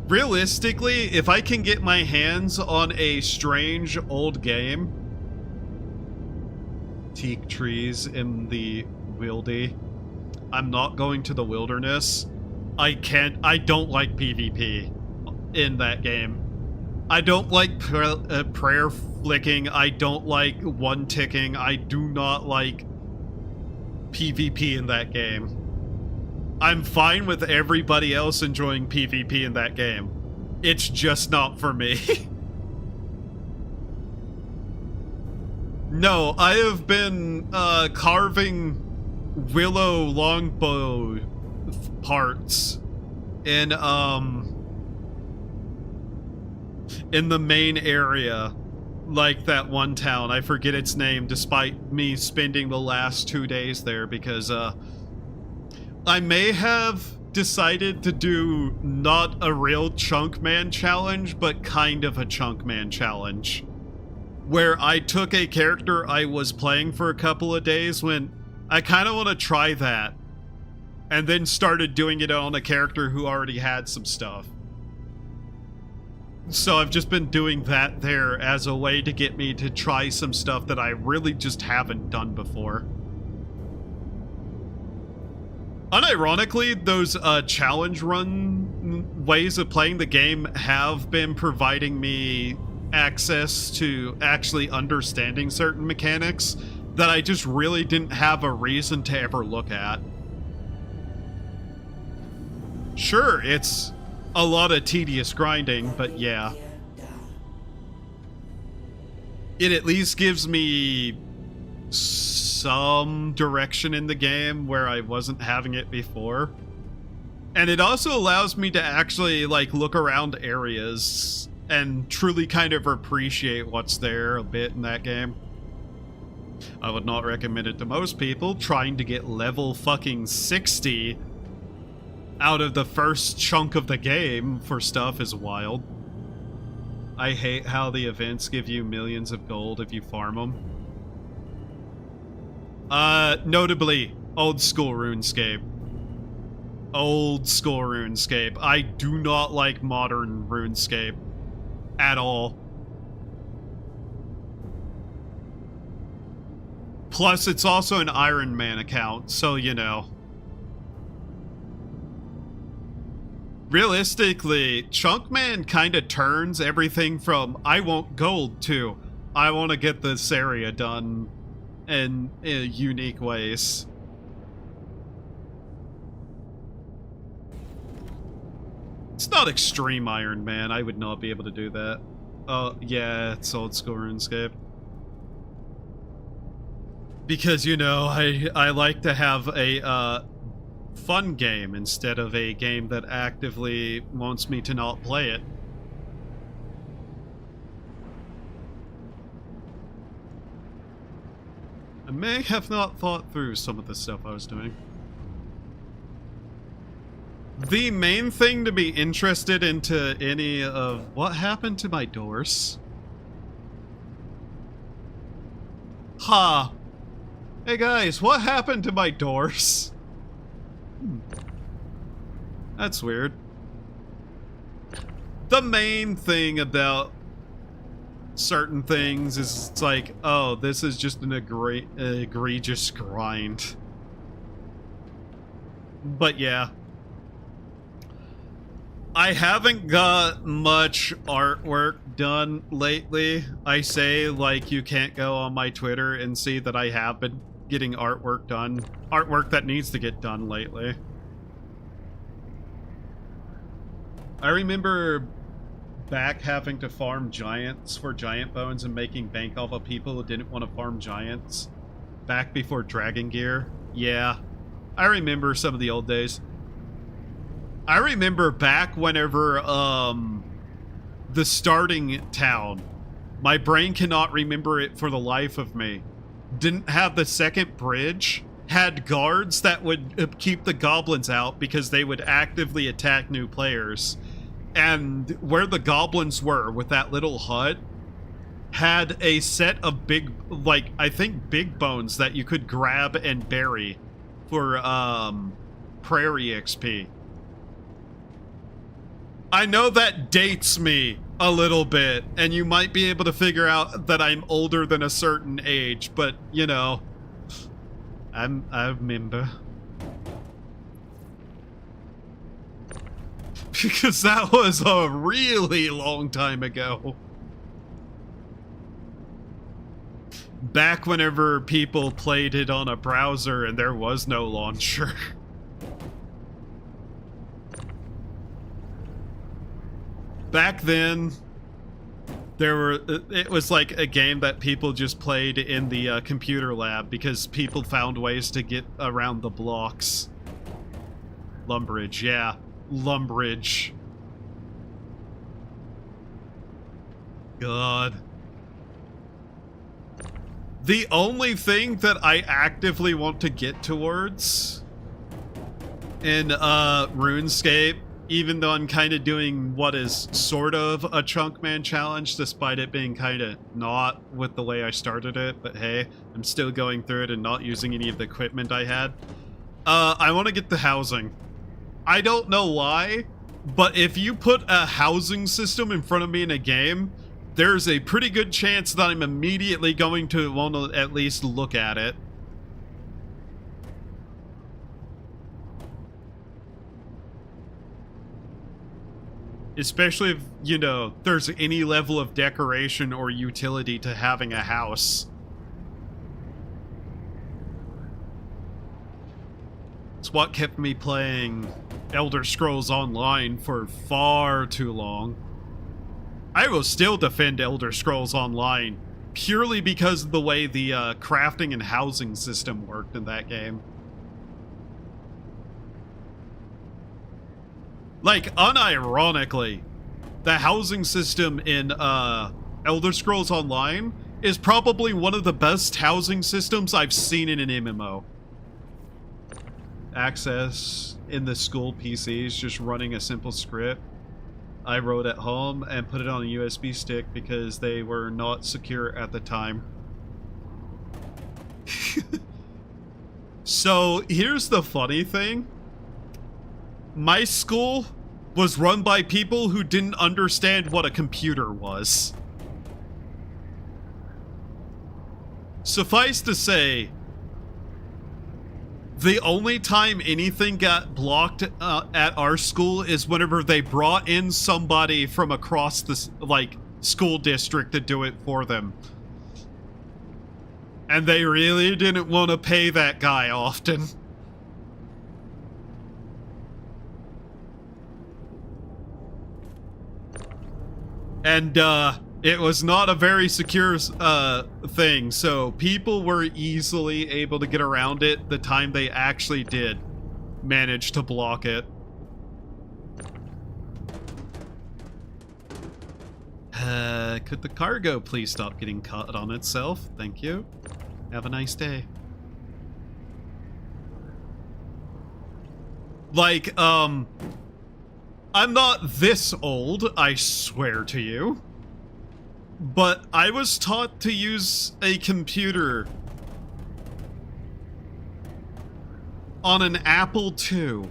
Realistically, if I can get my hands on a strange old game, teak trees in the wildy, I'm not going to the wilderness. I don't like PvP in that game. I don't like prayer flicking. I don't like one ticking. I do not like PvP in that game. I'm fine with everybody else enjoying PvP in that game. It's just not for me. No, I have been carving willow longbow parts in the main area, like that one town. I forget its name, despite me spending the last 2 days there, because I may have decided to do not a real chunk man challenge, but kind of a chunk man challenge, where I took a character I was playing for a couple of days when I kind of want to try that, and then started doing it on a character who already had some stuff. So I've just been doing that there as a way to get me to try some stuff that I really just haven't done before. Unironically, those challenge run ways of playing the game have been providing me access to actually understanding certain mechanics that I just really didn't have a reason to ever look at. Sure, it's a lot of tedious grinding, but yeah. It at least gives me some direction in the game where I wasn't having it before. And it also allows me to actually, like, look around areas and truly kind of appreciate what's there a bit in that game. I would not recommend it to most people. Trying to get level fucking 60 out of the first chunk of the game for stuff is wild. I hate how the events give you millions of gold if you farm them. Notably, old school RuneScape. Old school RuneScape. I do not like modern RuneScape at all. Plus, it's also an Iron Man account, so you know. Realistically, Chunkman kind of turns everything from I want gold to I want to get this area done in unique ways. It's not extreme Iron Man. I would not be able to do that. Oh, yeah, it's old school RuneScape. Because, you know, I like to have a fun game instead of a game that actively wants me to not play it. I may have not thought through some of the stuff I was doing. The main thing to be interested into any of... What happened to my doors? Ha! Huh. Hey guys, what happened to my doors? That's weird. The main thing about certain things is it's like, oh, this is just an egregious grind. But yeah. I haven't got much artwork done lately. I say, like, you can't go on my Twitter and see that I have been getting artwork done. Artwork that needs to get done lately. I remember back having to farm giants for giant bones and making bank off of people who didn't want to farm giants. Back before Dragon Gear. Yeah, I remember some of the old days. I remember back whenever, the starting town, my brain cannot remember it for the life of me, didn't have the second bridge, had guards that would keep the goblins out because they would actively attack new players. And where the goblins were with that little hut had a set of big, like, I think big bones that you could grab and bury for, prairie XP. I know that dates me a little bit, and you might be able to figure out that I'm older than a certain age, but, you know, I remember. Because that was a really long time ago. Back whenever people played it on a browser and there was no launcher. Back then, it was like a game that people just played in the computer lab because people found ways to get around the blocks. Lumbridge, yeah. Lumbridge. God. The only thing that I actively want to get towards in RuneScape, even though I'm kind of doing what is sort of a Chunkman challenge, despite it being kind of not with the way I started it, but hey, I'm still going through it and not using any of the equipment I had. I want to get the housing. I don't know why, but if you put a housing system in front of me in a game, there's a pretty good chance that I'm immediately going to want to at least look at it. Especially if, you know, there's any level of decoration or utility to having a house. It's what kept me playing Elder Scrolls Online for far too long. I will still defend Elder Scrolls Online purely because of the way the crafting and housing system worked in that game. Like, unironically, the housing system in Elder Scrolls Online is probably one of the best housing systems I've seen in an MMO. Access in the school PCs, just running a simple script I wrote at home and put it on a USB stick because they were not secure at the time. So, here's the funny thing. My school was run by people who didn't understand what a computer was. Suffice to say, the only time anything got blocked at our school is whenever they brought in somebody from across the, like, school district to do it for them. And they really didn't want to pay that guy often. And, it was not a very secure, thing, so people were easily able to get around it the time they actually did manage to block it. Could the cargo please stop getting caught on itself? Thank you. Have a nice day. Like, I'm not this old, I swear to you. But I was taught to use a computer on an Apple II.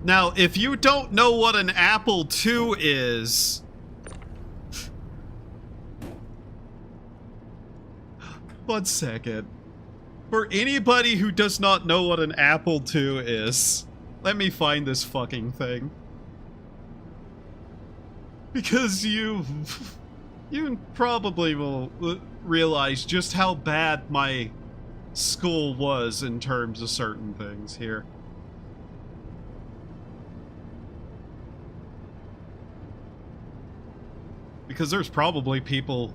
Now, if you don't know what an Apple II is... One second. For anybody who does not know what an Apple II is, let me find this fucking thing. Because you probably will realize just how bad my school was in terms of certain things here. Because there's probably people...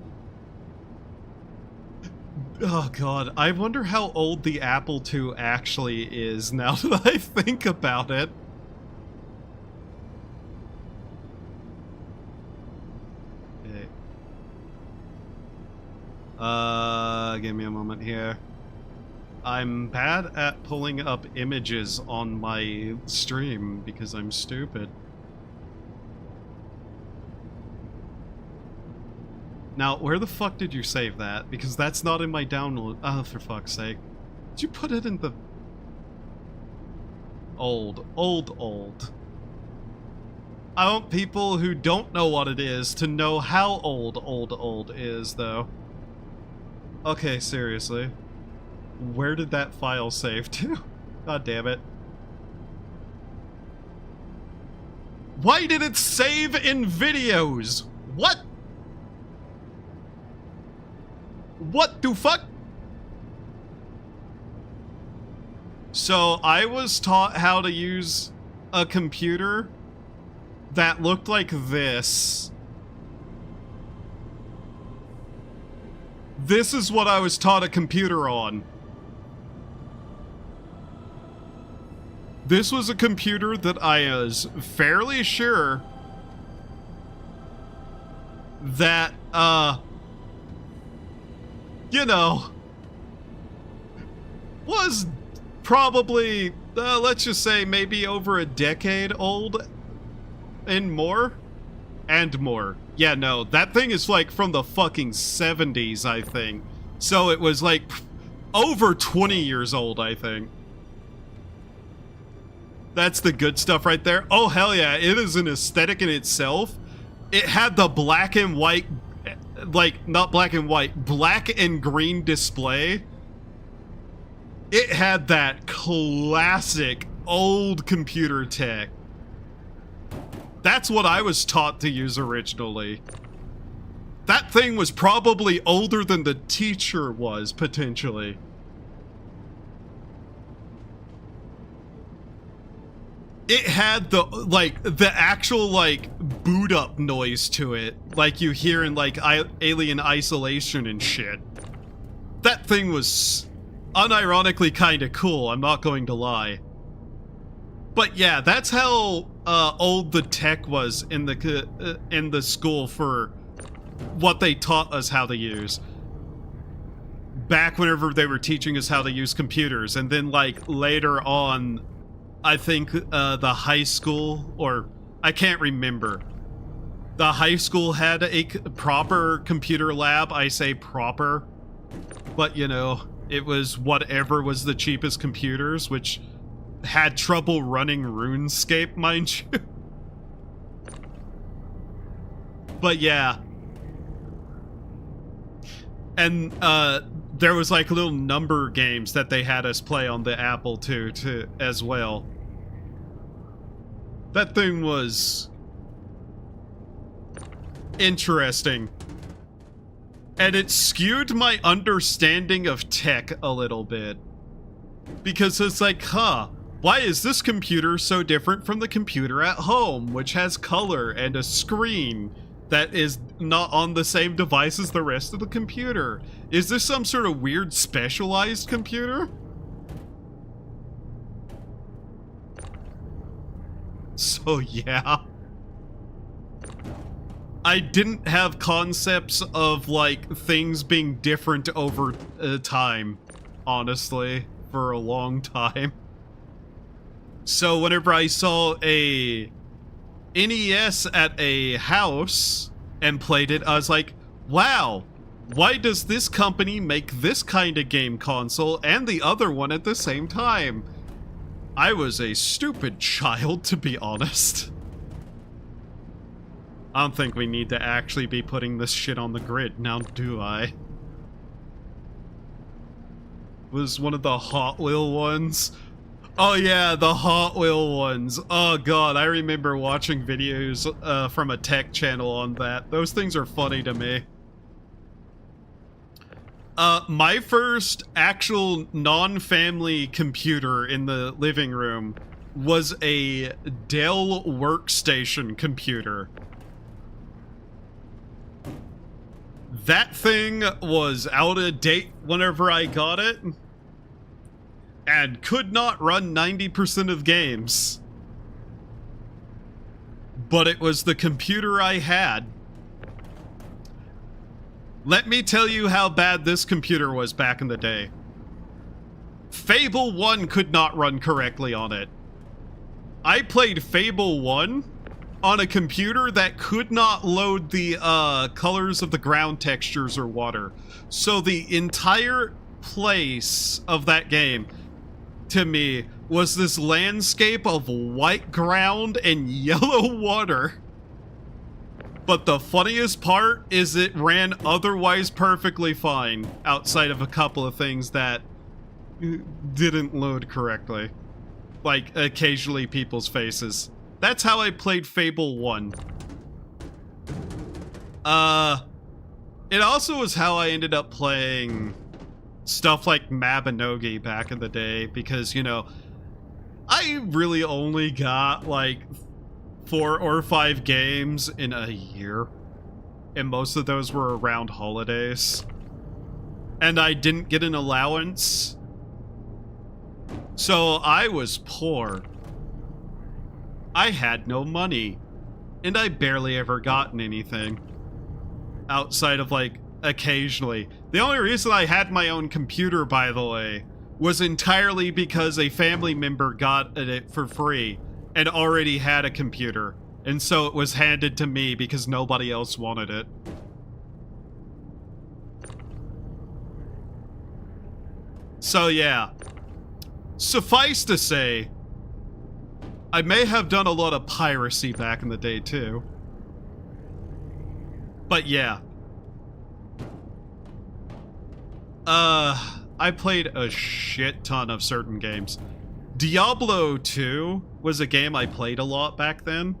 Oh god, I wonder how old the Apple II actually is now that I think about it. Give me a moment here. I'm bad at pulling up images on my stream because I'm stupid. Now, where the fuck did you save that? Because that's not in my download. Oh, for fuck's sake. Did you put it in the... Old. I want people who don't know what it is to know how old is, though. Okay, seriously. Where did that file save to? God damn it. Why did it save in videos? What? What the fuck? So I was taught how to use a computer that looked like this. This is what I was taught a computer on. This was a computer that I was fairly sure that, you know, was probably, let's just say maybe over a decade old and more. Yeah, no, that thing is like from the fucking 70s, I think. So it was like over 20 years old, I think. That's the good stuff right there. Oh, hell yeah, it is an aesthetic in itself. It had the black and white, like, not black and white, black and green display. It had that classic old computer tech. That's what I was taught to use originally. That thing was probably older than the teacher was, potentially. It had the, like, the actual, like, boot up noise to it, like you hear in, like, Alien Isolation and shit. That thing was unironically kinda cool, I'm not going to lie. But yeah, that's how old the tech was in the school for what they taught us how to use. Back whenever they were teaching us how to use computers, and then like later on, I think the high school, or I can't remember. The high school had a proper computer lab. I say proper, but you know, it was whatever was the cheapest computers, which had trouble running RuneScape, mind you. But yeah. And there was like little number games that they had us play on the Apple II too, as well. That thing was interesting. And it skewed my understanding of tech a little bit. Because it's like, huh, why is this computer so different from the computer at home, which has color and a screen that is not on the same device as the rest of the computer? Is this some sort of weird specialized computer? So yeah. I didn't have concepts of, like, things being different over time, honestly, for a long time. So whenever I saw a NES at a house and played it, I was like, wow, why does this company make this kind of game console and the other one at the same time? I was a stupid child, to be honest. I don't think we need to actually be putting this shit on the grid, now do I? Was one of the Hot Wheel ones? Oh yeah, the Hot Wheel ones. Oh god, I remember watching videos from a tech channel on that. Those things are funny to me. My first actual non-family computer in the living room was a Dell workstation computer. That thing was out of date whenever I got it, and could not run 90% of games. But it was the computer I had. Let me tell you how bad this computer was back in the day. Fable 1 could not run correctly on it. I played Fable 1 on a computer that could not load the colors of the ground textures or water. So the entire place of that game, to me, was this landscape of white ground and yellow water. But the funniest part is it ran otherwise perfectly fine, outside of a couple of things that didn't load correctly. Like, occasionally people's faces. that's how I played Fable 1. It also was how I ended up playing stuff like Mabinogi back in the day, because, you know, I really only got like 4 or 5 games in a year, and most of those were around holidays, and I didn't get an allowance, so I was poor. I had no money, and I barely ever gotten anything outside of like occasionally. The only reason I had my own computer, by the way, was entirely because a family member got it for free and already had a computer, and so it was handed to me because nobody else wanted it. So yeah, suffice to say, I may have done a lot of piracy back in the day too. But yeah. I played a shit ton of certain games. Diablo 2 was a game I played a lot back then.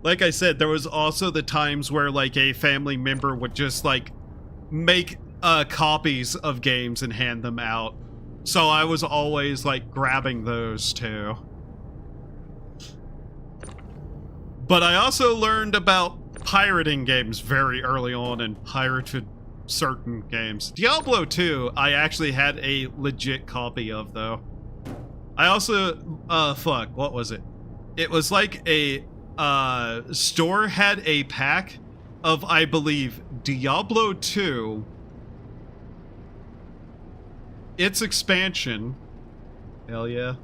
Like I said, there was also the times where like a family member would just like make copies of games and hand them out. So I was always like grabbing those too. But I also learned about pirating games very early on and pirated certain games. Diablo 2, I actually had a legit copy of, though. I also, fuck, what was it? It was like a, store had a pack of, I believe, Diablo 2, its expansion. Hell yeah.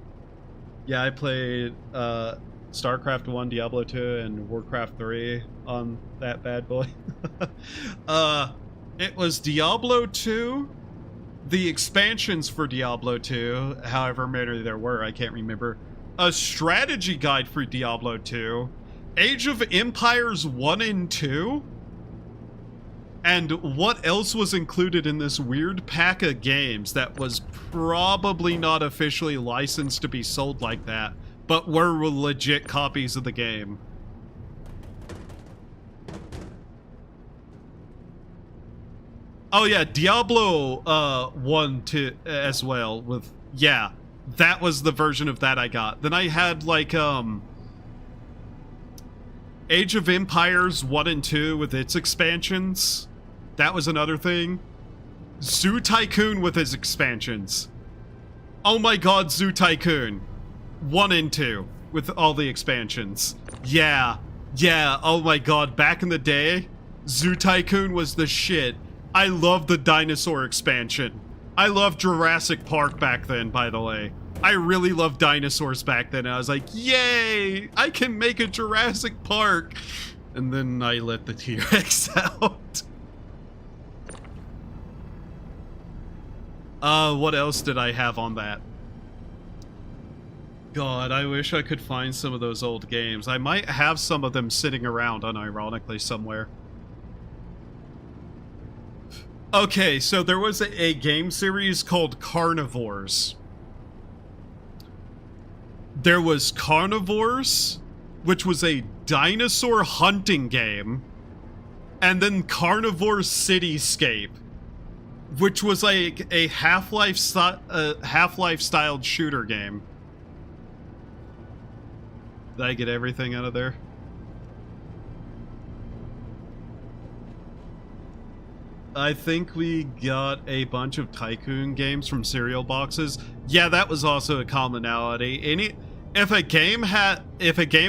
Yeah, I played, StarCraft 1, Diablo 2, and Warcraft 3 on that bad boy. It was Diablo 2, the expansions for Diablo 2, however many there were, I can't remember, a strategy guide for Diablo 2, Age of Empires 1 and 2, and what else was included in this weird pack of games that was probably not officially licensed to be sold like that, but were legit copies of the game. Oh yeah, Diablo 1 too, as well, with, yeah, that was the version of that I got. Then I had like Age of Empires 1 and 2 with its expansions. That was another thing. Zoo Tycoon with its expansions. Oh my god, Zoo Tycoon 1 and 2 with all the expansions. Yeah, oh my god, back in the day, Zoo Tycoon was the shit. I loved the dinosaur expansion. I loved Jurassic Park back then, by the way. I really loved dinosaurs back then. I was like, yay! I can make a Jurassic Park! And then I let the T-Rex out. What else did I have on that? God, I wish I could find some of those old games. I might have some of them sitting around, unironically, somewhere. Okay, so there was a game series called Carnivores. There was Carnivores, which was a dinosaur hunting game, and then Carnivore Cityscape, which was like a Half-Life styled shooter game. Did I get everything out of there? I think we got a bunch of Tycoon games from cereal boxes. Yeah, that was also a commonality. If a game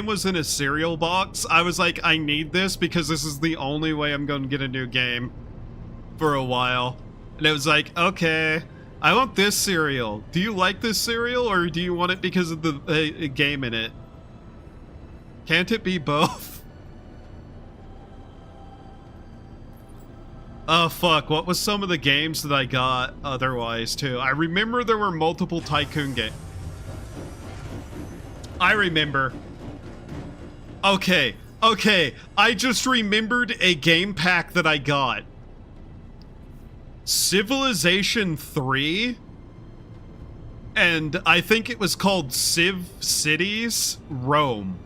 was in a cereal box, I was like, I need this because this is the only way I'm going to get a new game for a while. And it was like, okay, I want this cereal. Do you like this cereal, or do you want it because of the game in it? Can't it be both? Oh, fuck. What was some of the games that I got otherwise, too? I remember there were multiple Tycoon games. I remember. Okay. I just remembered a game pack that I got. Civilization 3 And I think it was called Civ Cities Rome.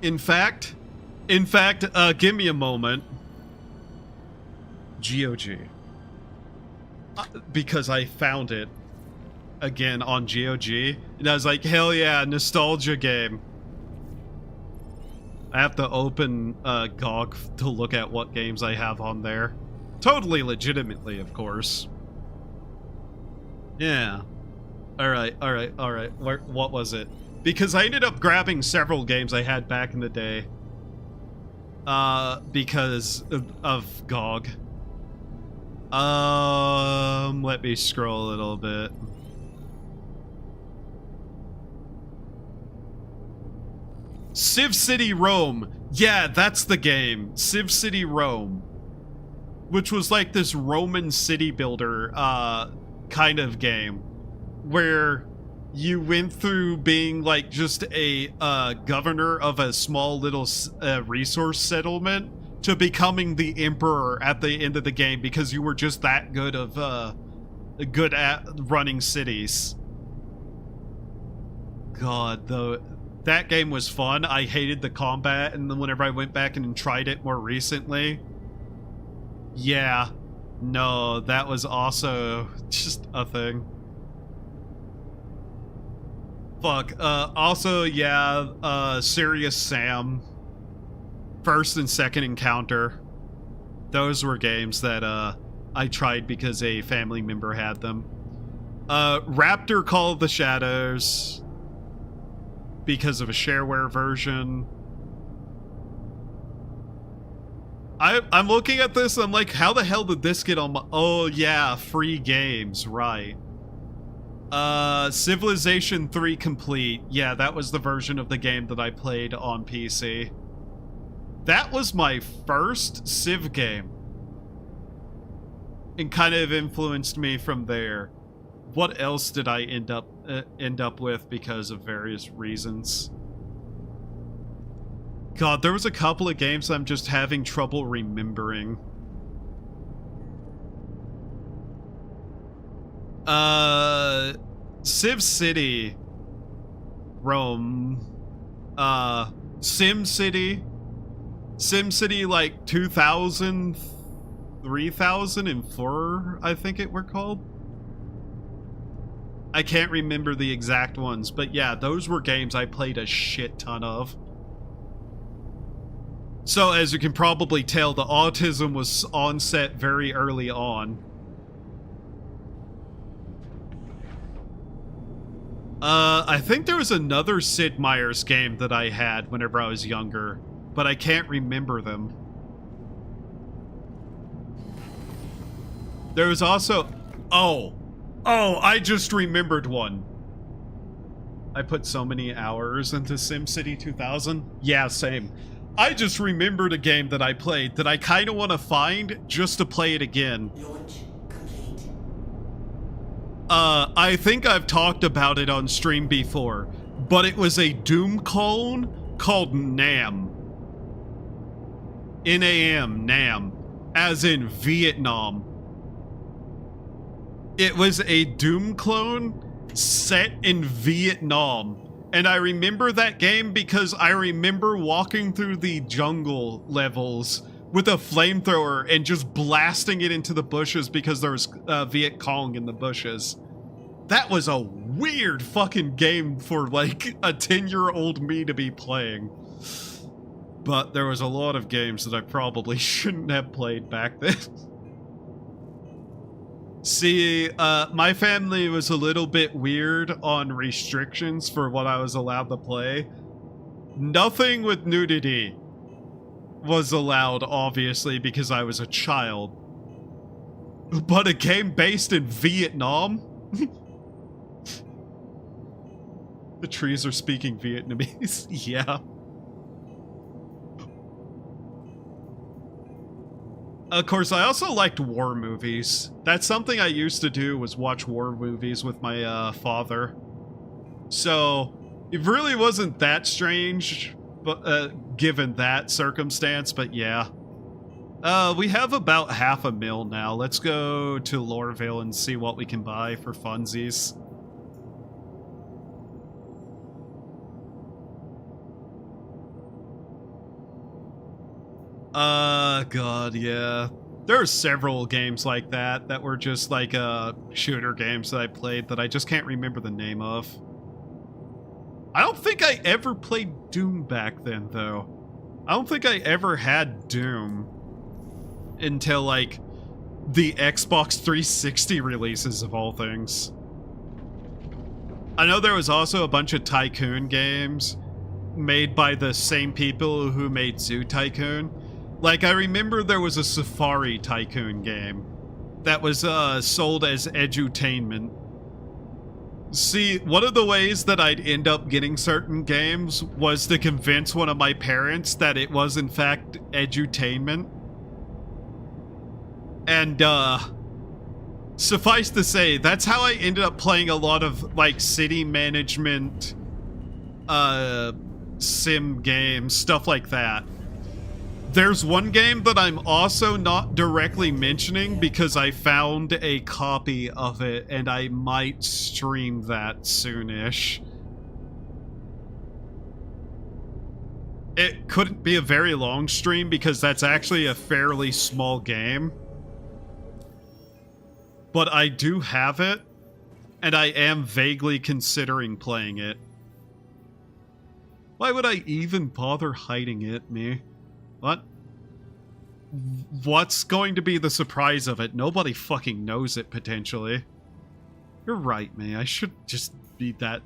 In fact, give me a moment. GOG. Because I found it again on GOG, and I was like, hell yeah, nostalgia game. I have to open GOG to look at what games I have on there. Totally legitimately, of course. Yeah. Alright. What was it? Because I ended up grabbing several games I had back in the day. Because of GOG. Let me scroll a little bit. Civ City Rome. Yeah, that's the game. Civ City Rome. Which was like this Roman city builder, kind of game. Where you went through being like just a, governor of a small little, resource settlement to becoming the emperor at the end of the game because you were just that good at running cities. God, though, that game was fun. I hated the combat, and then whenever I went back and tried it more recently, yeah, no, that was also just a thing. Fuck. Also, yeah, Serious Sam. First and second encounter. Those were games that I tried because a family member had them. Raptor Call of the Shadows. Because of a shareware version. I'm looking at this, I'm like, how the hell did this get on my... Oh yeah, free games, right. Civilization 3 Complete. Yeah, that was the version of the game that I played on PC. That was my first Civ game. And kind of influenced me from there. What else did I end up with because of various reasons? God, there was a couple of games I'm just having trouble remembering. Civ City, Rome, SimCity like 2000, 3004, I think it were called. I can't remember the exact ones, but yeah, those were games I played a shit ton of. So as you can probably tell, the autism was onset very early on. I think there was another Sid Meier's game that I had whenever I was younger, but I can't remember them. There was also... Oh, I just remembered one. I put so many hours into SimCity 2000. Yeah, same. I just remembered a game that I played that I kind of want to find just to play it again. Launch complete. I think I've talked about it on stream before, but it was a Doom clone called NAM. N-A-M, NAM, as in Vietnam. It was a Doom clone set in Vietnam. And I remember that game because I remember walking through the jungle levels with a flamethrower and just blasting it into the bushes because there was Viet Cong in the bushes. That was a weird fucking game for like a 10-year-old me to be playing. But there was a lot of games that I probably shouldn't have played back then. See, my family was a little bit weird on restrictions for what I was allowed to play. Nothing with nudity was allowed, obviously, because I was a child. But a game based in Vietnam? The trees are speaking Vietnamese. Yeah. Of course, I also liked war movies. That's something I used to do, was watch war movies with my father. So, it really wasn't that strange, but given that circumstance, but yeah. We have about $500,000 now. Let's go to Lorville and see what we can buy for funsies. God, yeah. There are several games like that were just like shooter games that I played that I just can't remember the name of. I don't think I ever played Doom back then, though. I don't think I ever had Doom until, like, the Xbox 360 releases of all things. I know there was also a bunch of Tycoon games made by the same people who made Zoo Tycoon. Like, I remember there was a Safari Tycoon game that was sold as edutainment. See, one of the ways that I'd end up getting certain games was to convince one of my parents that it was in fact edutainment. And, suffice to say, that's how I ended up playing a lot of, like, city management, sim games, stuff like that. There's one game that I'm also not directly mentioning because I found a copy of it and I might stream that soonish. It couldn't be a very long stream because that's actually a fairly small game. But I do have it, and I am vaguely considering playing it. Why would I even bother hiding it, me? What? What's going to be the surprise of it? Nobody fucking knows it, potentially. You're right, man. I should just be that.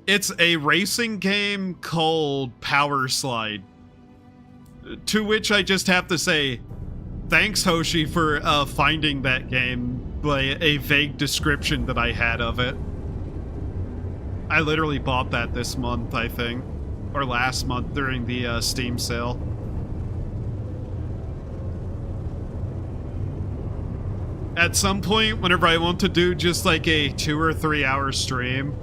It's a racing game called Power Slide. To which I just have to say, thanks, Hoshi, for finding that game by a vague description that I had of it. I literally bought that this month, I think. Or last month during the Steam sale. At some point, whenever I want to do just like a 2 or 3 hour stream,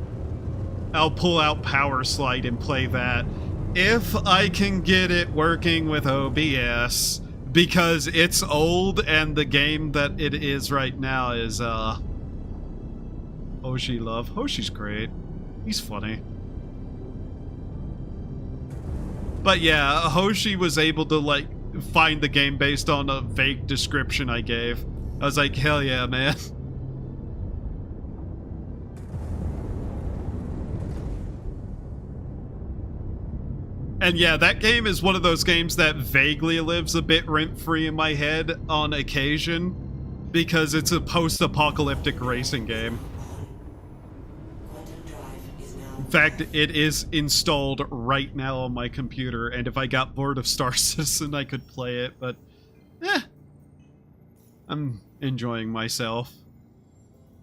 I'll pull out Power Slide and play that. If I can get it working with OBS, because it's old and the game that it is right now is, Hoshi Love. Hoshi's great. He's funny. But yeah, Hoshi was able to, like, find the game based on a vague description I gave. I was like, hell yeah, man. And yeah, that game is one of those games that vaguely lives a bit rent-free in my head on occasion, because it's a post-apocalyptic racing game. In fact, it is installed right now on my computer, and if I got bored of Star Citizen, I could play it, but I'm enjoying myself.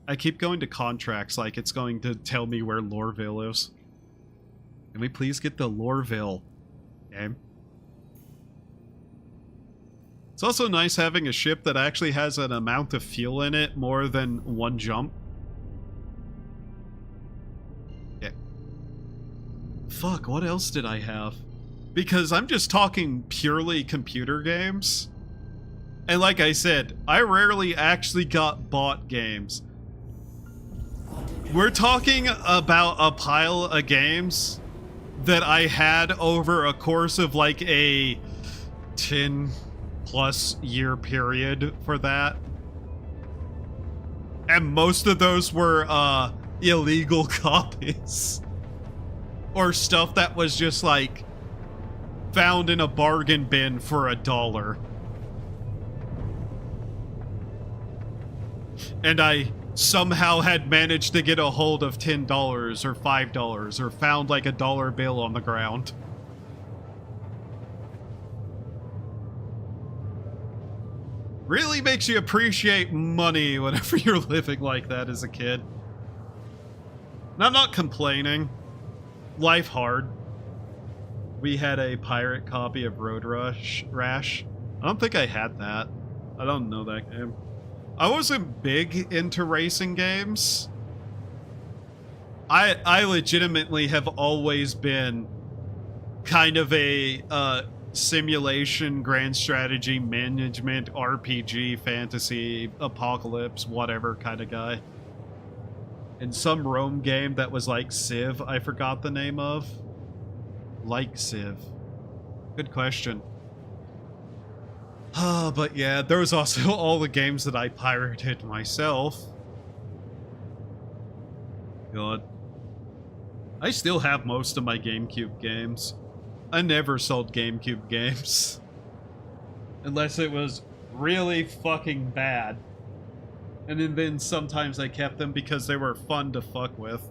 I keep going to contracts like it's going to tell me where Lorville is. Can we please get the Lorville game? It's also nice having a ship that actually has an amount of fuel in it more than one jump. Yeah. Fuck, what else did I have? Because I'm just talking purely computer games. And like I said, I rarely actually got bought games. We're talking about a pile of games that I had over a course of like a 10+ year period for that. And most of those were illegal copies. Or stuff that was just like found in a bargain bin for $1. And I somehow had managed to get a hold of $10 or $5 or found like a dollar bill on the ground. Really makes you appreciate money whenever you're living like that as a kid. And I'm not complaining. Life hard. We had a pirate copy of Road Rash. I don't think I had that. I don't know that game. I wasn't big into racing games. I legitimately have always been kind of a simulation, grand strategy, management, RPG, fantasy, apocalypse, whatever kind of guy. And some Rome game that was like Civ, I forgot the name of. Like Civ. Good question. But yeah, there was also all the games that I pirated myself. God. I still have most of my GameCube games. I never sold GameCube games. Unless it was really fucking bad. And then sometimes I kept them because they were fun to fuck with.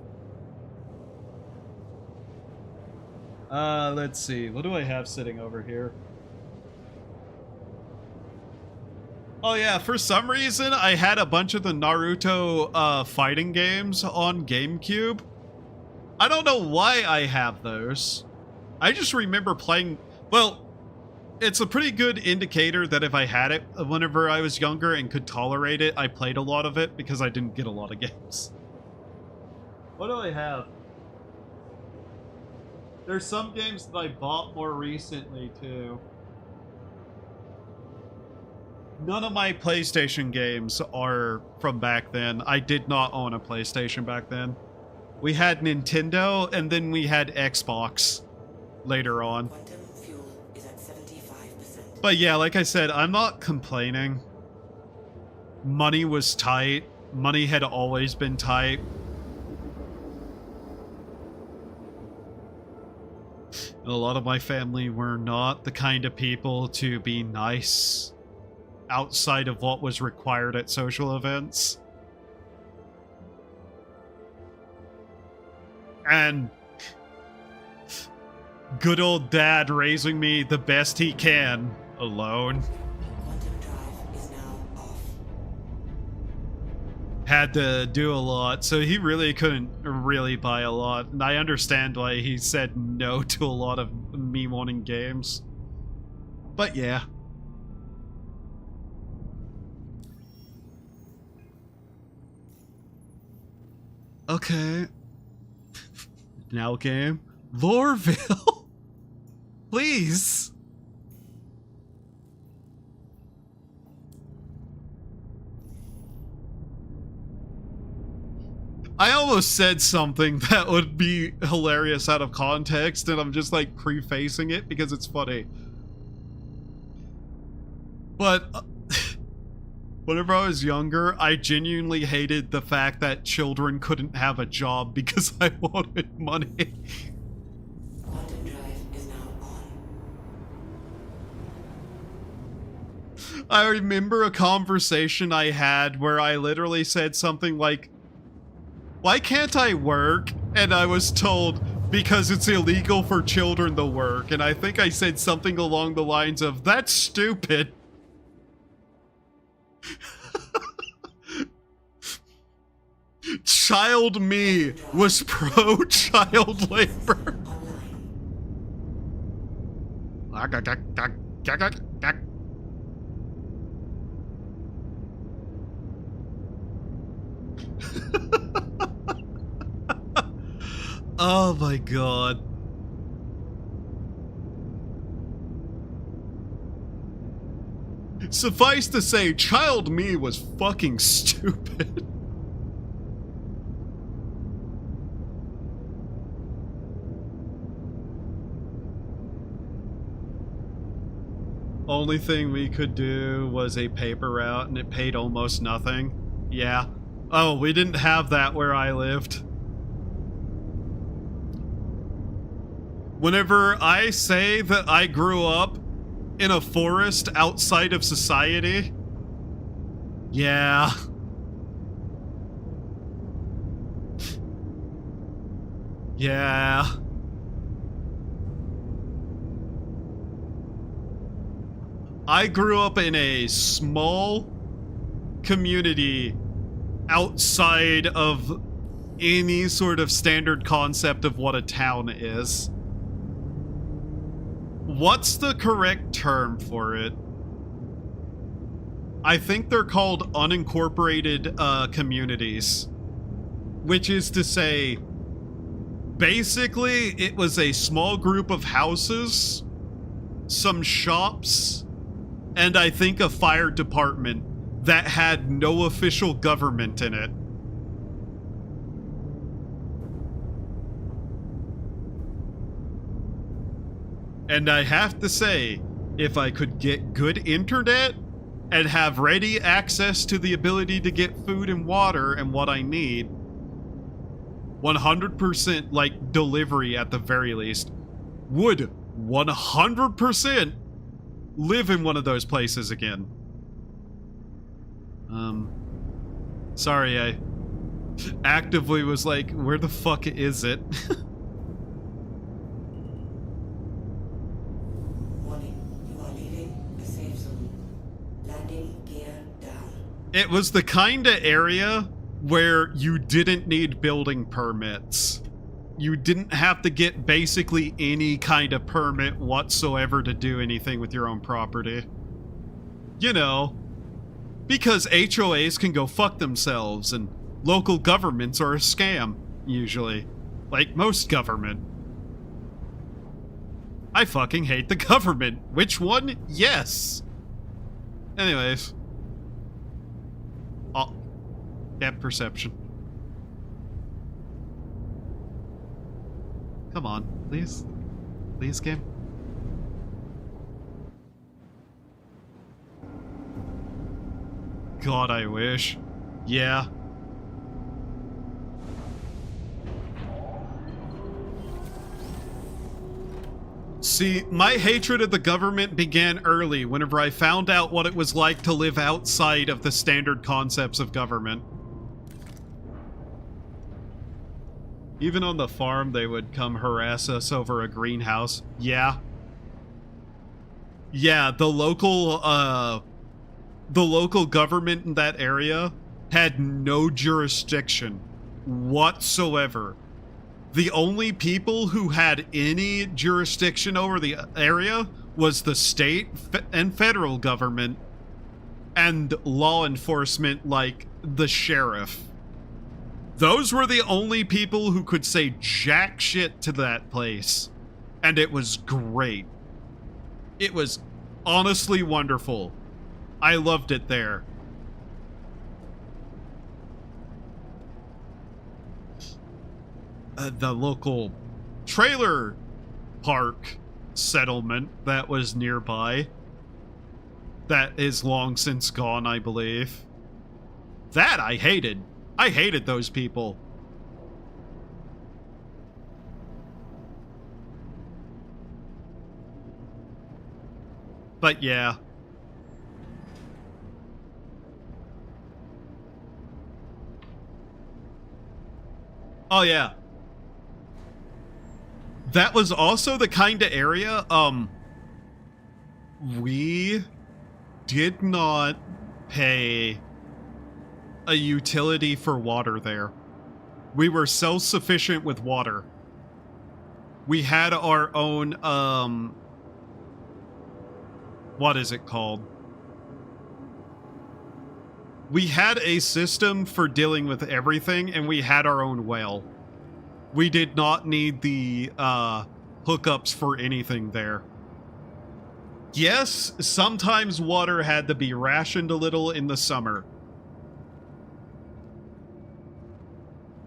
Let's see. What do I have sitting over here? Oh yeah, for some reason I had a bunch of the Naruto fighting games on GameCube. I don't know why I have those. I just remember playing... Well, it's a pretty good indicator that if I had it whenever I was younger and could tolerate it, I played a lot of it because I didn't get a lot of games. What do I have? There's some games that I bought more recently, too. None of my PlayStation games are from back then. I did not own a PlayStation back then. We had Nintendo, and then we had Xbox later on. Quantum fuel is at 75%. But yeah, like I said, I'm not complaining. Money was tight. Money had always been tight. And a lot of my family were not the kind of people to be nice outside of what was required at social events. And good old dad raising me the best he can, alone. Quantum drive is now off. Had to do a lot, so he really couldn't really buy a lot. And I understand why he said no to a lot of me wanting games. But yeah. Okay. Now game. Lorville. Please. I almost said something that would be hilarious out of context, and I'm just like prefacing it because it's funny. But whenever I was younger, I genuinely hated the fact that children couldn't have a job because I wanted money. Quantum drive is now on. I remember a conversation I had where I literally said something like, "Why can't I work?" And I was told, "Because it's illegal for children to work." And I think I said something along the lines of, "That's stupid." Child me was pro-child labor. Oh my god. Suffice to say, child me was fucking stupid. Only thing we could do was a paper route, and it paid almost nothing. Yeah. Oh, we didn't have that where I lived. Whenever I say that I grew up in a forest outside of society, yeah. Yeah. I grew up in a small community outside of any sort of standard concept of what a town is. What's the correct term for it? I think they're called unincorporated communities. Which is to say, basically, it was a small group of houses some shops, and I think a fire department that had no official government in it. And I have to say, if I could get good internet and have ready access to the ability to get food and water and what I need, 100% like delivery at the very least, would 100% live in one of those places again. Sorry, I actively was like, where the fuck is it? It was the kind of area where you didn't need building permits. You didn't have to get basically any kind of permit whatsoever to do anything with your own property. You know, because HOAs can go fuck themselves and local governments are a scam, usually. Like most government. I fucking hate the government. Which one? Yes. Anyways. Oh, depth perception. Come on, please. Please, game. God, I wish. Yeah. See, my hatred of the government began early whenever I found out what it was like to live outside of the standard concepts of government. Even on the farm, they would come harass us over a greenhouse. Yeah. Yeah, the local government in that area had no jurisdiction whatsoever. The only people who had any jurisdiction over the area was the state and federal government and law enforcement like the sheriff. Those were the only people who could say jack shit to that place. And it was great. It was honestly wonderful. I loved it there. The local trailer park settlement that was nearby. That is long since gone, I believe. That I hated. I hated those people. But yeah. Oh yeah. That was also the kind of area, we did not pay a utility for water there. We were self-sufficient with water. We had our own, what is it called? We had a system for dealing with everything, and we had our own well. We did not need the hookups for anything there. Yes, sometimes water had to be rationed a little in the summer.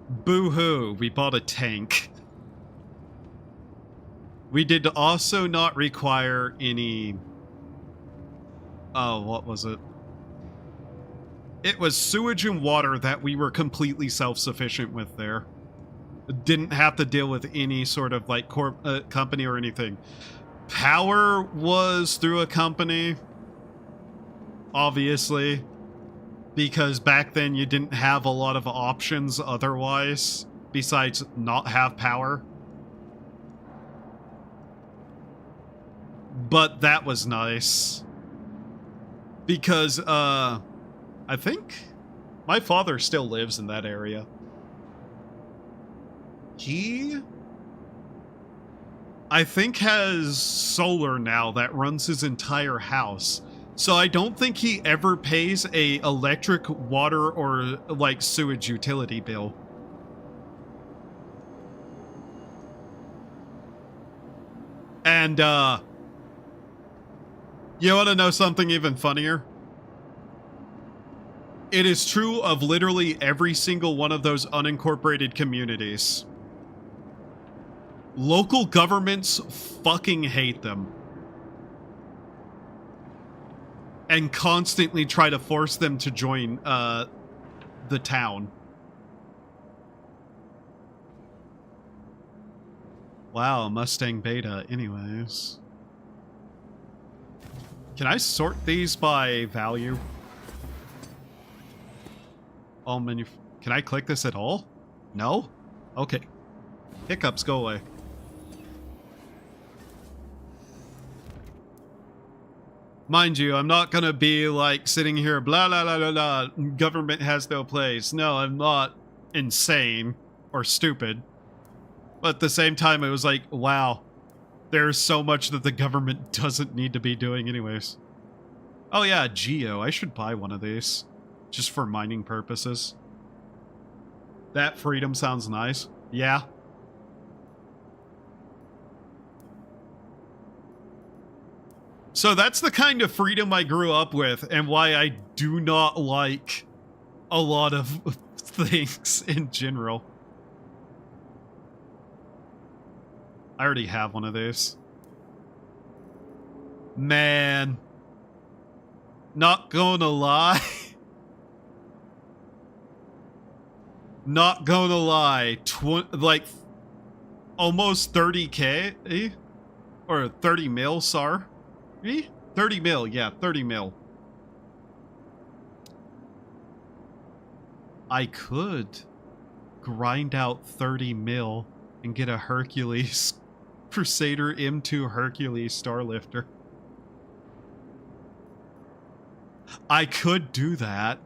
Boo-hoo, we bought a tank. We did also not require any... Oh, what was it? It was sewage and water that we were completely self-sufficient with there. Didn't have to deal with any sort of like company or anything. Power was through a company, obviously, because back then you didn't have a lot of options otherwise besides not have power. But that was nice because I think my father still lives in that area. He, I think, has solar now that runs his entire house. So I don't think he ever pays a electric, water, or like sewage utility bill. And You want to know something even funnier? It is true of literally every single one of those unincorporated communities. Local governments fucking hate them. And constantly try to force them to join, the town. Wow, Mustang Beta, anyways. Can I sort these by value? All menu. Can I click this at all? No? Okay. Hiccups, go away. Mind you, I'm not gonna be like sitting here, blah, blah, blah, blah, blah, government has no place. No, I'm not insane or stupid. But at the same time, it was like, wow, there's so much that the government doesn't need to be doing anyways. Oh yeah, Geo. I should buy one of these. Just for mining purposes. That freedom sounds nice. Yeah. So that's the kind of freedom I grew up with, and why I do not like a lot of things in general. I already have one of these. Man. Not gonna lie. Not gonna lie. Like, almost 30k? Eh? Or 30 mil, sorry. 30 mil, yeah, 30 mil. I could grind out 30 mil and get a Hercules Crusader M2 Hercules Starlifter. I could do that.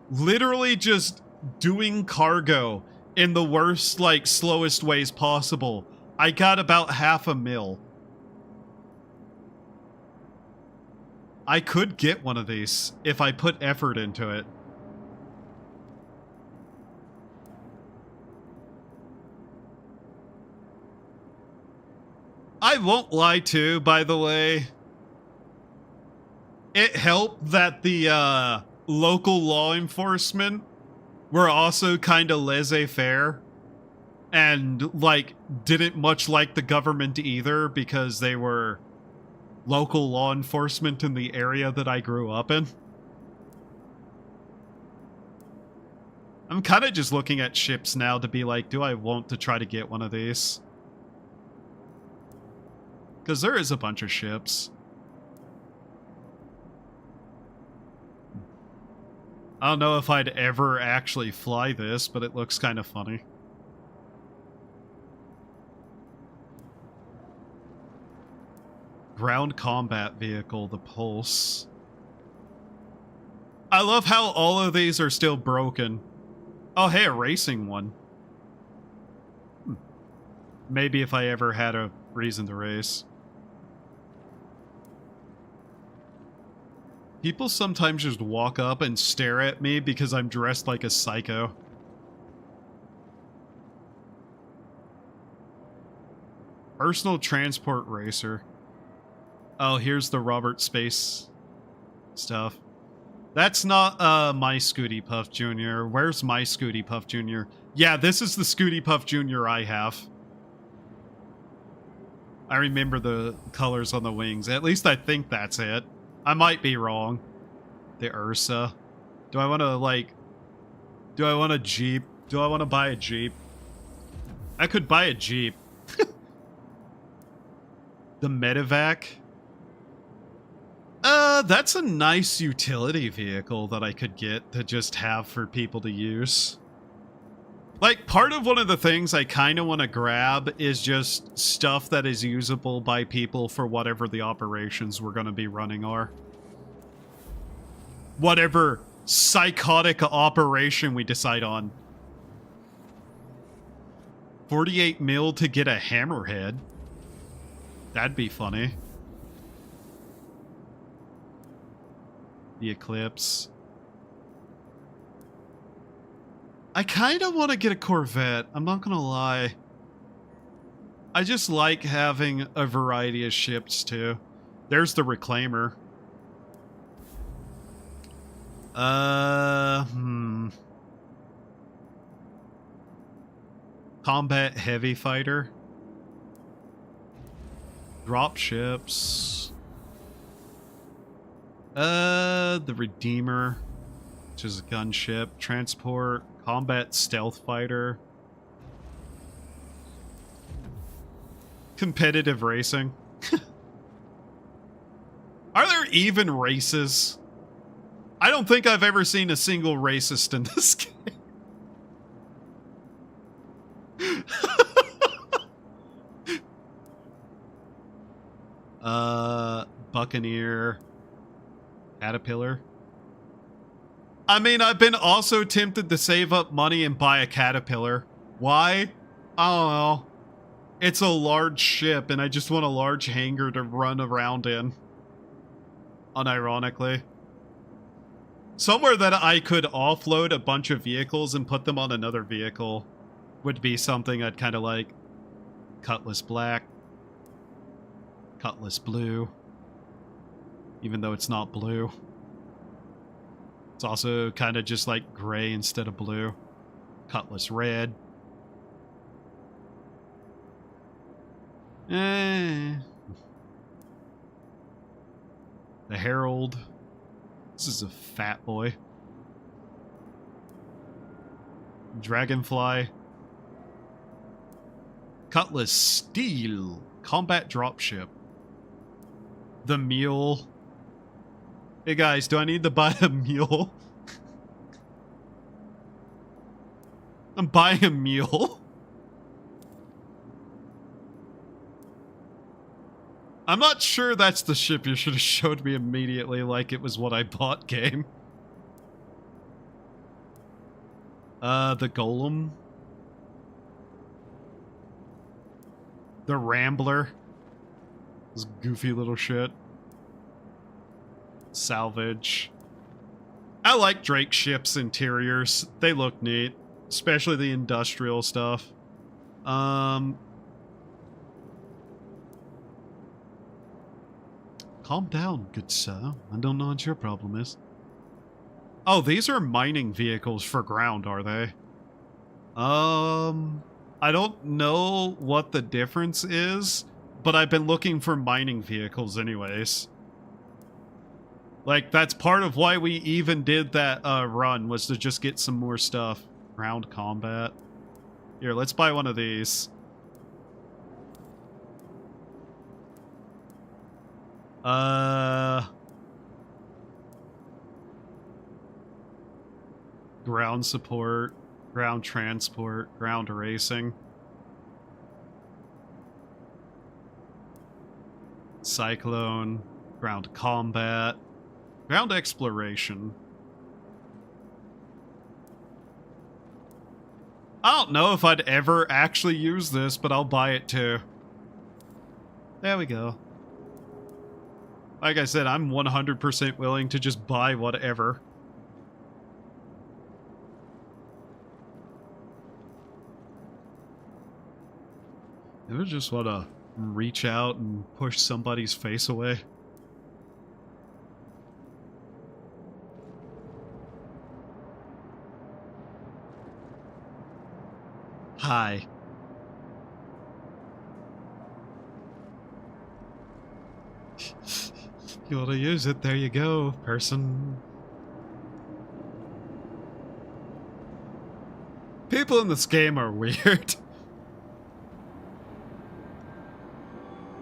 Literally just doing cargo in the worst, like, slowest ways possible. I got about half a mil. I could get one of these if I put effort into it. I won't lie too, by the way. It helped that the local law enforcement were also kind of laissez-faire. And, like, didn't much like the government either because they were local law enforcement in the area that I grew up in. I'm kind of just looking at ships now to be like, do I want to try to get one of these? Because there is a bunch of ships. I don't know if I'd ever actually fly this, but it looks kind of funny. Ground combat vehicle, the Pulse. I love how all of these are still broken. Oh, hey, a racing one. Maybe if I ever had a reason to race. People sometimes just walk up and stare at me because I'm dressed like a psycho. Personal transport racer. Oh, here's the Robert Space stuff. That's not my Scooty Puff Jr. Where's my Scooty Puff Jr.? Yeah, this is the Scooty Puff Jr. I have. I remember the colors on the wings. At least I think that's it. I might be wrong. The Ursa. Do I want to, like... Do I want a Jeep? Do I want to buy a Jeep? I could buy a Jeep. The Medevac. That's a nice utility vehicle that I could get to just have for people to use. Like, part of one of the things I kind of want to grab is just stuff that is usable by people for whatever the operations we're going to be running are. Whatever psychotic operation we decide on. 48 mil to get a Hammerhead. That'd be funny. The Eclipse. I kind of want to get a Corvette. I'm not gonna lie. I just like having a variety of ships too. There's the reclaimer. Combat heavy fighter. Drop ships. The Redeemer, which is a gunship. Transport. Combat stealth fighter. Competitive racing. Are there even races? I don't think I've ever seen a single racist in this game. Buccaneer. Caterpillar. I mean, I've been also tempted to save up money and buy a Caterpillar. Why? I don't know. It's a large ship, and I just want a large hangar to run around in. Unironically. Somewhere that I could offload a bunch of vehicles and put them on another vehicle would be something I'd kind of like. Cutlass black. Cutlass blue. Even though it's not blue. It's also kind of just like gray instead of blue. Cutlass red. The Herald. This is a fat boy. Dragonfly. Cutlass Steel. Combat dropship. The Mule. Hey guys, do I need to buy a mule? I'm buying a mule. I'm not sure that's the ship you should have showed me immediately like it was what I bought game. The Golem. The Rambler. This goofy little shit. Salvage. I like Drake ships' interiors. They look neat. Especially the industrial stuff. Calm down, good sir. I don't know what your problem is. Oh, these are mining vehicles for ground, are they? I don't know what the difference is, but I've been looking for mining vehicles anyways. Like, that's part of why we even did that run, was to just get some more stuff. Ground combat. Here, let's buy one of these. Ground support, ground transport, ground racing. Cyclone, ground combat, ground exploration. I don't know if I'd ever actually use this, but I'll buy it too. There we go. Like I said, I'm 100% willing to just buy whatever. I just want to reach out and push somebody's face away. Hi. You want to use it? There you go, person. People in this game are weird.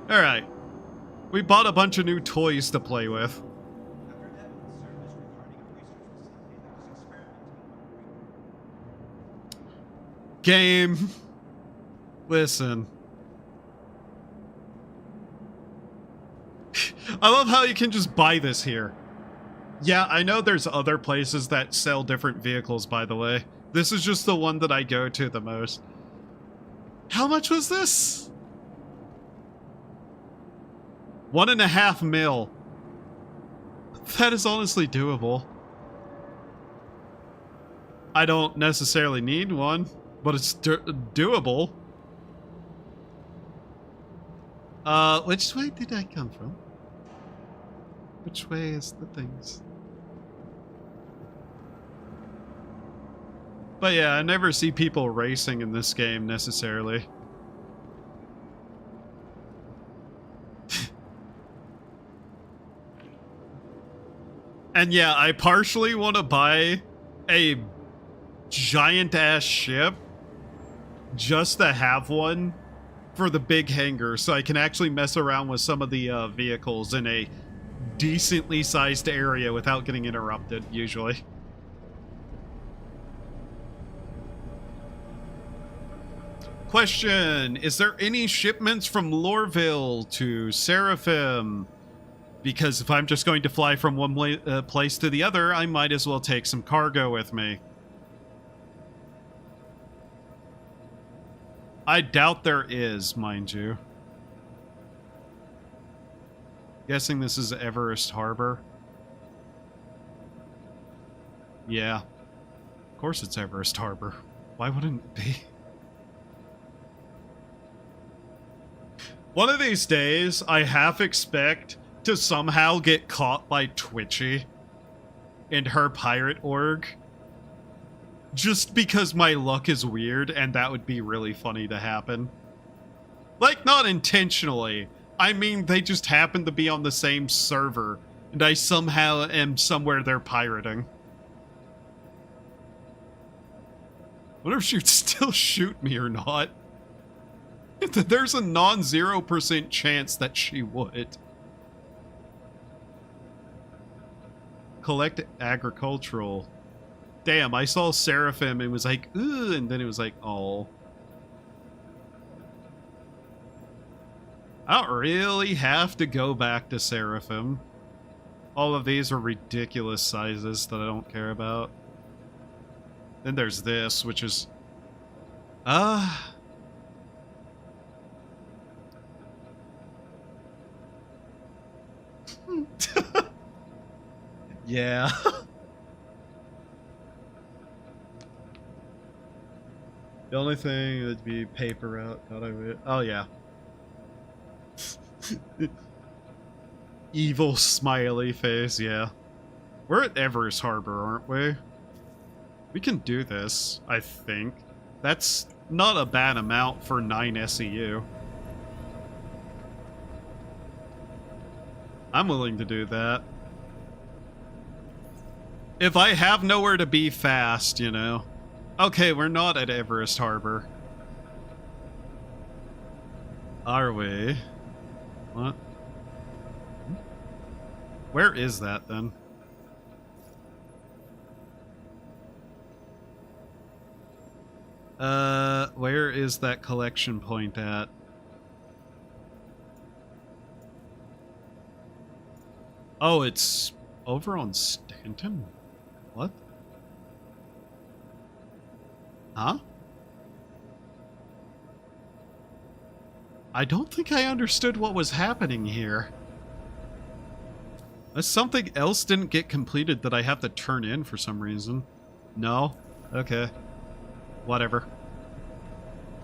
Alright. We bought a bunch of new toys to play with. Game. Listen. I love how you can just buy this here. Yeah, I know there's other places that sell different vehicles, by the way. This is just the one that I go to the most. How much was this? $1.5 mil. That is honestly doable. I don't necessarily need one, but it's doable. Which way did I come from? Which way is the things? But yeah, I never see people racing in this game necessarily. And yeah, I partially want to buy a giant ass ship just to have one for the big hangar so I can actually mess around with some of the vehicles in a decently sized area without getting interrupted, usually. Question: is there any shipments from Lorville to Seraphim? Because if I'm just going to fly from one place to the other, I might as well take some cargo with me. I doubt there is, mind you. Guessing this is Everest Harbor. Yeah. Of course it's Everest Harbor. Why wouldn't it be? One of these days, I half expect to somehow get caught by Twitchy and her pirate org. Just because my luck is weird, and that would be really funny to happen. Like, not intentionally. I mean, they just happen to be on the same server, and I somehow am somewhere they're pirating. I wonder if she'd still shoot me or not. There's a non-0% chance that she would. Collect agricultural. Damn, I saw Seraphim and was like, ooh, and then it was like, oh. I don't really have to go back to Seraphim. All of these are ridiculous sizes that I don't care about. Then there's this, which is... yeah. The only thing would be paper route. Thought I would. Oh yeah. Evil smiley face. Yeah. We're at Everest Harbor, aren't we? We can do this, I think. That's not a bad amount for 9 SEU. I'm willing to do that. If I have nowhere to be fast, you know. Okay, we're not at Everest Harbor. Are we? What? Where is that, then? Where is that collection point at? Oh, it's over on Stanton? What? Huh? I don't think I understood what was happening here. Something else didn't get completed that I have to turn in for some reason. No? Okay. Whatever.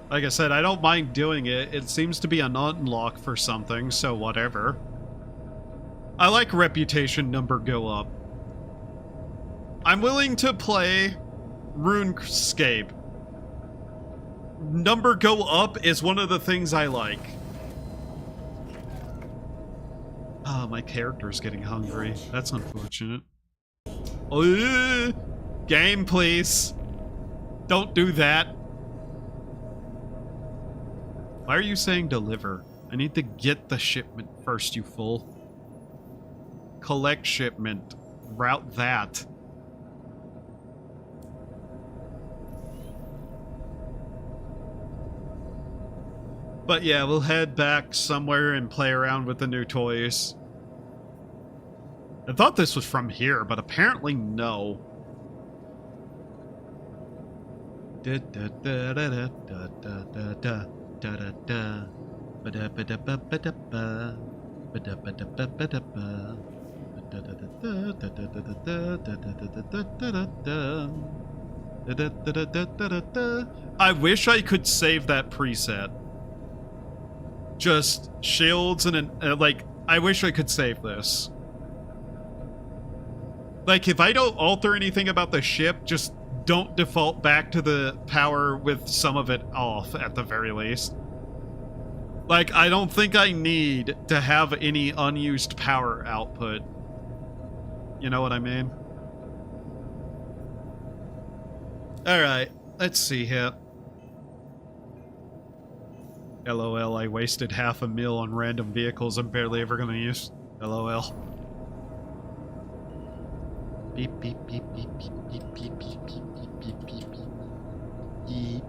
Like I said, I don't mind doing it. It seems to be an unlock for something, so whatever. I like reputation number go up. I'm willing to play RuneScape. Number go up is one of the things I like. Oh, my character's getting hungry. That's unfortunate. Game, please. Don't do that. Why are you saying deliver? I need to get the shipment first, you fool. Collect shipment. Route that. But yeah, we'll head back somewhere and play around with the new toys. I thought this was from here, but apparently no. I wish I could save that preset. Just shields and like, I wish I could save this. Like, if I don't alter anything about the ship, just don't default back to the power with some of it off, at the very least. Like, I don't think I need to have any unused power output. You know what I mean? Alright, let's see here. LOL, I wasted $500,000 on random vehicles I'm barely ever gonna use. LOL. Beep, beep, beep, beep, beep, beep, beep, beep, beep, beep, beep, beep, beep. Beep.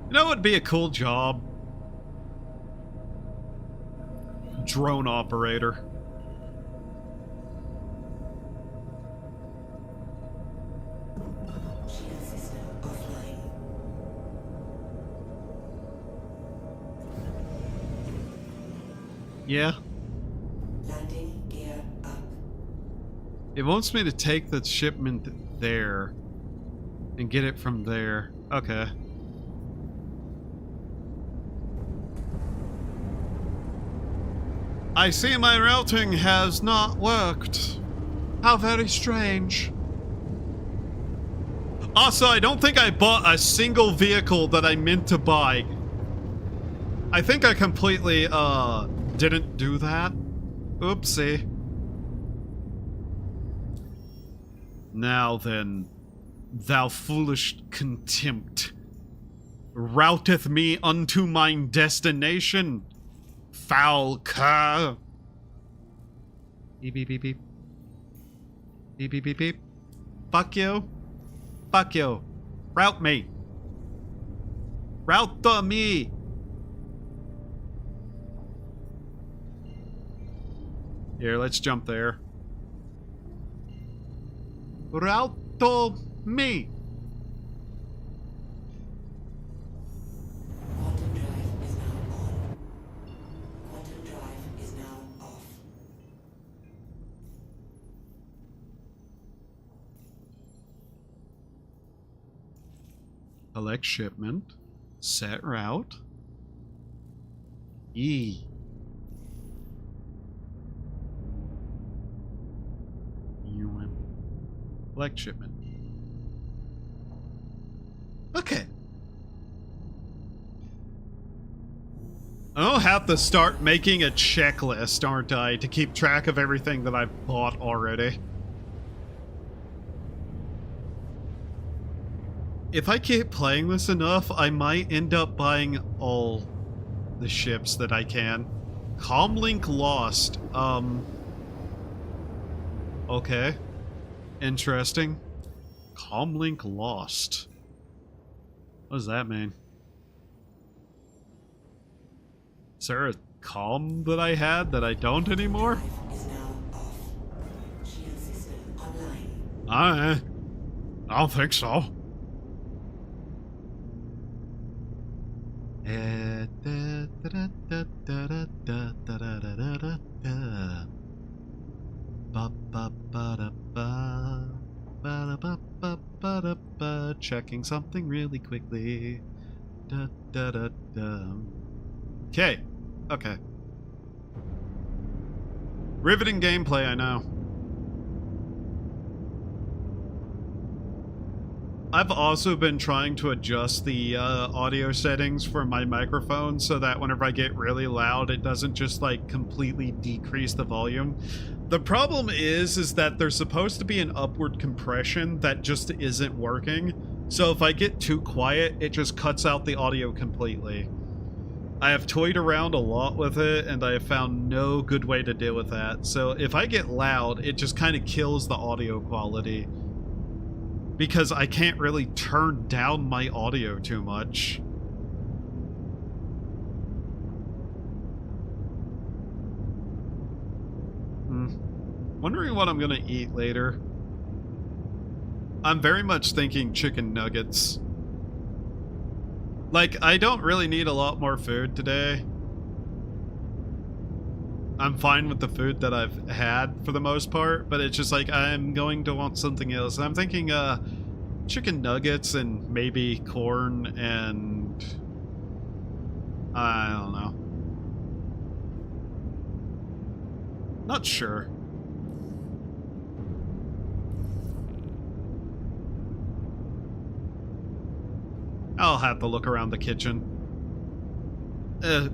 You know what would be a cool job? Drone operator. Shield system offline. Yeah. Landing gear up. It wants me to take the shipment there and get it from there. Okay. I see my routing has not worked. How very strange. Also, I don't think I bought a single vehicle that I meant to buy. I think I completely, didn't do that. Oopsie. Now then, thou foolish contempt, routeth me unto mine destination. Foul cur. Beep beep beep beep. Beep beep beep beep. Fuck you. Fuck you. Route me. Route the me. Here, let's jump there. Route to me. Quantum drive is now on. Quantum drive is now off. Select shipment. Set route. E. Select shipment. Okay. I'll have to start making a checklist, aren't I, to keep track of everything that I've bought already. If I keep playing this enough, I might end up buying all the ships that I can. Comlink lost. Okay. Interesting. Comlink lost. What does that mean? Is there a comm that I had that I don't anymore? Drive is now off. Shield system online. I don't think so. Checking something really quickly. Okay. Okay. Riveting gameplay, I know. I've also been trying to adjust the audio settings for my microphone so that whenever I get really loud, it doesn't just like completely decrease the volume. The problem is that there's supposed to be an upward compression that just isn't working. So if I get too quiet, it just cuts out the audio completely. I have toyed around a lot with it, and I have found no good way to deal with that. So if I get loud, it just kind of kills the audio quality. Because I can't really turn down my audio too much. Wondering what I'm gonna eat later. I'm very much thinking chicken nuggets. Like, I don't really need a lot more food today. I'm fine with the food that I've had for the most part, but it's just like I'm going to want something else. And I'm thinking chicken nuggets and maybe corn and I don't know. Not sure. I'll have to look around the kitchen.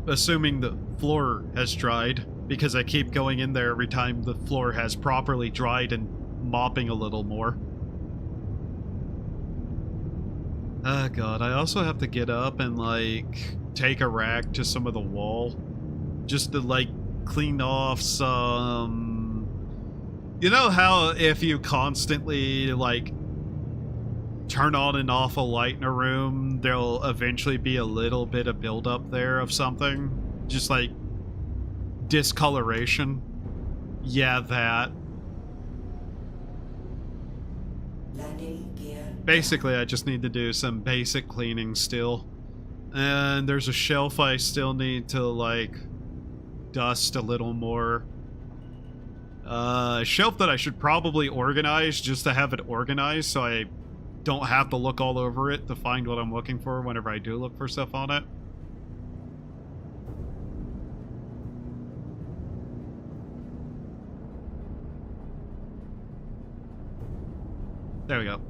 Assuming the floor has dried, because I keep going in there every time the floor has properly dried and mopping a little more. Oh god, I also have to get up and like take a rag to some of the wall just to like clean off some... You know how if you constantly like turn on and off a light in a room, there'll eventually be a little bit of buildup there of something? Just like discoloration. Yeah, that. Landing gear. Basically, I just need to do some basic cleaning still. And there's a shelf I still need to, like, dust a little more. A shelf that I should probably organize just to have it organized so I don't have to look all over it to find what I'm looking for whenever I do look for stuff on it. There we go.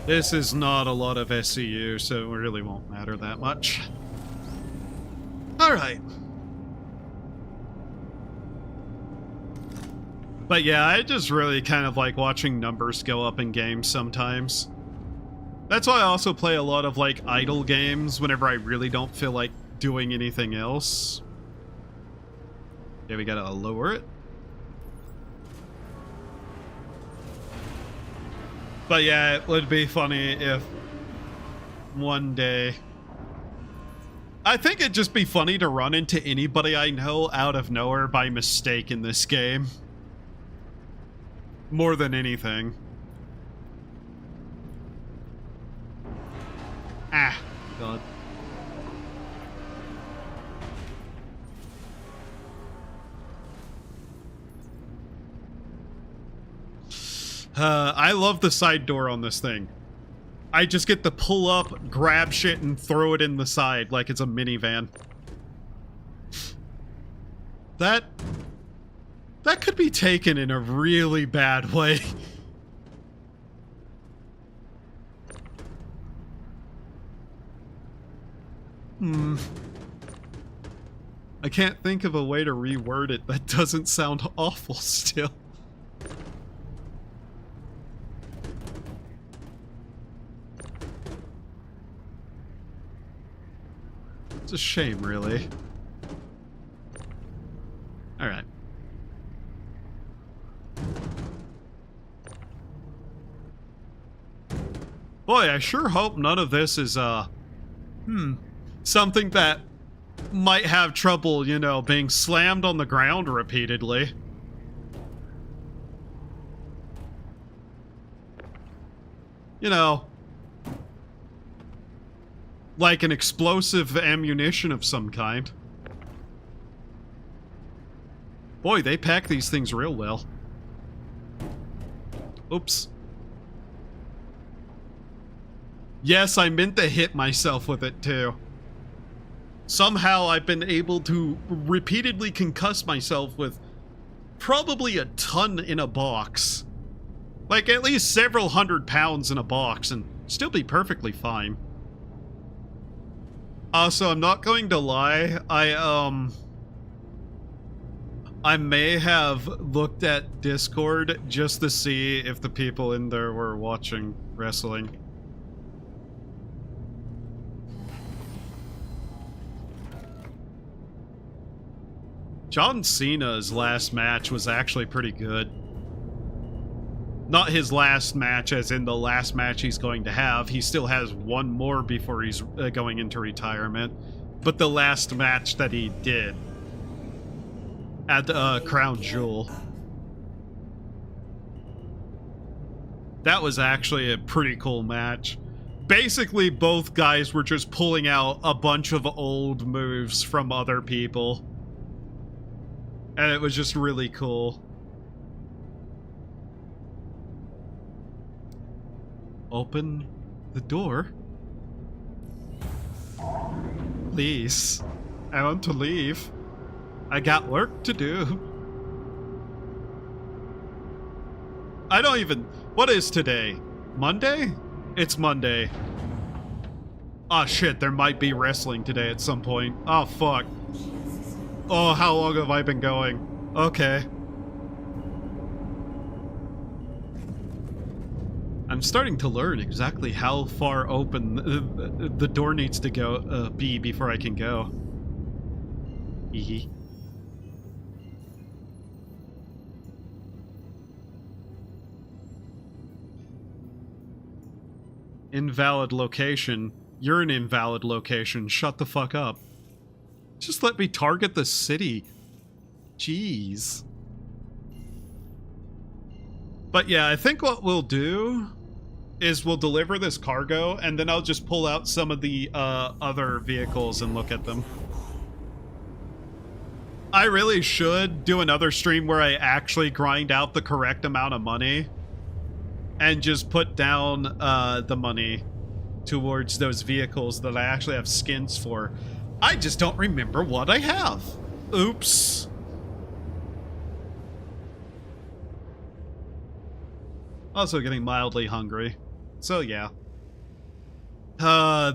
This is not a lot of SCU, so it really won't matter that much. Alright. But yeah, I just really kind of like watching numbers go up in games sometimes. That's why I also play a lot of like idle games whenever I really don't feel like doing anything else. Yeah, we gotta lower it. But yeah, it would be funny if one day... I think it'd just be funny to run into anybody I know out of nowhere by mistake in this game. More than anything. Ah, God. I love the side door on this thing. I just get to pull up, grab shit, and throw it in the side like it's a minivan. That could be taken in a really bad way. I can't think of a way to reword it that doesn't sound awful still. It's a shame, really. Alright. Boy, I sure hope none of this is, something that might have trouble, you know, being slammed on the ground repeatedly. You know, like an explosive ammunition of some kind. Boy, they pack these things real well. Oops. Yes, I meant to hit myself with it too. Somehow I've been able to repeatedly concuss myself with probably a ton in a box. Like at least several 100 pounds in a box and still be perfectly fine. Also, I'm not going to lie, I may have looked at Discord just to see if the people in there were watching wrestling. John Cena's last match was actually pretty good. Not his last match as in the last match he's going to have. He still has one more before he's going into retirement. But the last match that he did at Crown Jewel. That was actually a pretty cool match. Basically, both guys were just pulling out a bunch of old moves from other people. And it was just really cool. Open the door. Please. I want to leave. I got work to do. I don't even... What is today? Monday? It's Monday. Oh shit, there might be wrestling today at some point. Oh fuck. Oh, how long have I been going? Okay. I'm starting to learn exactly how far open the door needs to go be before I can go. Hee. Invalid location. You're an invalid location. Shut the fuck up. Just let me target the city. Jeez. But yeah, I think what we'll do is we'll deliver this cargo, and then I'll just pull out some of the other vehicles and look at them. I really should do another stream where I actually grind out the correct amount of money and just put down the money towards those vehicles that I actually have skins for. I just don't remember what I have. Oops. Also getting mildly hungry. So yeah.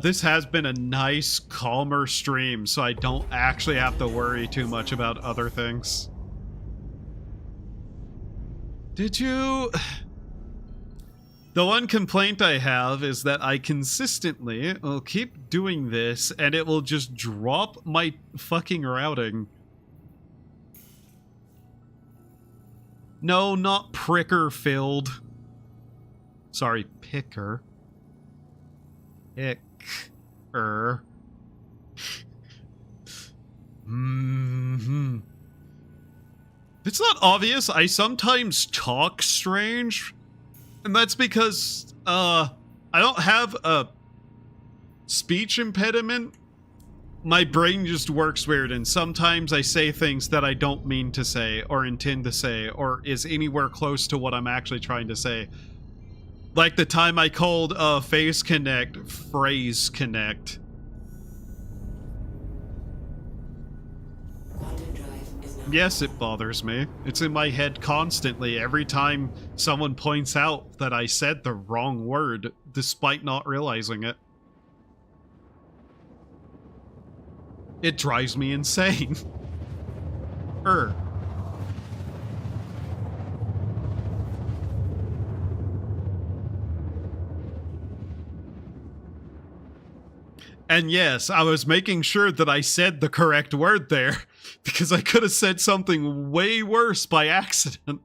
This has been a nice, calmer stream, so I don't actually have to worry too much about other things. Did you... The one complaint I have is that I consistently will keep doing this and it will just drop my fucking routing. No, not pricker filled. Sorry, picker. Picker. Mm-hmm. If it's not obvious, I sometimes talk strange. And that's because, I don't have a speech impediment. My brain just works weird, and sometimes I say things that I don't mean to say, or intend to say, or is anywhere close to what I'm actually trying to say. Like the time I called, Face Connect, Phrase Connect. Yes, it bothers me. It's in my head constantly every time someone points out that I said the wrong word, despite not realizing it. It drives me insane. And yes, I was making sure that I said the correct word there, because I could have said something way worse by accident.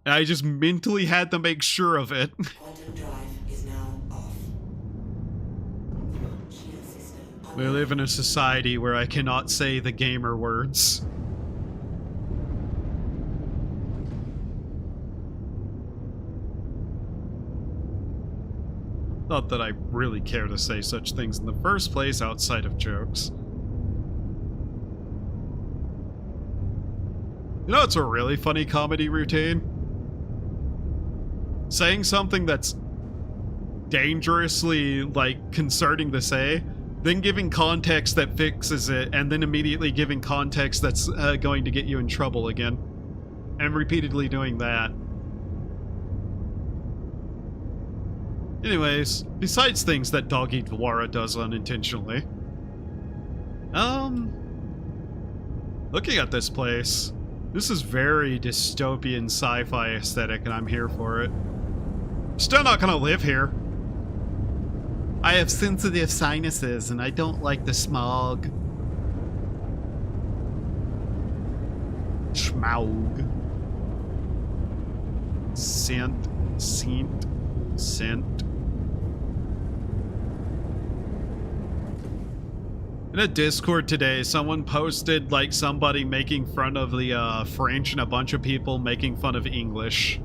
I just mentally had to make sure of it. Quantum drive is now off. Shield system. We live in a society where I cannot say the gamer words. Not that I really care to say such things in the first place outside of jokes. You know, it's a really funny comedy routine. Saying something that's dangerously, like, concerning to say, then giving context that fixes it, and then immediately giving context that's going to get you in trouble again. And repeatedly doing that. Anyways, besides things that Doggy Dwara does unintentionally. Looking at this place, this is very dystopian sci-fi aesthetic, and I'm here for it. Still not gonna live here. I have sensitive sinuses, and I don't like the smog. Schmaug. Scent. In a Discord today, someone posted, like, somebody making fun of the, French and a bunch of people making fun of English.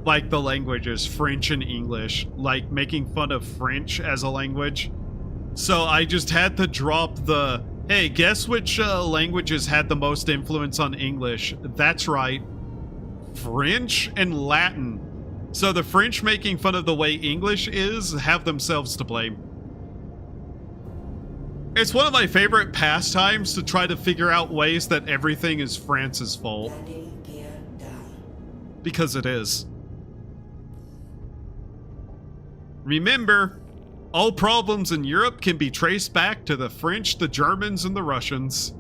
Like, the languages, French and English. Like, making fun of French as a language. So I just had to drop the Hey, guess which languages had the most influence on English? That's right. French and Latin. So the French making fun of the way English is have themselves to blame. It's one of my favorite pastimes to try to figure out ways that everything is France's fault. Landing gear down. Because it is. Remember, all problems in Europe can be traced back to the French, the Germans, and the Russians.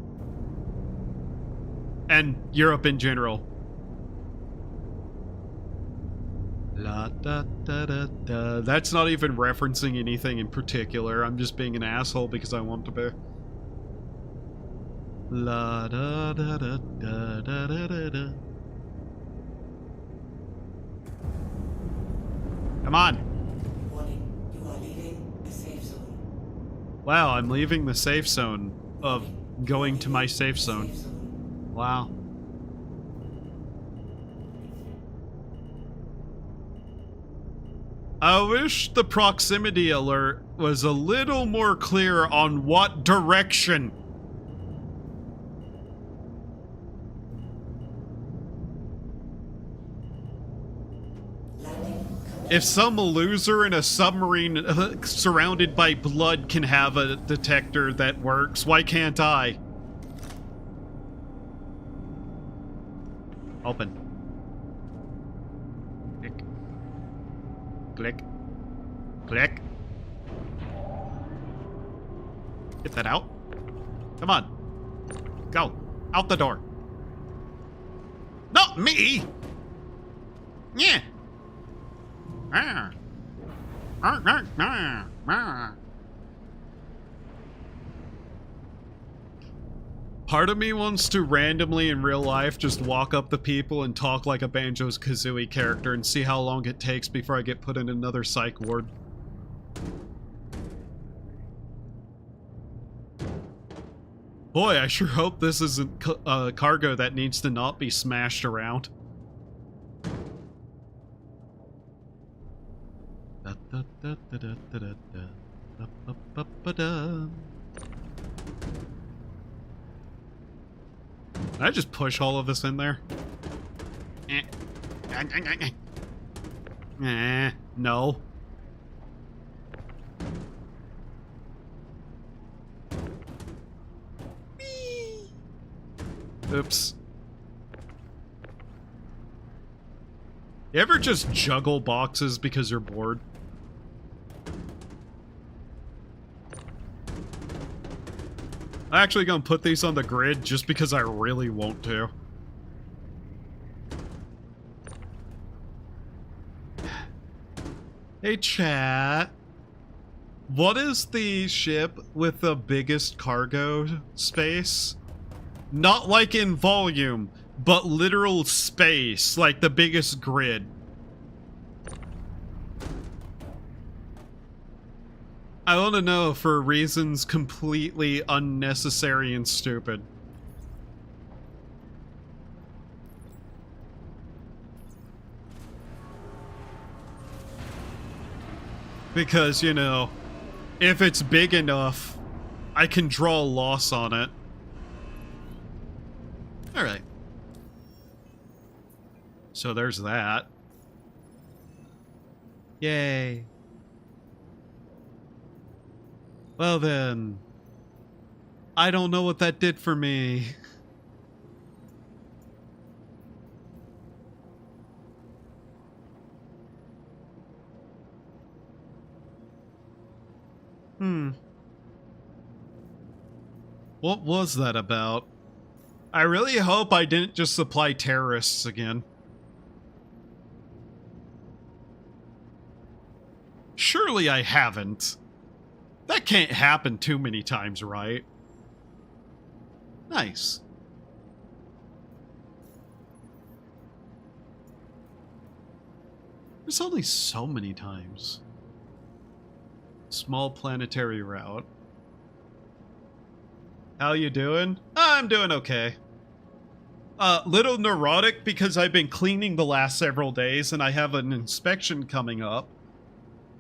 And Europe in general. La da da da da. That's not even referencing anything in particular. I'm just being an asshole because I want to be. La da da da da da da da da. Come on. Warning, you are leaving the safe zone. Wow, I'm leaving the safe zone of going to my safe zone. Wow. I wish the proximity alert was a little more clear on what direction. If some loser in a submarine surrounded by blood can have a detector that works, why can't I? Open. Click. Click. Get that out. Come on. Go. Out the door. Not me! Yeah. Ah. Part of me wants to randomly in real life just walk up to people and talk like a Banjo-Kazooie character and see how long it takes before I get put in another psych ward. Boy, I sure hope this isn't cargo that needs to not be smashed around. Can I just push all of this in there? No. Oops. You ever just juggle boxes because you're bored? I'm actually gonna put these on the grid just because I really want to. Hey chat. What is the ship with the biggest cargo space? Not like in volume, but literal space, like the biggest grid. I want to know for reasons completely unnecessary and stupid. Because, you know, if it's big enough, I can draw a loss on it. Alright. So there's that. Yay. Well then, I don't know what that did for me. What was that about? I really hope I didn't just supply terrorists again. Surely I haven't. That can't happen too many times, right? Nice. There's only so many times. Small planetary route. How you doing? I'm doing okay. Little neurotic because I've been cleaning the last several days and I have an inspection coming up.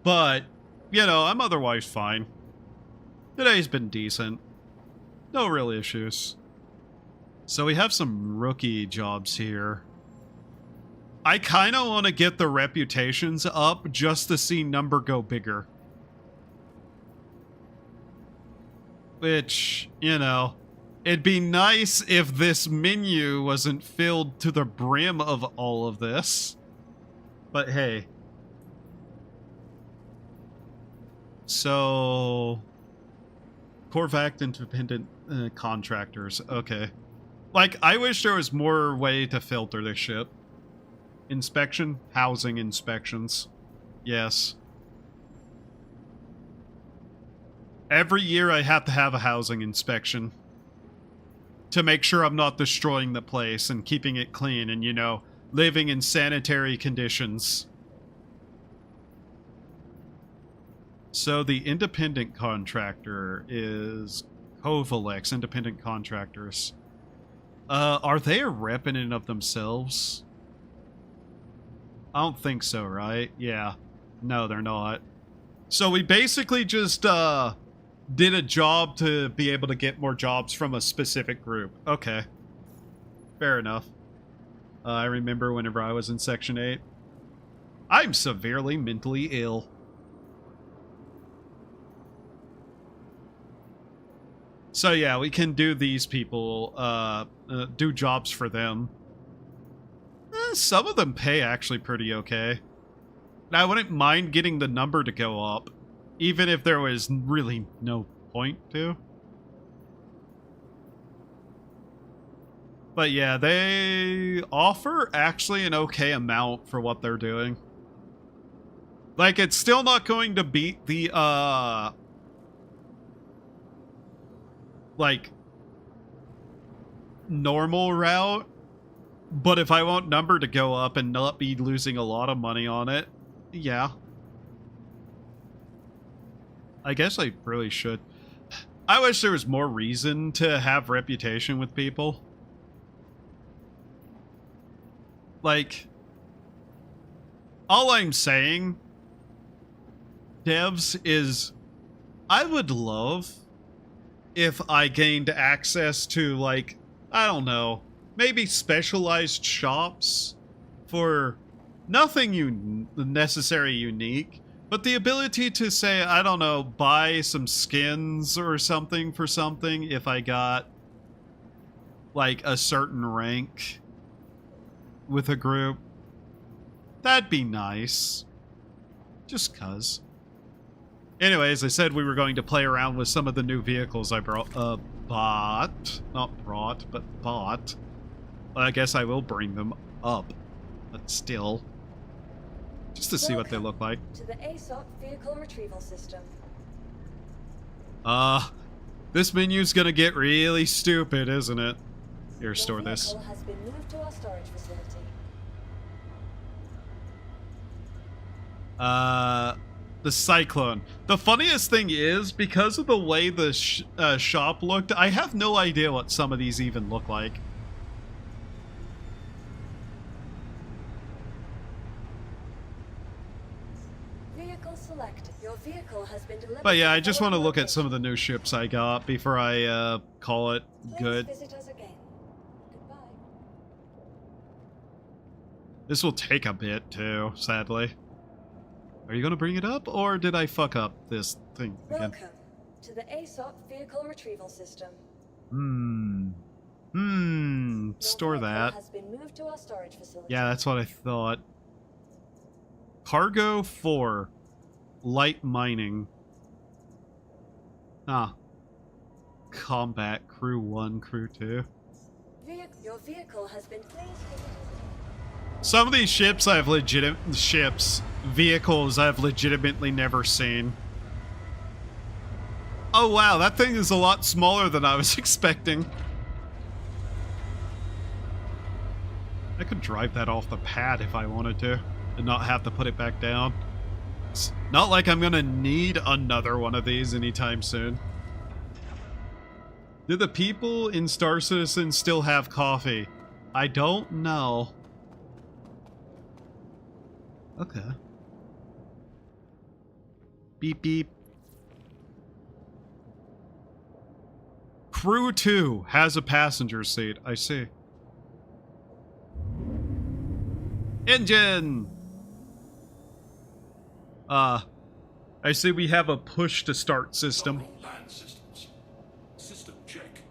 But, you know, I'm otherwise fine. Today's been decent. No real issues. So we have some rookie jobs here. I kind of want to get the reputations up just to see number go bigger. Which, you know, it'd be nice if this menu wasn't filled to the brim of all of this. But hey. So... Corvac independent contractors. Okay. Like, I wish there was more way to filter this shit. Inspection, housing inspections. Yes. Every year I have to have a housing inspection. To make sure I'm not destroying the place and keeping it clean and, you know, living in sanitary conditions. So the independent contractor is Kovalex, independent contractors. Are they a rep in and of themselves? I don't think so, right? Yeah. No, they're not. So we basically just, did a job to be able to get more jobs from a specific group. Okay. Fair enough. I remember whenever I was in Section 8. I'm severely mentally ill. So yeah, we can do these people, do jobs for them. Some of them pay actually pretty okay. Now, I wouldn't mind getting the number to go up, even if there was really no point to. But yeah, they offer actually an okay amount for what they're doing. Like, it's still not going to beat the, like, normal route. But if I want number to go up and not be losing a lot of money on it, yeah. I guess I really should. I wish there was more reason to have reputation with people. Like, all I'm saying, devs, is I would love if I gained access to, like, I don't know, maybe specialized shops for nothing necessarily unique, but the ability to say, I don't know, buy some skins or something for something if I got, like, a certain rank with a group. That'd be nice. Just cuz. Anyways, I said we were going to play around with some of the new vehicles I bought. Not brought, but bought. I guess I will bring them up, but still. Just to see what they look like. To the ASOP vehicle retrieval system. This menu's gonna get really stupid, isn't it? Here, store this. Your vehicle has been moved to our storage facility. The Cyclone. The funniest thing is, because of the way the shop looked, I have no idea what some of these even look like. Vehicle selected. Your vehicle has been delivered. But yeah, I just want to look at some of the new ships I got before I call it good. Please visit us again. Goodbye. This will take a bit too, sadly. Are you going to bring it up, or did I fuck up this thing again? Welcome to the ASOP vehicle retrieval system. Store Your vehicle that. has been moved to our storage facility. Yeah, that's what I thought. Cargo 4. Light mining. Ah. Combat Crew 1, Crew 2. Your vehicle has been Some of these ships I've vehicles I've legitimately never seen. Oh wow, that thing is a lot smaller than I was expecting. I could drive that off the pad if I wanted to, and not have to put it back down. It's not like I'm gonna need another one of these anytime soon. Do the people in Star Citizen still have coffee? I don't know. Okay. Beep beep. Crew 2 has a passenger seat. I see. Engine! I see we have a push to start system. Land systems. System check.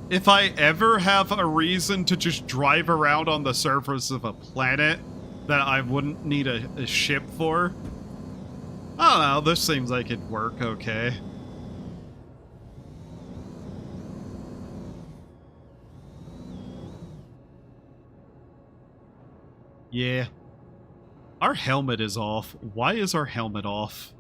If I ever have a reason to just drive around on the surface of a planet that I wouldn't need a ship for, I don't know, this seems like it'd work okay. Yeah. Our helmet is off. Why is our helmet off?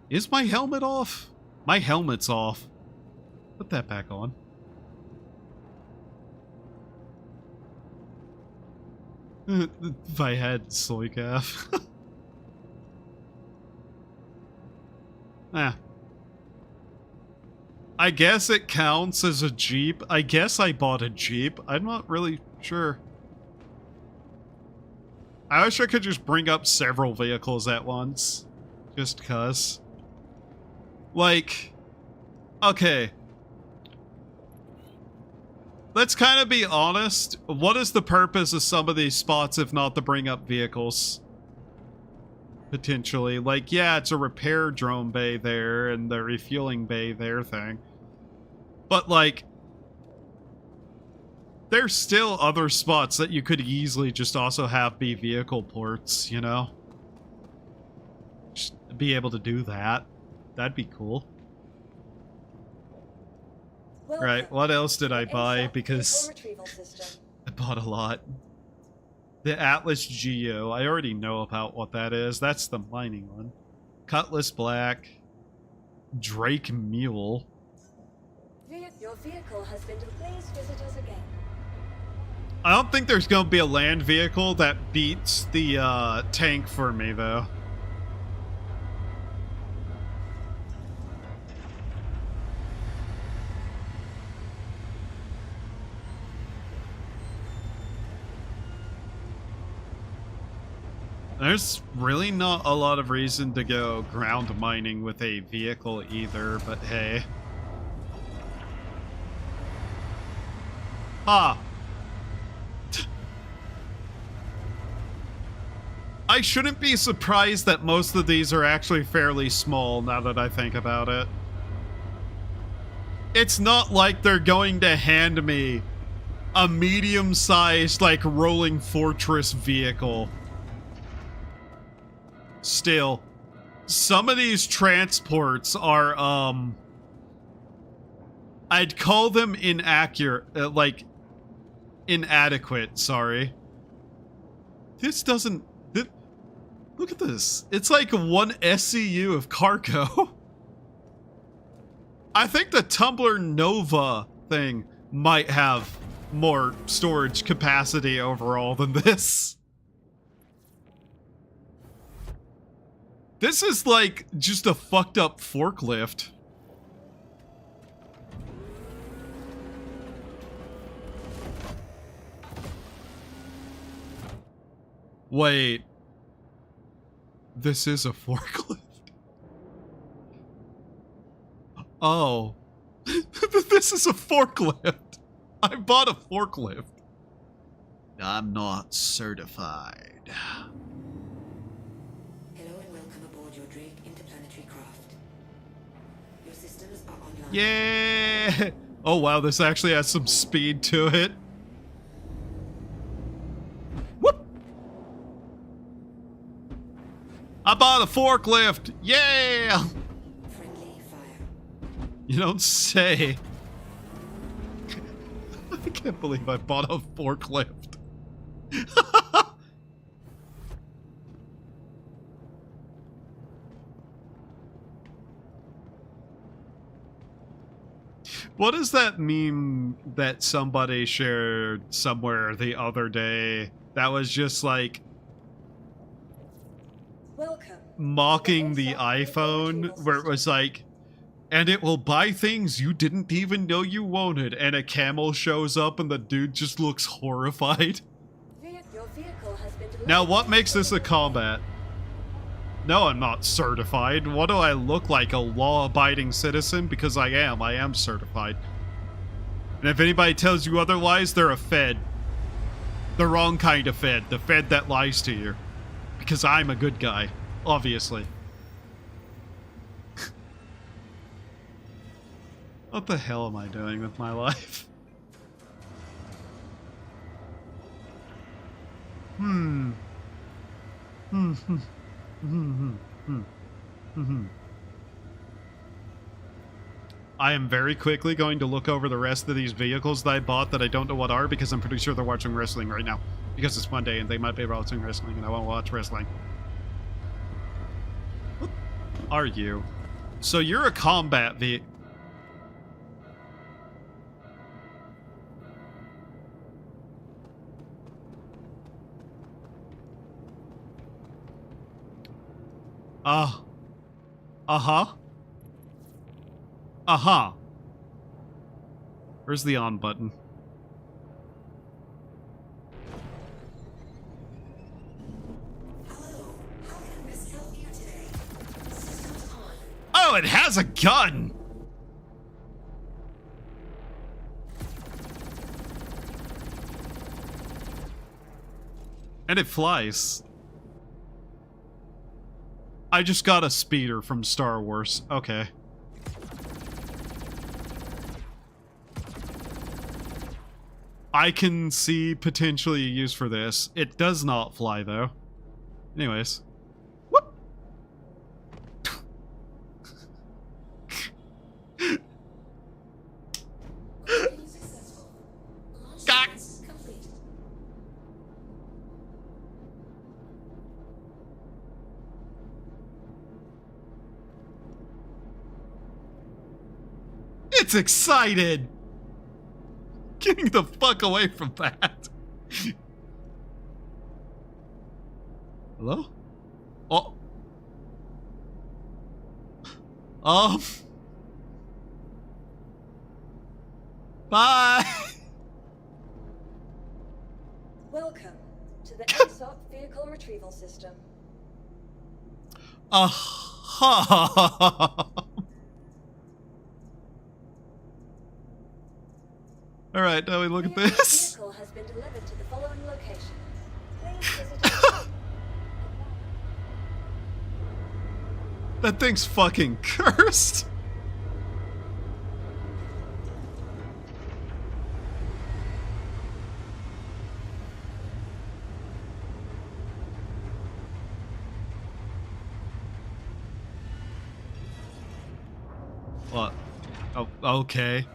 Is my helmet off? My helmet's off. Put that back on. If I had soy calf. I guess it counts as a Jeep. I guess I bought a Jeep. I'm not really sure. I wish I could just bring up several vehicles at once. Just cuz. Like, okay. Let's kind of be honest. What is the purpose of some of these spots if not to bring up vehicles? Potentially. Like, yeah, it's a repair drone bay there and the refueling bay there thing. But, like, there's still other spots that you could easily just also have be vehicle ports, you know? Just be able to do that. That'd be cool. Right, what else did I buy? Because I bought a lot. The Atlas Geo. I already know about what that is. That's the mining one. Cutlass Black. Drake Mule. Your vehicle has been please visit us again. I don't think there's going to be a land vehicle that beats the tank for me, though. There's really not a lot of reason to go ground mining with a vehicle either, but hey. Ah. I shouldn't be surprised that most of these are actually fairly small now that I think about it. It's not like they're going to hand me a medium-sized, like, rolling fortress vehicle. Still, some of these transports are, I'd call them inaccurate, inadequate, sorry. This doesn't, look at this. It's like one SCU of cargo. I think the Tumbler Nova thing might have more storage capacity overall than this. This is like just a fucked up forklift. Wait. This is a forklift. Oh. This is a forklift. I bought a forklift. I'm not certified. Hello and welcome aboard your Drake interplanetary craft. Your systems are online. Yeah! Oh wow, this actually has some speed to it. Whoop! I bought a forklift! Yeah! Friendly fire. You don't say. I can't believe I bought a forklift. What is that meme that somebody shared somewhere the other day that was just like Welcome. mocking the iPhone, where it was like, And it will buy things you didn't even know you wanted, and a camel shows up and the dude just looks horrified. Your vehicle has been delivered. Now, what makes this a combat? No, I'm not certified. What do I look like, a law-abiding citizen? Because I am certified. And if anybody tells you otherwise, they're a Fed. The wrong kind of Fed. The Fed that lies to you. Because I'm a good guy, obviously. What the hell am I doing with my life? I am very quickly going to look over the rest of these vehicles that I bought that I don't know what are, because I'm pretty sure they're watching wrestling right now. Because it's Monday and they might be watching wrestling and I want to watch wrestling. What are you? So you're a combat vehicle. Where's the on button? Hello, how can Miss help you today? Systems on. Oh, it has a gun! And it flies. I just got a speeder from Star Wars. Okay. I can see potentially a use for this. It does not fly, though. Anyways. Whoop! Successful. Launch Gah! sequence complete. It's excited! Getting the fuck away from that. Hello? Oh. Bye! Welcome to the ASOP Vehicle Retrieval System. Alright, now we look at Your this. vehicle has been delivered to the following locations. Please visit us. That thing's fucking cursed. What? Oh, okay.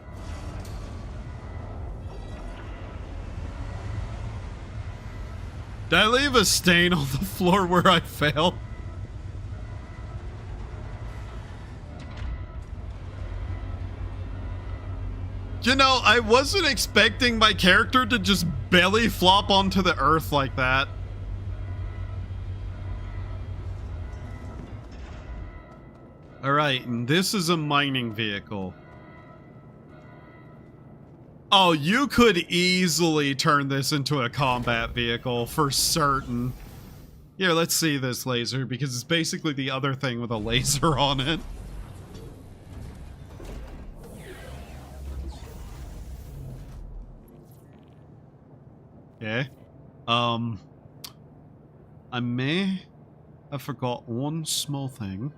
Did I leave a stain on the floor where I fell? You know, I wasn't expecting my character to just belly flop onto the earth like that. Alright, and this is a mining vehicle. Oh, you could easily turn this into a combat vehicle, for certain. Here, let's see this laser, because it's basically the other thing with a laser on it. Okay. I may have forgot one small thing.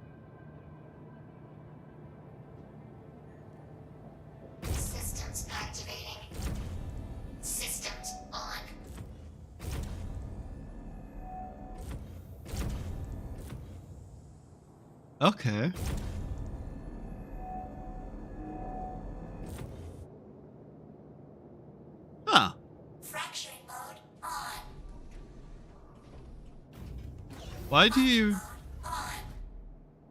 Systems activating. Systems on. Okay. Huh. Fracturing mode on. Why do you... On.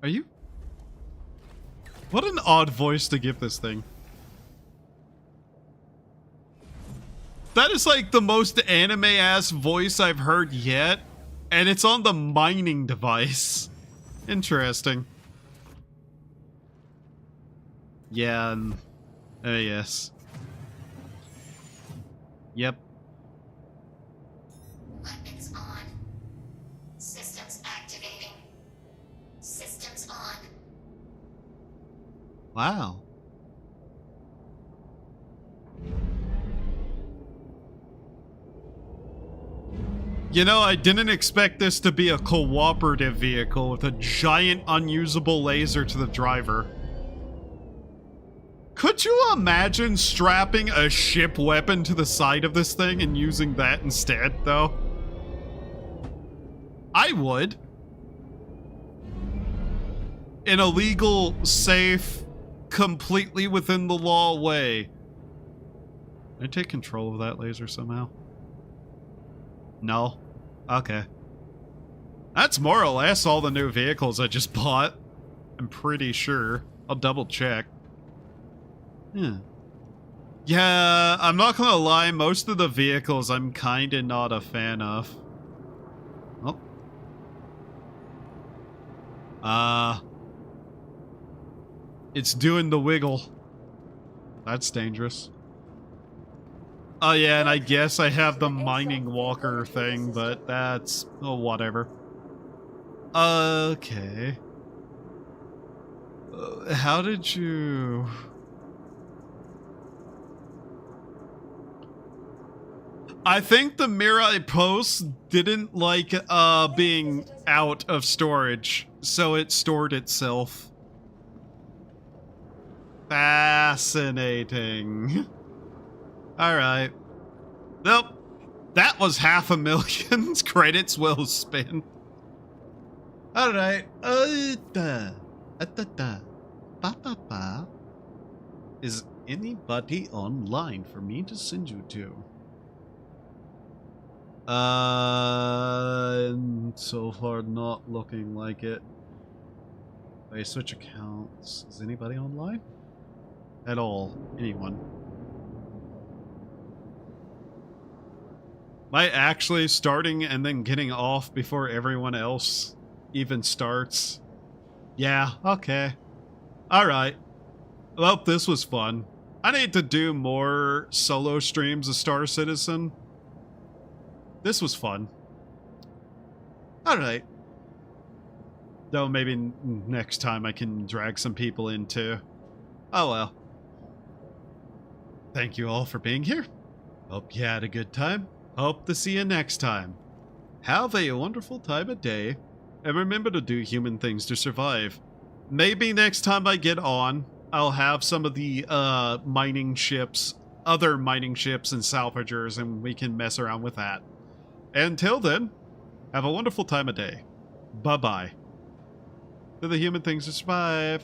Are you... What an odd voice to give this thing. That is like the most anime-ass voice I've heard yet, and it's on the mining device. Interesting. Yeah, and yes. Yep. Weapons on. Systems activating. Systems on. Wow. You know, I didn't expect this to be a cooperative vehicle with a giant unusable laser to the driver. Could you imagine strapping a ship weapon to the side of this thing and using that instead, though? I would. In a legal, safe, completely within the law way. Can I take control of that laser somehow? No. Okay. That's more or less all the new vehicles I just bought. I'm pretty sure. I'll double check. Yeah, I'm not gonna lie, most of the vehicles I'm kinda not a fan of. Oh. It's doing the wiggle. That's dangerous. Oh yeah, and I guess I have the mining walker thing, but that's... oh, whatever. Okay. How did you... I think the Mirai Post didn't like being out of storage, so it stored itself. Fascinating. Alright. Nope. That was 500,000 credits well spent. Alright. Is anybody online for me to send you to? So far not looking like it. If I switch accounts, is anybody online? At all? Anyone? Am I actually starting and then getting off before everyone else even starts? Yeah, okay. Alright. Well, this was fun. I need to do more solo streams of Star Citizen. This was fun. Alright. Though maybe next time I can drag some people in too. Oh well. Thank you all for being here. Hope you had a good time. Hope to see you next time. Have a wonderful time of day. And remember to do human things to survive. Maybe next time I get on, I'll have some of the mining ships, other mining ships and salvagers, and we can mess around with that. Until then, have a wonderful time of day. Bye-bye. Do the human things to survive.